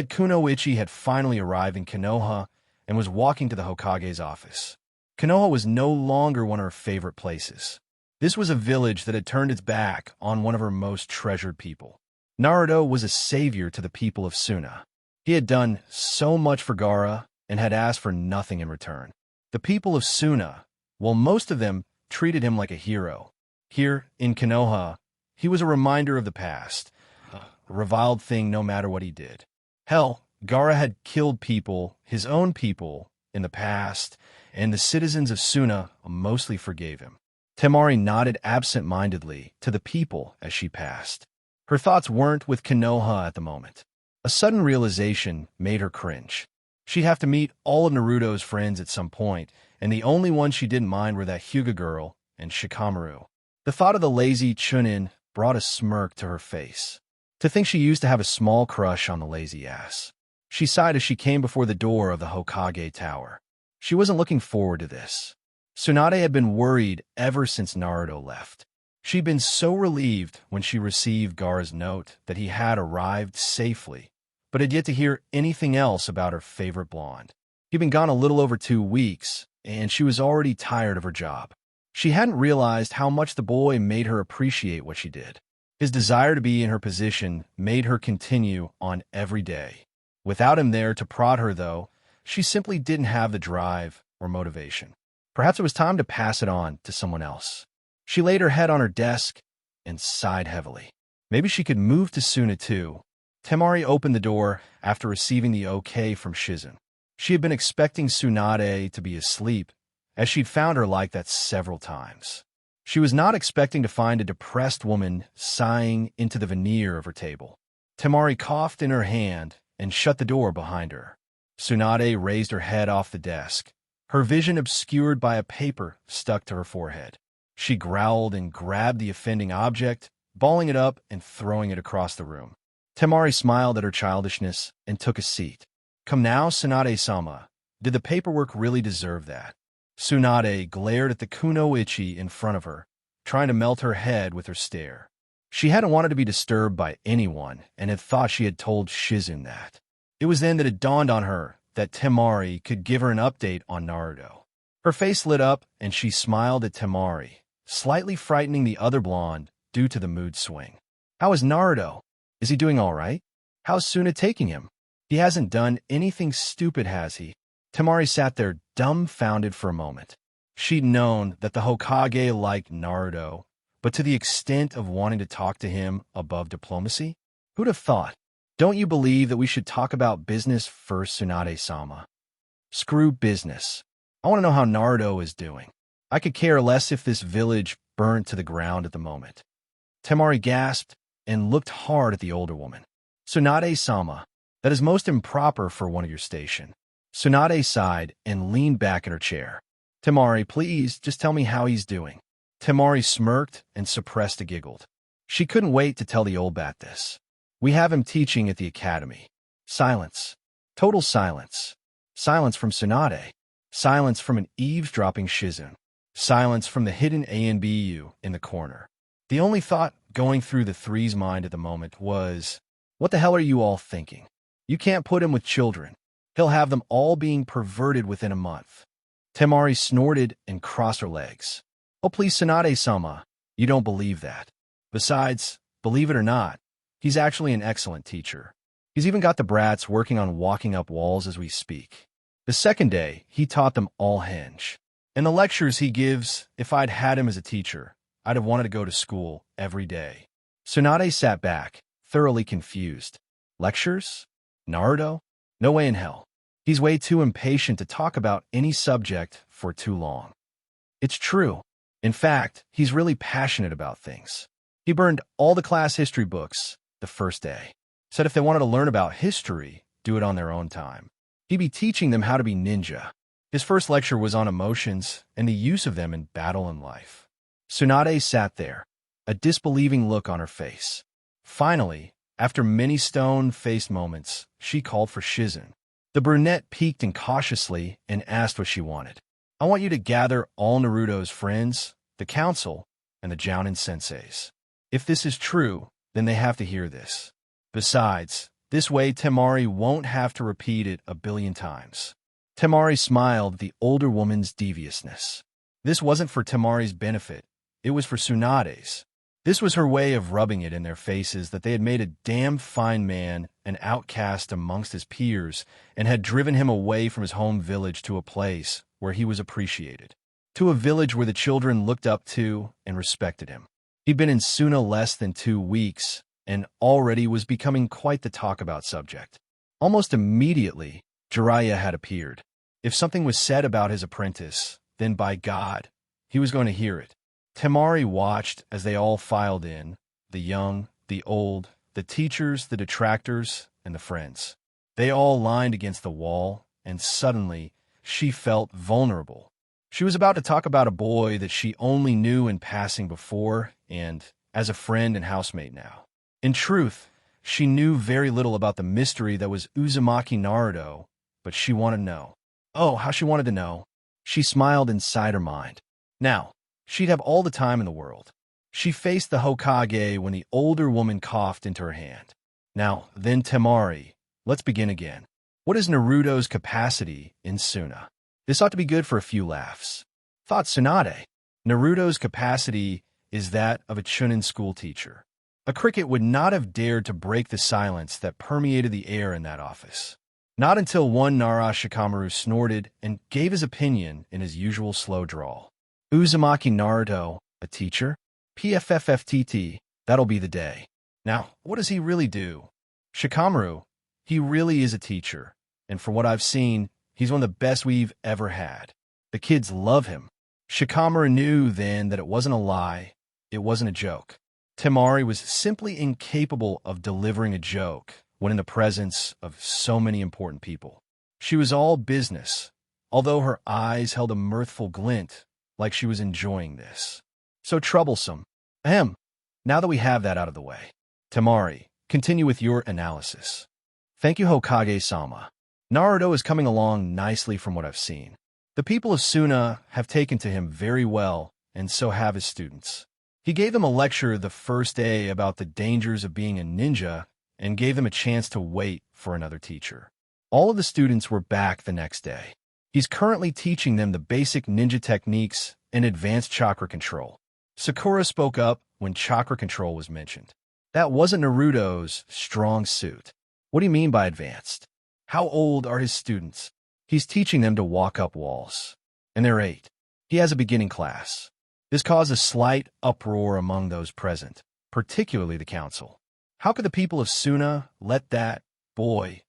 Kunoichi had finally arrived in Konoha and was walking to the Hokage's office. Konoha was no longer one of her favorite places. This was a village that had turned its back on one of her most treasured people. Naruto was a savior to the people of Suna. He had done so much for Gaara and had asked for nothing in return. The people of Suna, while most of them treated him like a hero, here in Konoha, he was a reminder of the past, a reviled thing no matter what he did. Hell, Gaara had killed people, his own people, in the past, and the citizens of Suna mostly forgave him. Temari nodded absent-mindedly to the people as she passed. Her thoughts weren't with Konoha at the moment. A sudden realization made her cringe. She'd have to meet all of Naruto's friends at some point, and the only ones she didn't mind were that Hyuga girl and Shikamaru. The thought of the lazy Chunin brought a smirk to her face. To think she used to have a small crush on the lazy ass. She sighed as she came before the door of the Hokage Tower. She wasn't looking forward to this. Tsunade had been worried ever since Naruto left. She'd been so relieved when she received Gaara's note that he had arrived safely, but had yet to hear anything else about her favorite blonde. He'd been gone a little over 2 weeks, and she was already tired of her job. She hadn't realized how much the boy made her appreciate what she did. His desire to be in her position made her continue on every day. Without him there to prod her, though, she simply didn't have the drive or motivation. Perhaps it was time to pass it on to someone else. She laid her head on her desk and sighed heavily. Maybe she could move to Suna too. Temari opened the door after receiving the okay from Shizun. She had been expecting Tsunade to be asleep, as she'd found her like that several times. She was not expecting to find a depressed woman sighing into the veneer of her table. Temari coughed in her hand and shut the door behind her. Tsunade raised her head off the desk, her vision obscured by a paper stuck to her forehead. She growled and grabbed the offending object, balling it up and throwing it across the room. Temari smiled at her childishness and took a seat. Come now, Tsunade-sama. Did the paperwork really deserve that? Tsunade glared at the kunoichi in front of her, trying to melt her head with her stare. She hadn't wanted to be disturbed by anyone and had thought she had told Shizun that. It was then that it dawned on her that Temari could give her an update on Naruto. Her face lit up and she smiled at Temari, slightly frightening the other blonde due to the mood swing. How is Naruto? Is he doing all right? How's Suna taking him? He hasn't done anything stupid, has he? Temari sat there dumbfounded for a moment. She'd known that the Hokage liked Naruto, but to the extent of wanting to talk to him above diplomacy? Who'd have thought? Don't you believe that we should talk about business first, Tsunade-sama? Screw business. I want to know how Naruto is doing. I could care less if this village burnt to the ground at the moment. Temari gasped and looked hard at the older woman. Tsunade-sama, that is most improper for one of your station. Tsunade sighed and leaned back in her chair. Temari, please, just tell me how he's doing. Temari smirked and suppressed a giggle. She couldn't wait to tell the old bat this. We have him teaching at the academy. Silence. Total silence. Silence from Tsunade. Silence from an eavesdropping Shizun. Silence from the hidden ANBU in the corner. The only thought going through the three's mind at the moment was, what the hell are you all thinking? You can't put him with children. He'll have them all being perverted within a month. Temari snorted and crossed her legs. Oh, please, Tsunade-sama, you don't believe that. Besides, believe it or not, he's actually an excellent teacher. He's even got the brats working on walking up walls as we speak. The second day, he taught them all henge. And the lectures he gives, if I'd had him as a teacher, I'd have wanted to go to school every day. Tsunade sat back, thoroughly confused. Lectures? Naruto? No way in hell. He's way too impatient to talk about any subject for too long. It's true. In fact, he's really passionate about things. He burned all the class history books the first day. Said if they wanted to learn about history, do it on their own time. He'd be teaching them how to be ninja. His first lecture was on emotions and the use of them in battle and life. Tsunade sat there, a disbelieving look on her face. Finally, after many stone-faced moments, she called for Shizun. The brunette peeked incautiously and asked what she wanted. I want you to gather all Naruto's friends, the council, and the Jounin senseis. If this is true, then they have to hear this. Besides, this way Temari won't have to repeat it a billion times. Temari smiled at the older woman's deviousness. This wasn't for Temari's benefit. It was for Tsunade's. This was her way of rubbing it in their faces that they had made a damn fine man an outcast amongst his peers and had driven him away from his home village to a place where he was appreciated, to a village where the children looked up to and respected him. He'd been in Suna less than 2 weeks and already was becoming quite the talk-about subject. Almost immediately, Jiraiya had appeared. If something was said about his apprentice, then by God, he was going to hear it. Temari watched as they all filed in, the young, the old, the teachers, the detractors, and the friends. They all lined against the wall, and suddenly, she felt vulnerable. She was about to talk about a boy that she only knew in passing before and as a friend and housemate now. In truth, she knew very little about the mystery that was Uzumaki Naruto, but she wanted to know. Oh, how she wanted to know. She smiled inside her mind. Now, she'd have all the time in the world. She faced the Hokage when the older woman coughed into her hand. Now, then Temari, let's begin again. What is Naruto's capacity in Suna? This ought to be good for a few laughs. Thought Tsunade. Naruto's capacity is that of a Chunin school teacher. A cricket would not have dared to break the silence that permeated the air in that office. Not until one naruXsaku snorted and gave his opinion in his usual slow drawl. Uzumaki Naruto, a teacher? PFFFTT, that'll be the day. Now, what does he really do? Shikamaru, he really is a teacher, and from what I've seen, he's one of the best we've ever had. The kids love him. Shikamaru knew then that it wasn't a lie, it wasn't a joke. Temari was simply incapable of delivering a joke when in the presence of so many important people. She was all business, although her eyes held a mirthful glint, like she was enjoying this. So troublesome. Ahem. Now that we have that out of the way, Temari, continue with your analysis. Thank you, Hokage-sama. Naruto is coming along nicely from what I've seen. The people of Suna have taken to him very well, and so have his students. He gave them a lecture the first day about the dangers of being a ninja and gave them a chance to wait for another teacher. All of the students were back the next day. He's currently teaching them the basic ninja techniques and advanced chakra control. Sakura spoke up when chakra control was mentioned. That wasn't Naruto's strong suit. What do you mean by advanced? How old are his students? He's teaching them to walk up walls. And they're 8. He has a beginning class. This caused a slight uproar among those present, particularly the council. How could the people of Suna let that boy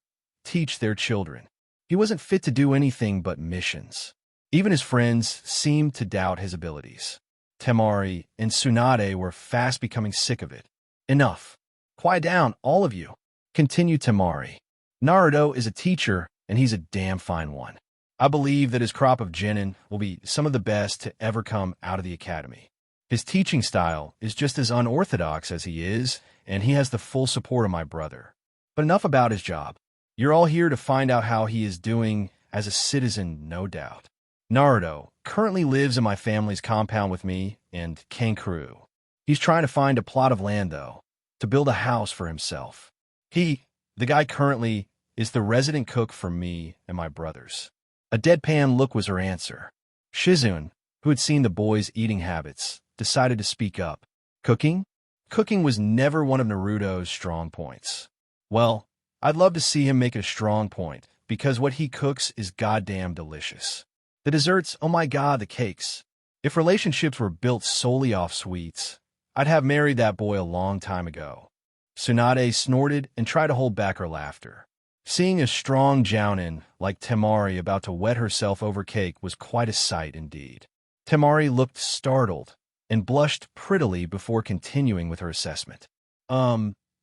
teach their children? He wasn't fit to do anything but missions. Even his friends seemed to doubt his abilities. Temari and Tsunade were fast becoming sick of it. Enough. Quiet down, all of you. Continued Temari. Naruto is a teacher, and he's a damn fine one. I believe that his crop of genin will be some of the best to ever come out of the academy. His teaching style is just as unorthodox as he is, and he has the full support of my brother. But enough about his job. You're all here to find out how he is doing as a citizen, no doubt. Naruto currently lives in my family's compound with me and Kankuru. He's trying to find a plot of land, though, to build a house for himself. The guy currently, is the resident cook for me and my brothers. A deadpan look was her answer. Shizune, who had seen the boys' eating habits, decided to speak up. Cooking? Cooking was never one of Naruto's strong points. Well, I'd love to see him make it a strong point, because what he cooks is goddamn delicious. The desserts, oh my god, the cakes. If relationships were built solely off sweets, I'd have married that boy a long time ago. Tsunade snorted and tried to hold back her laughter. Seeing a strong jounin like Temari about to wet herself over cake was quite a sight indeed. Temari looked startled and blushed prettily before continuing with her assessment.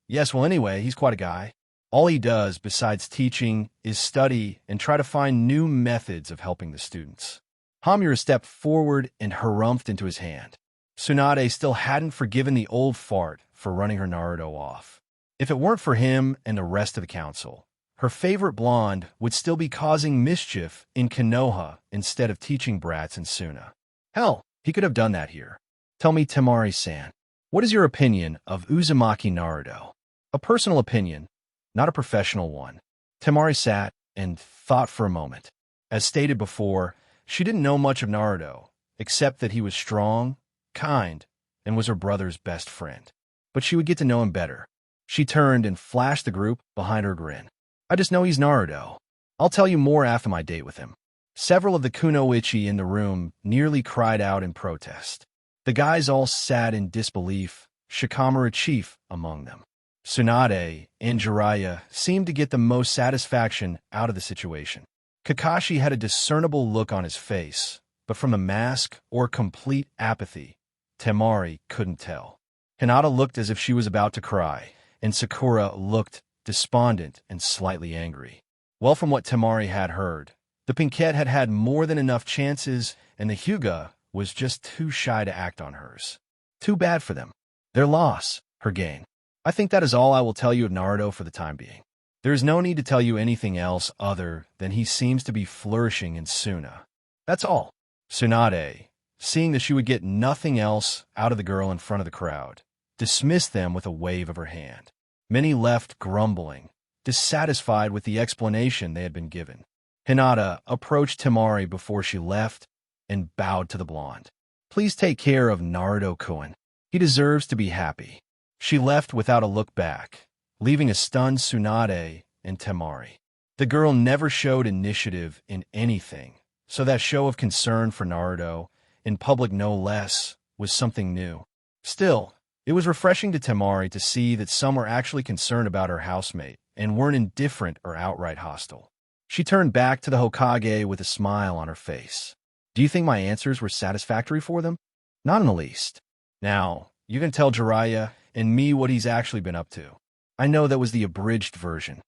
Yes, well anyway, he's quite a guy. All he does, besides teaching, is study and try to find new methods of helping the students. Hamura stepped forward and harumphed into his hand. Tsunade still hadn't forgiven the old fart for running her Naruto off. If it weren't for him and the rest of the council, her favorite blonde would still be causing mischief in Konoha instead of teaching brats in Suna. Hell, he could have done that here. Tell me, Temari-san, what is your opinion of Uzumaki Naruto? A personal opinion, not a professional one. Temari sat and thought for a moment. As stated before, she didn't know much of Naruto, except that he was strong, kind, and was her brother's best friend. But she would get to know him better. She turned and flashed the group behind her grin. I just know he's Naruto. I'll tell you more after my date with him. Several of the kunoichi in the room nearly cried out in protest. The guys all sat in disbelief, Shikamaru chief among them. Tsunade and Jiraiya seemed to get the most satisfaction out of the situation. Kakashi had a discernible look on his face, but from a mask or complete apathy, Temari couldn't tell. Hinata looked as if she was about to cry, and Sakura looked despondent and slightly angry. Well, from what Temari had heard, the Pinkette had had more than enough chances, and the Hyuga was just too shy to act on hers. Too bad for them. Their loss, her gain. I think that is all I will tell you of Naruto for the time being. There is no need to tell you anything else other than he seems to be flourishing in Suna. That's all. Tsunade, seeing that she would get nothing else out of the girl in front of the crowd, dismissed them with a wave of her hand. Many left grumbling, dissatisfied with the explanation they had been given. Hinata approached Temari before she left and bowed to the blonde. Please take care of Naruto-kun. He deserves to be happy. She left without a look back, leaving a stunned Tsunade and Temari. The girl never showed initiative in anything, so that show of concern for Naruto, in public no less, was something new. Still, it was refreshing to Temari to see that some were actually concerned about her housemate and weren't indifferent or outright hostile. She turned back to the Hokage with a smile on her face. Do you think my answers were satisfactory for them? Not in the least. Now, you can tell Jiraiya and me what he's actually been up to. I know that was the abridged version.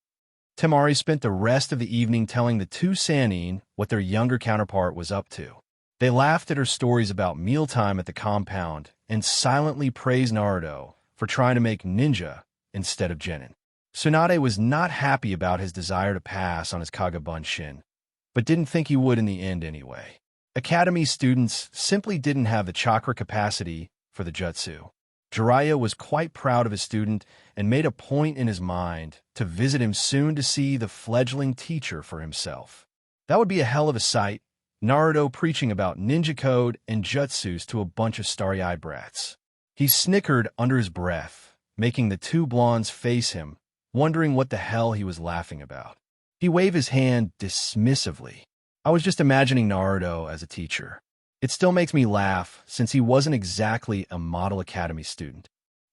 Temari spent the rest of the evening telling the two Sannin what their younger counterpart was up to. They laughed at her stories about mealtime at the compound and silently praised Naruto for trying to make ninja instead of genin. Tsunade was not happy about his desire to pass on his Kagabunshin, but didn't think he would in the end anyway. Academy students simply didn't have the chakra capacity for the jutsu. Jiraiya was quite proud of his student and made a point in his mind to visit him soon to see the fledgling teacher for himself. That would be a hell of a sight, Naruto preaching about ninja code and jutsus to a bunch of starry-eyed brats. He snickered under his breath, making the two blondes face him, wondering what the hell he was laughing about. He waved his hand dismissively. I was just imagining Naruto as a teacher. It still makes me laugh, since he wasn't exactly a model academy student.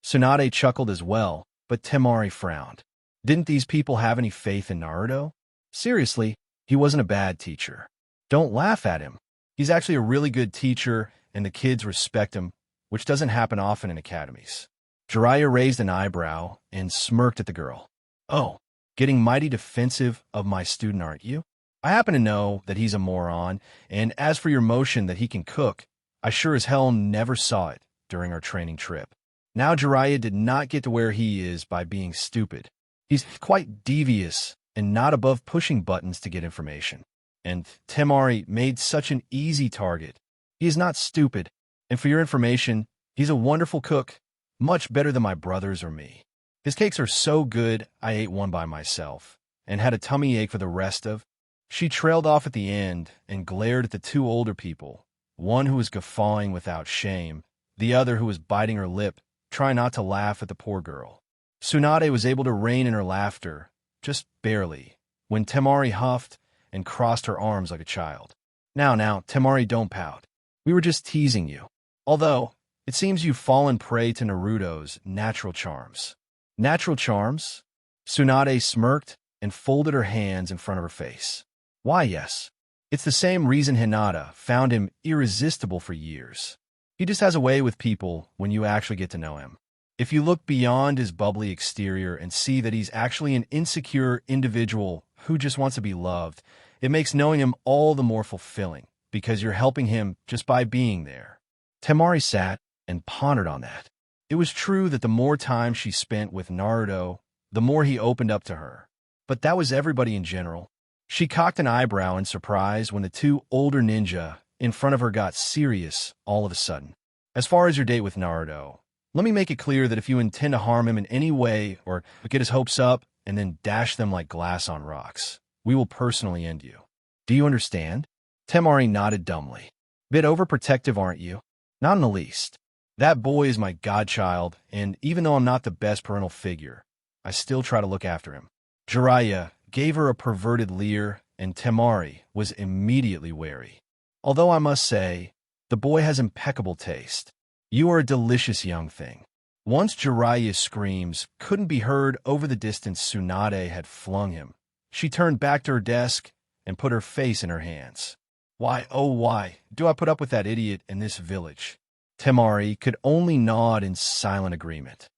Tsunade chuckled as well, but Temari frowned. Didn't these people have any faith in Naruto? Seriously, he wasn't a bad teacher. Don't laugh at him. He's actually a really good teacher, and the kids respect him, which doesn't happen often in academies. Jiraiya raised an eyebrow and smirked at the girl. Oh, getting mighty defensive of my student, aren't you? I happen to know that he's a moron, and as for your motion that he can cook, I sure as hell never saw it during our training trip. Now Jiraiya did not get to where he is by being stupid. He's quite devious and not above pushing buttons to get information. And Temari made such an easy target. He is not stupid, and for your information, he's a wonderful cook, much better than my brothers or me. His cakes are so good I ate one by myself, and had a tummy ache for the rest of. She trailed off at the end and glared at the two older people, one who was guffawing without shame, the other who was biting her lip, trying not to laugh at the poor girl. Tsunade was able to rein in her laughter, just barely, when Temari huffed and crossed her arms like a child. Now, Temari, don't pout. We were just teasing you. Although, it seems you've fallen prey to Naruto's natural charms. Natural charms? Tsunade smirked and folded her hands in front of her face. Why, yes. It's the same reason Hinata found him irresistible for years. He just has a way with people when you actually get to know him. If you look beyond his bubbly exterior and see that he's actually an insecure individual who just wants to be loved, it makes knowing him all the more fulfilling, because you're helping him just by being there. Temari sat and pondered on that. It was true that the more time she spent with Naruto, the more he opened up to her. But that was everybody in general. She cocked an eyebrow in surprise when the two older ninja in front of her got serious all of a sudden. As far as your date with Naruto, let me make it clear that if you intend to harm him in any way or get his hopes up and then dash them like glass on rocks, we will personally end you. Do you understand? Temari nodded dumbly. Bit overprotective, aren't you? Not in the least. That boy is my godchild, and even though I'm not the best parental figure, I still try to look after him." Jiraiya gave her a perverted leer, and Temari was immediately wary. "Although I must say, the boy has impeccable taste. You are a delicious young thing." Once Jiraiya's screams couldn't be heard over the distance Tsunade had flung him, she turned back to her desk and put her face in her hands. "Why, oh why, do I put up with that idiot in this village?" Temari could only nod in silent agreement.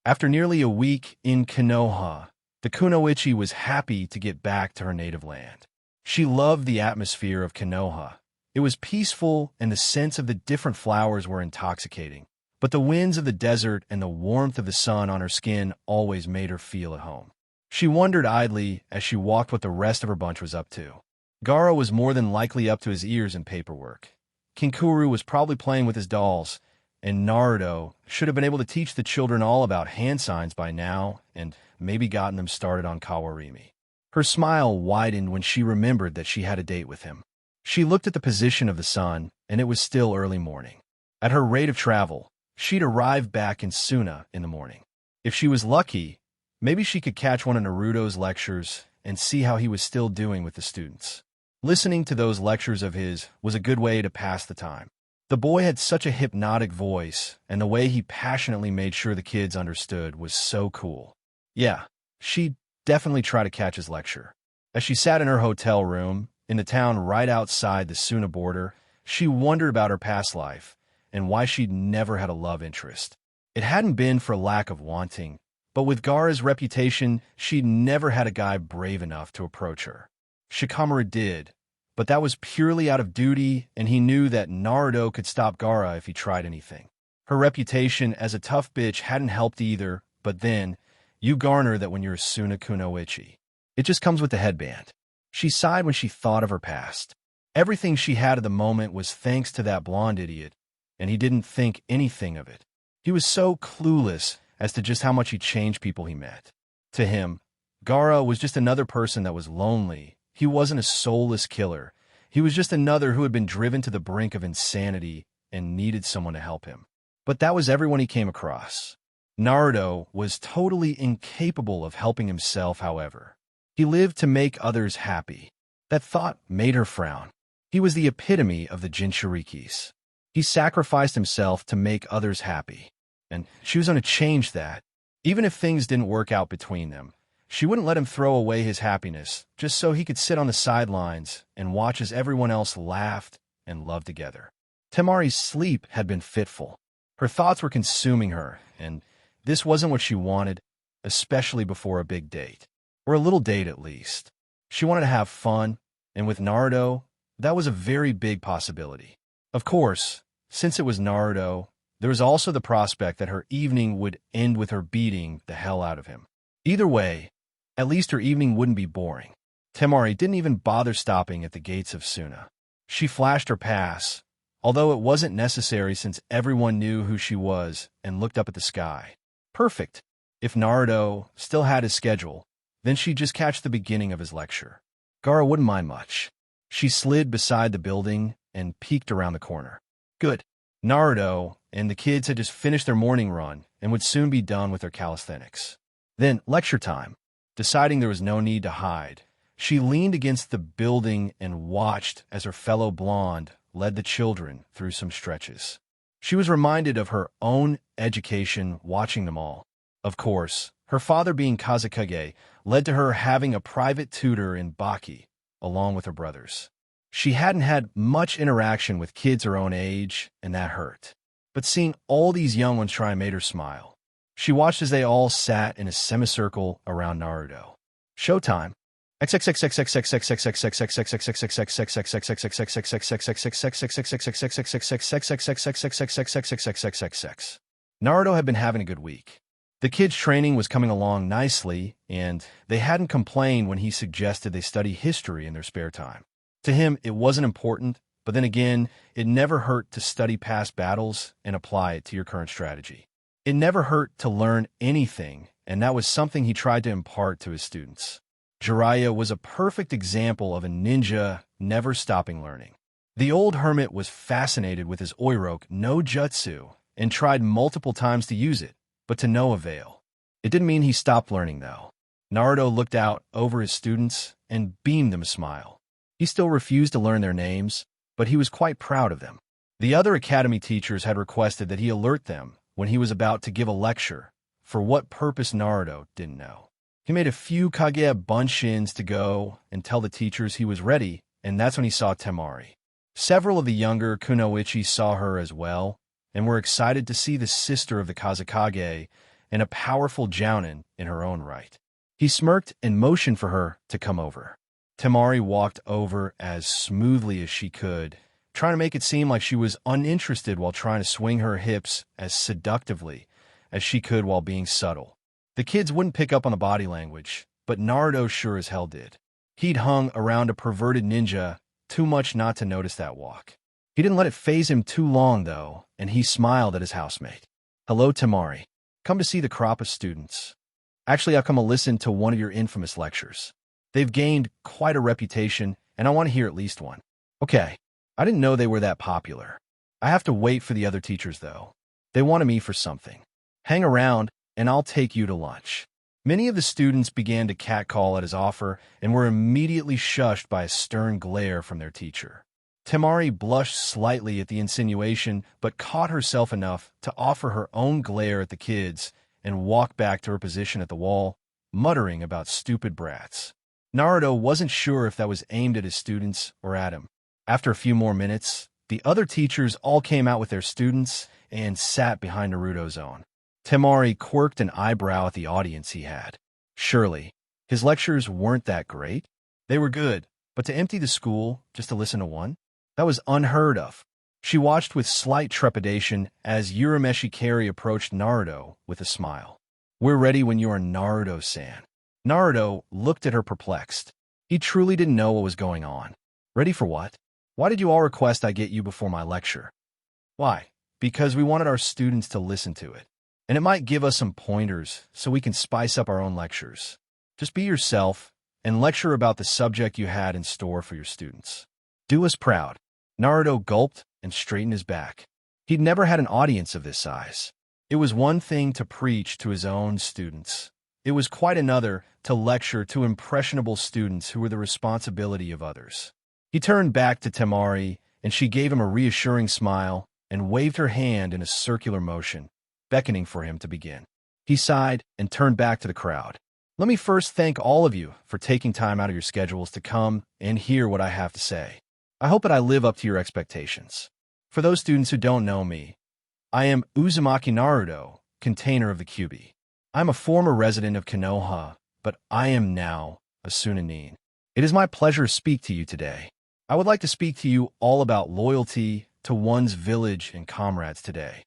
After nearly a week in Konoha, the kunoichi was happy to get back to her native land. She loved the atmosphere of Konoha. It was peaceful, and the scents of the different flowers were intoxicating. But the winds of the desert and the warmth of the sun on her skin always made her feel at home. She wondered idly as she walked what the rest of her bunch was up to. Gaara was more than likely up to his ears in paperwork. Kinkuru was probably playing with his dolls, and Naruto should have been able to teach the children all about hand signs by now and maybe gotten them started on Kawarimi. Her smile widened when she remembered that she had a date with him. She looked at the position of the sun, and it was still early morning. At her rate of travel, she'd arrive back in Suna in the morning. If she was lucky, maybe she could catch one of Naruto's lectures and see how he was still doing with the students. Listening to those lectures of his was a good way to pass the time. The boy had such a hypnotic voice, and the way he passionately made sure the kids understood was so cool. Yeah, she'd definitely try to catch his lecture. As she sat in her hotel room, in the town right outside the Suna border, she wondered about her past life and why she'd never had a love interest. It hadn't been for lack of wanting, but with Gaara's reputation, she'd never had a guy brave enough to approach her. Shikamaru did, but that was purely out of duty, and he knew that Naruto could stop Gaara if he tried anything. Her reputation as a tough bitch hadn't helped either, but then, you garner that when you're a Suna kunoichi. It just comes with the headband. She sighed when she thought of her past. Everything she had at the moment was thanks to that blonde idiot, and he didn't think anything of it. He was so clueless as to just how much he changed people he met. To him, Gaara was just another person that was lonely. He wasn't a soulless killer. He was just another who had been driven to the brink of insanity and needed someone to help him. But that was everyone he came across. Naruto was totally incapable of helping himself, however. He lived to make others happy. That thought made her frown. He was the epitome of the Jinchurikis. He sacrificed himself to make others happy. And she was going to change that. Even if things didn't work out between them, she wouldn't let him throw away his happiness just so he could sit on the sidelines and watch as everyone else laughed and loved together. Temari's sleep had been fitful. Her thoughts were consuming her, and this wasn't what she wanted, especially before a big date. Or a little date, at least. She wanted to have fun, and with Naruto, that was a very big possibility. Of course, since it was Naruto, there was also the prospect that her evening would end with her beating the hell out of him. Either way, at least her evening wouldn't be boring. Temari didn't even bother stopping at the gates of Suna. She flashed her pass, although it wasn't necessary since everyone knew who she was, and looked up at the sky. Perfect. If Naruto still had his schedule, then she'd just catch the beginning of his lecture. Gaara wouldn't mind much. She slid beside the building and peeked around the corner. Good. Naruto and the kids had just finished their morning run and would soon be done with their calisthenics. Then, lecture time. Deciding there was no need to hide, she leaned against the building and watched as her fellow blonde led the children through some stretches. She was reminded of her own education watching them all. Of course, her father being Kazekage led to her having a private tutor in Baki, along with her brothers. She hadn't had much interaction with kids her own age, and that hurt. But seeing all these young ones try made her smile. She watched as they all sat in a semicircle around Naruto. Showtime. Naruto had been having a good week. The kids' training was coming along nicely, and they hadn't complained when he suggested they study history in their spare time. To him, it wasn't important, but then again, it never hurt to study past battles and apply it to your current strategy. It never hurt to learn anything and that was something he tried to impart to his students. Jiraiya was a perfect example of a ninja never stopping learning. The old hermit was fascinated with his oiroke no jutsu and tried multiple times to use it, but to no avail. It didn't mean he stopped learning, though. Naruto looked out over his students and beamed them a smile. He still refused to learn their names, but he was quite proud of them. The other academy teachers had requested that he alert them when he was about to give a lecture. For what purpose, Naruto didn't know. He made a few Kage bunshins to go and tell the teachers he was ready, and that's when he saw Temari. Several of the younger kunoichi saw her as well, and were excited to see the sister of the Kazekage and a powerful jounin in her own right. He smirked and motioned for her to come over. Temari walked over as smoothly as she could, trying to make it seem like she was uninterested while trying to swing her hips as seductively as she could while being subtle. The kids wouldn't pick up on the body language, but Naruto sure as hell did. He'd hung around a perverted ninja too much not to notice that walk. He didn't let it faze him too long, though, and he smiled at his housemate. "Hello, Temari. Come to see the crop of students. Actually, I've come to listen to one of your infamous lectures. They've gained quite a reputation, and I want to hear at least one." "Okay. I didn't know they were that popular. I have to wait for the other teachers, though. They wanted me for something. Hang around, and I'll take you to lunch." Many of the students began to catcall at his offer and were immediately shushed by a stern glare from their teacher. Temari blushed slightly at the insinuation, but caught herself enough to offer her own glare at the kids and walk back to her position at the wall, muttering about stupid brats. Naruto wasn't sure if that was aimed at his students or at him. After a few more minutes, the other teachers all came out with their students and sat behind Naruto's own. Temari quirked an eyebrow at the audience he had. Surely, his lectures weren't that great. They were good, but to empty the school just to listen to one? That was unheard of. She watched with slight trepidation as Urameshi Kari approached Naruto with a smile. "We're ready when you are, Naruto-san." Naruto looked at her perplexed. He truly didn't know what was going on. "Ready for what? Why did you all request I get you before my lecture?" "Why? Because we wanted our students to listen to it. And it might give us some pointers so we can spice up our own lectures. Just be yourself and lecture about the subject you had in store for your students. Do us proud." Naruto gulped and straightened his back. He'd never had an audience of this size. It was one thing to preach to his own students. It was quite another to lecture to impressionable students who were the responsibility of others. He turned back to Temari, and she gave him a reassuring smile and waved her hand in a circular motion, beckoning for him to begin. He sighed and turned back to the crowd. "Let me first thank all of you for taking time out of your schedules to come and hear what I have to say. I hope that I live up to your expectations. For those students who don't know me, I am Uzumaki Naruto, container of the Kyuubi. I'm a former resident of Konoha, but I am now a Sunanin. It is my pleasure to speak to you today. I would like to speak to you all about loyalty to one's village and comrades today."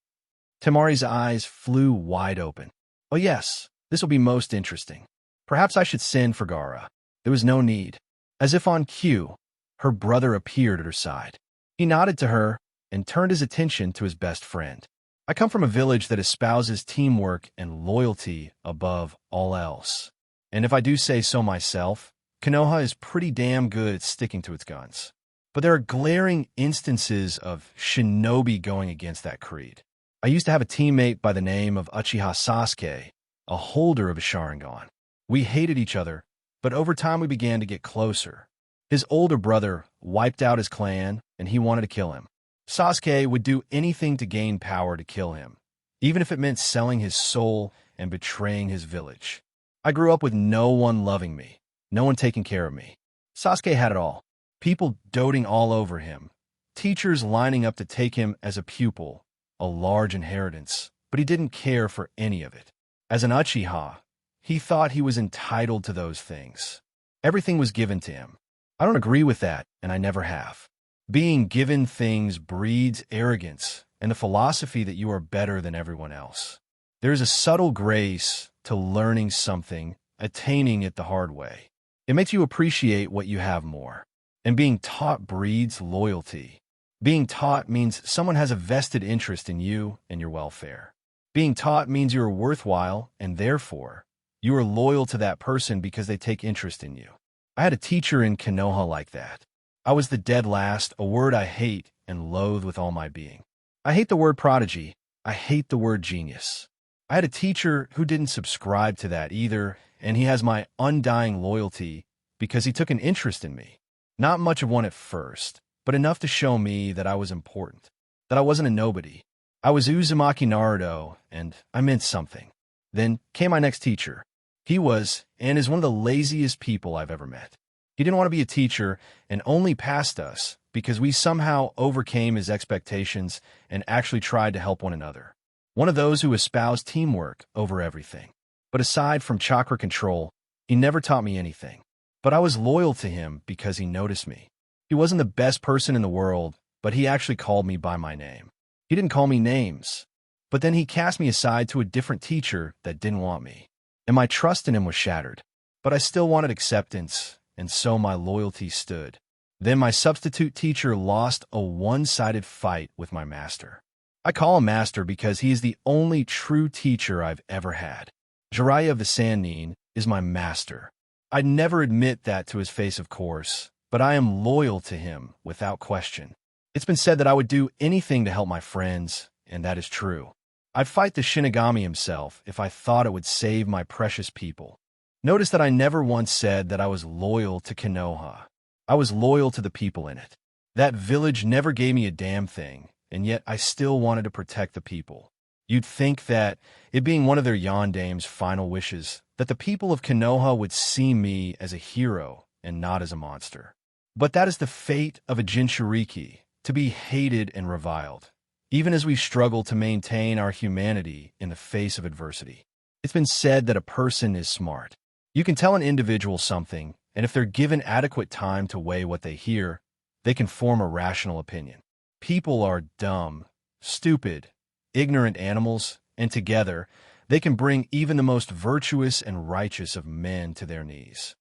Temari's eyes flew wide open. "Oh yes, this will be most interesting. Perhaps I should send for Gaara." There was no need. As if on cue, her brother appeared at her side. He nodded to her and turned his attention to his best friend. "I come from a village that espouses teamwork and loyalty above all else. And if I do say so myself, Konoha is pretty damn good at sticking to its guns. But there are glaring instances of shinobi going against that creed. I used to have a teammate by the name of Uchiha Sasuke, a holder of a sharingan. We hated each other, but over time we began to get closer. His older brother wiped out his clan, and he wanted to kill him. Sasuke would do anything to gain power to kill him, even if it meant selling his soul and betraying his village. I grew up with no one loving me, no one taking care of me. Sasuke had it all. People doting all over him, teachers lining up to take him as a pupil, a large inheritance, but he didn't care for any of it. As an Uchiha, he thought he was entitled to those things. Everything was given to him. I don't agree with that, and I never have. Being given things breeds arrogance and the philosophy that you are better than everyone else. There is a subtle grace to learning something, attaining it the hard way. It makes you appreciate what you have more. And being taught breeds loyalty. Being taught means someone has a vested interest in you and your welfare. Being taught means you are worthwhile, and therefore, You are loyal to that person because they take interest in you. I had a teacher in Konoha like that. I was the dead last, a word I hate and loathe with all my being. I hate the word prodigy. I hate the word genius. I had a teacher who didn't subscribe to that either, and he has my undying loyalty because he took an interest in me. Not much of one at first, but enough to show me that I was important, that I wasn't a nobody. I was Uzumaki Naruto, and I meant something. Then came my next teacher. He was, and is one of the laziest people I've ever met. He didn't want to be a teacher and only passed us because we somehow overcame his expectations and actually tried to help one another. One of those who espoused teamwork over everything. But aside from chakra control, he never taught me anything. But I was loyal to him because he noticed me. He wasn't the best person in the world, but he actually called me by my name. He didn't call me names. But then he cast me aside to a different teacher that didn't want me. And my trust in him was shattered. But I still wanted acceptance, and so my loyalty stood. Then my substitute teacher lost a one-sided fight with my master. I call him master because he is the only true teacher I've ever had. Jiraiya of the Sannin is my master. I'd never admit that to his face, of course, but I am loyal to him without question. It's been said that I would do anything to help my friends, and that is true. I'd fight the Shinigami himself if I thought it would save my precious people. Notice that I never once said that I was loyal to Konoha. I was loyal to the people in it. That village never gave me a damn thing, and yet I still wanted to protect the people. You'd think that, it being one of their yandame's final wishes, that the people of Konoha would see me as a hero and not as a monster. But that is the fate of a Jinchuriki, to be hated and reviled, even as we struggle to maintain our humanity in the face of adversity. It's been said that a person is smart. You can tell an individual something, and if they're given adequate time to weigh what they hear, they can form a rational opinion. People are dumb, stupid, ignorant animals, and together, they can bring even the most virtuous and righteous of men to their knees.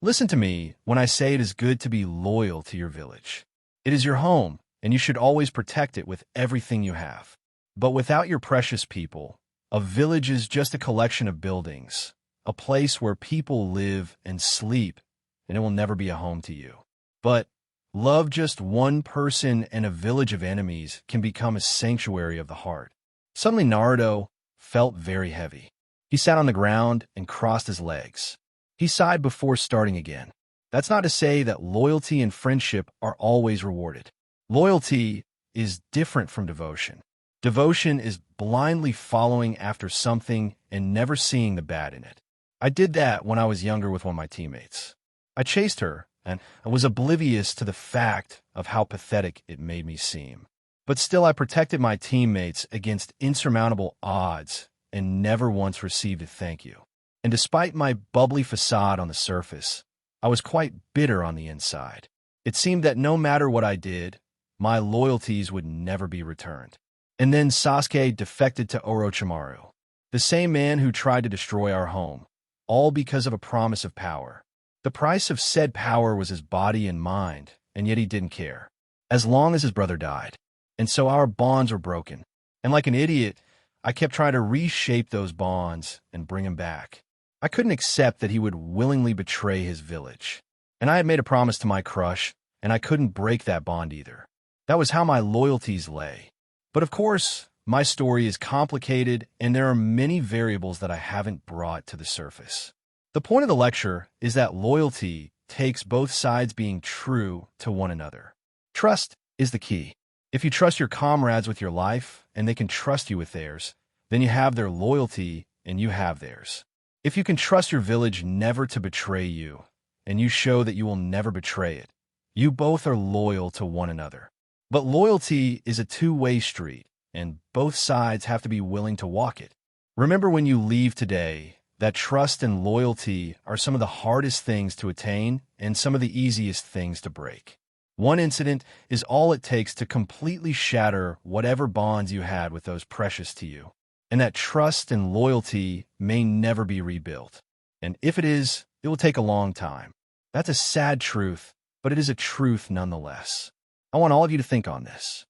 Listen to me when I say it is good to be loyal to your village. It is your home, and you should always protect it with everything you have. But without your precious people, a village is just a collection of buildings, a place where people live and sleep, and it will never be a home to you. But love just one person and a village of enemies can become a sanctuary of the heart. Suddenly Naruto felt very heavy. He sat on the ground and crossed his legs. He sighed before starting again. That's not to say that loyalty and friendship are always rewarded. Loyalty is different from devotion. Devotion is blindly following after something and never seeing the bad in it. I did that when I was younger with one of my teammates. I chased her, and I was oblivious to the fact of how pathetic it made me seem. But still, I protected my teammates against insurmountable odds and never once received a thank you. And despite my bubbly facade on the surface, I was quite bitter on the inside. It seemed that no matter what I did, my loyalties would never be returned. And then Sasuke defected to Orochimaru, the same man who tried to destroy our home, all because of a promise of power. The price of said power was his body and mind, and yet he didn't care, as long as his brother died. And so our bonds were broken. And like an idiot, I kept trying to reshape those bonds and bring him back. I couldn't accept that he would willingly betray his village. And I had made a promise to my crush, and I couldn't break that bond either. That was how my loyalties lay. But of course, my story is complicated, and there are many variables that I haven't brought to the surface. The point of the lecture is that loyalty takes both sides being true to one another. Trust is the key. If you trust your comrades with your life, and they can trust you with theirs, then you have their loyalty, and you have theirs. If you can trust your village never to betray you, and you show that you will never betray it, you both are loyal to one another. But loyalty is a two-way street, and both sides have to be willing to walk it. Remember when you leave today that trust and loyalty are some of the hardest things to attain and some of the easiest things to break. One incident is all it takes to completely shatter whatever bonds you had with those precious to you. And that trust and loyalty may never be rebuilt. And if it is, it will take a long time. That's a sad truth, but it is a truth nonetheless. I want all of you to think on this.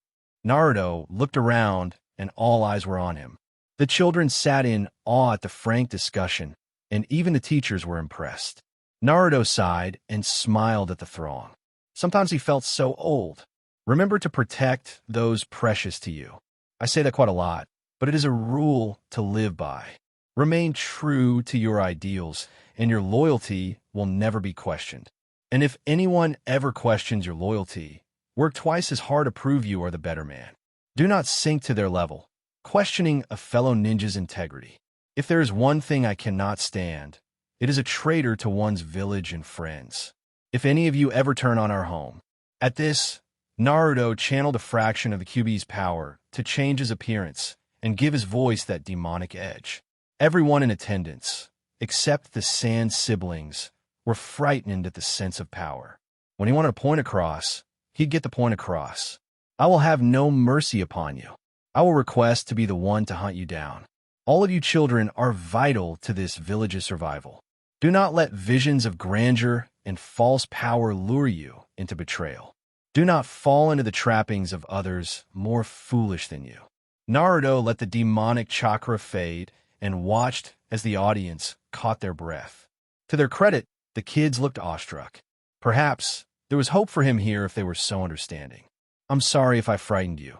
Naruto looked around, and all eyes were on him. The children sat in awe at the frank discussion, and even the teachers were impressed. Naruto sighed and smiled at the throng. Sometimes he felt so old. Remember to protect those precious to you. I say that quite a lot, but it is a rule to live by. Remain true to your ideals, and your loyalty will never be questioned. And if anyone ever questions your loyalty, work twice as hard to prove you are the better man. Do not sink to their level, questioning a fellow ninja's integrity. If there is one thing I cannot stand, it is a traitor to one's village and friends. If any of you ever turn on our home. At this, Naruto channeled a fraction of the Kyuubi's power to change his appearance and give his voice that demonic edge. Everyone in attendance, except the Sand siblings, were frightened at the sense of power. When he wanted to point across, he'd get the point across. I will have no mercy upon you. I will request to be the one to hunt you down. All of you children are vital to this village's survival. Do not let visions of grandeur and false power lure you into betrayal. Do not fall into the trappings of others more foolish than you. Naruto let the demonic chakra fade and watched as the audience caught their breath. To their credit, the kids looked awestruck. Perhaps there was hope for him here if they were so understanding. I'm sorry if I frightened you,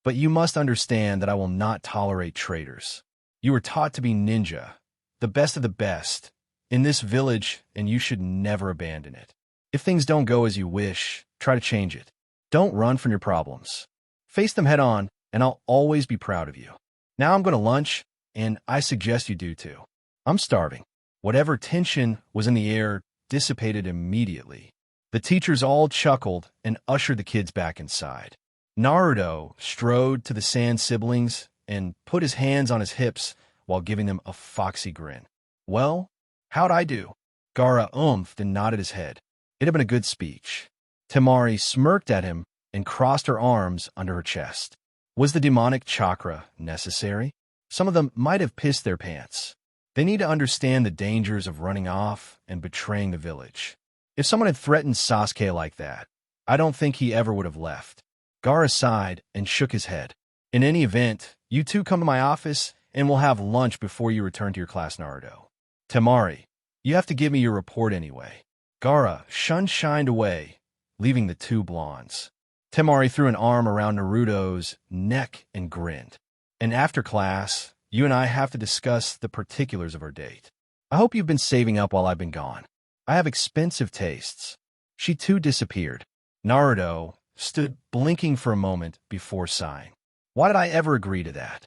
but you must understand that I will not tolerate traitors. You were taught to be ninja, the best of the best, in this village, and you should never abandon it. If things don't go as you wish, try to change it. Don't run from your problems. Face them head on, and I'll always be proud of you. Now I'm going to lunch, and I suggest you do too. I'm starving. Whatever tension was in the air dissipated immediately. The teachers all chuckled and ushered the kids back inside. Naruto strode to the Sand siblings and put his hands on his hips while giving them a foxy grin. Well, how'd I do? Gaara umphed and nodded his head. It had been a good speech. Temari smirked at him and crossed her arms under her chest. Was the demonic chakra necessary? Some of them might have pissed their pants. They need to understand the dangers of running off and betraying the village. If someone had threatened Sasuke like that, I don't think he ever would have left. Gaara sighed and shook his head. In any event, you two come to my office and we'll have lunch before you return to your class, Naruto. Temari, you have to give me your report anyway. Gaara shined away, leaving the two blondes. Temari threw an arm around Naruto's neck and grinned. And after class, you and I have to discuss the particulars of our date. I hope you've been saving up while I've been gone. I have expensive tastes. She too disappeared. Naruto stood blinking for a moment before sighing. Why did I ever agree to that?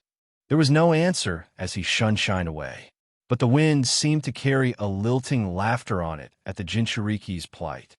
There was no answer as he shined away. But the wind seemed to carry a lilting laughter on it at the Jinchuriki's plight.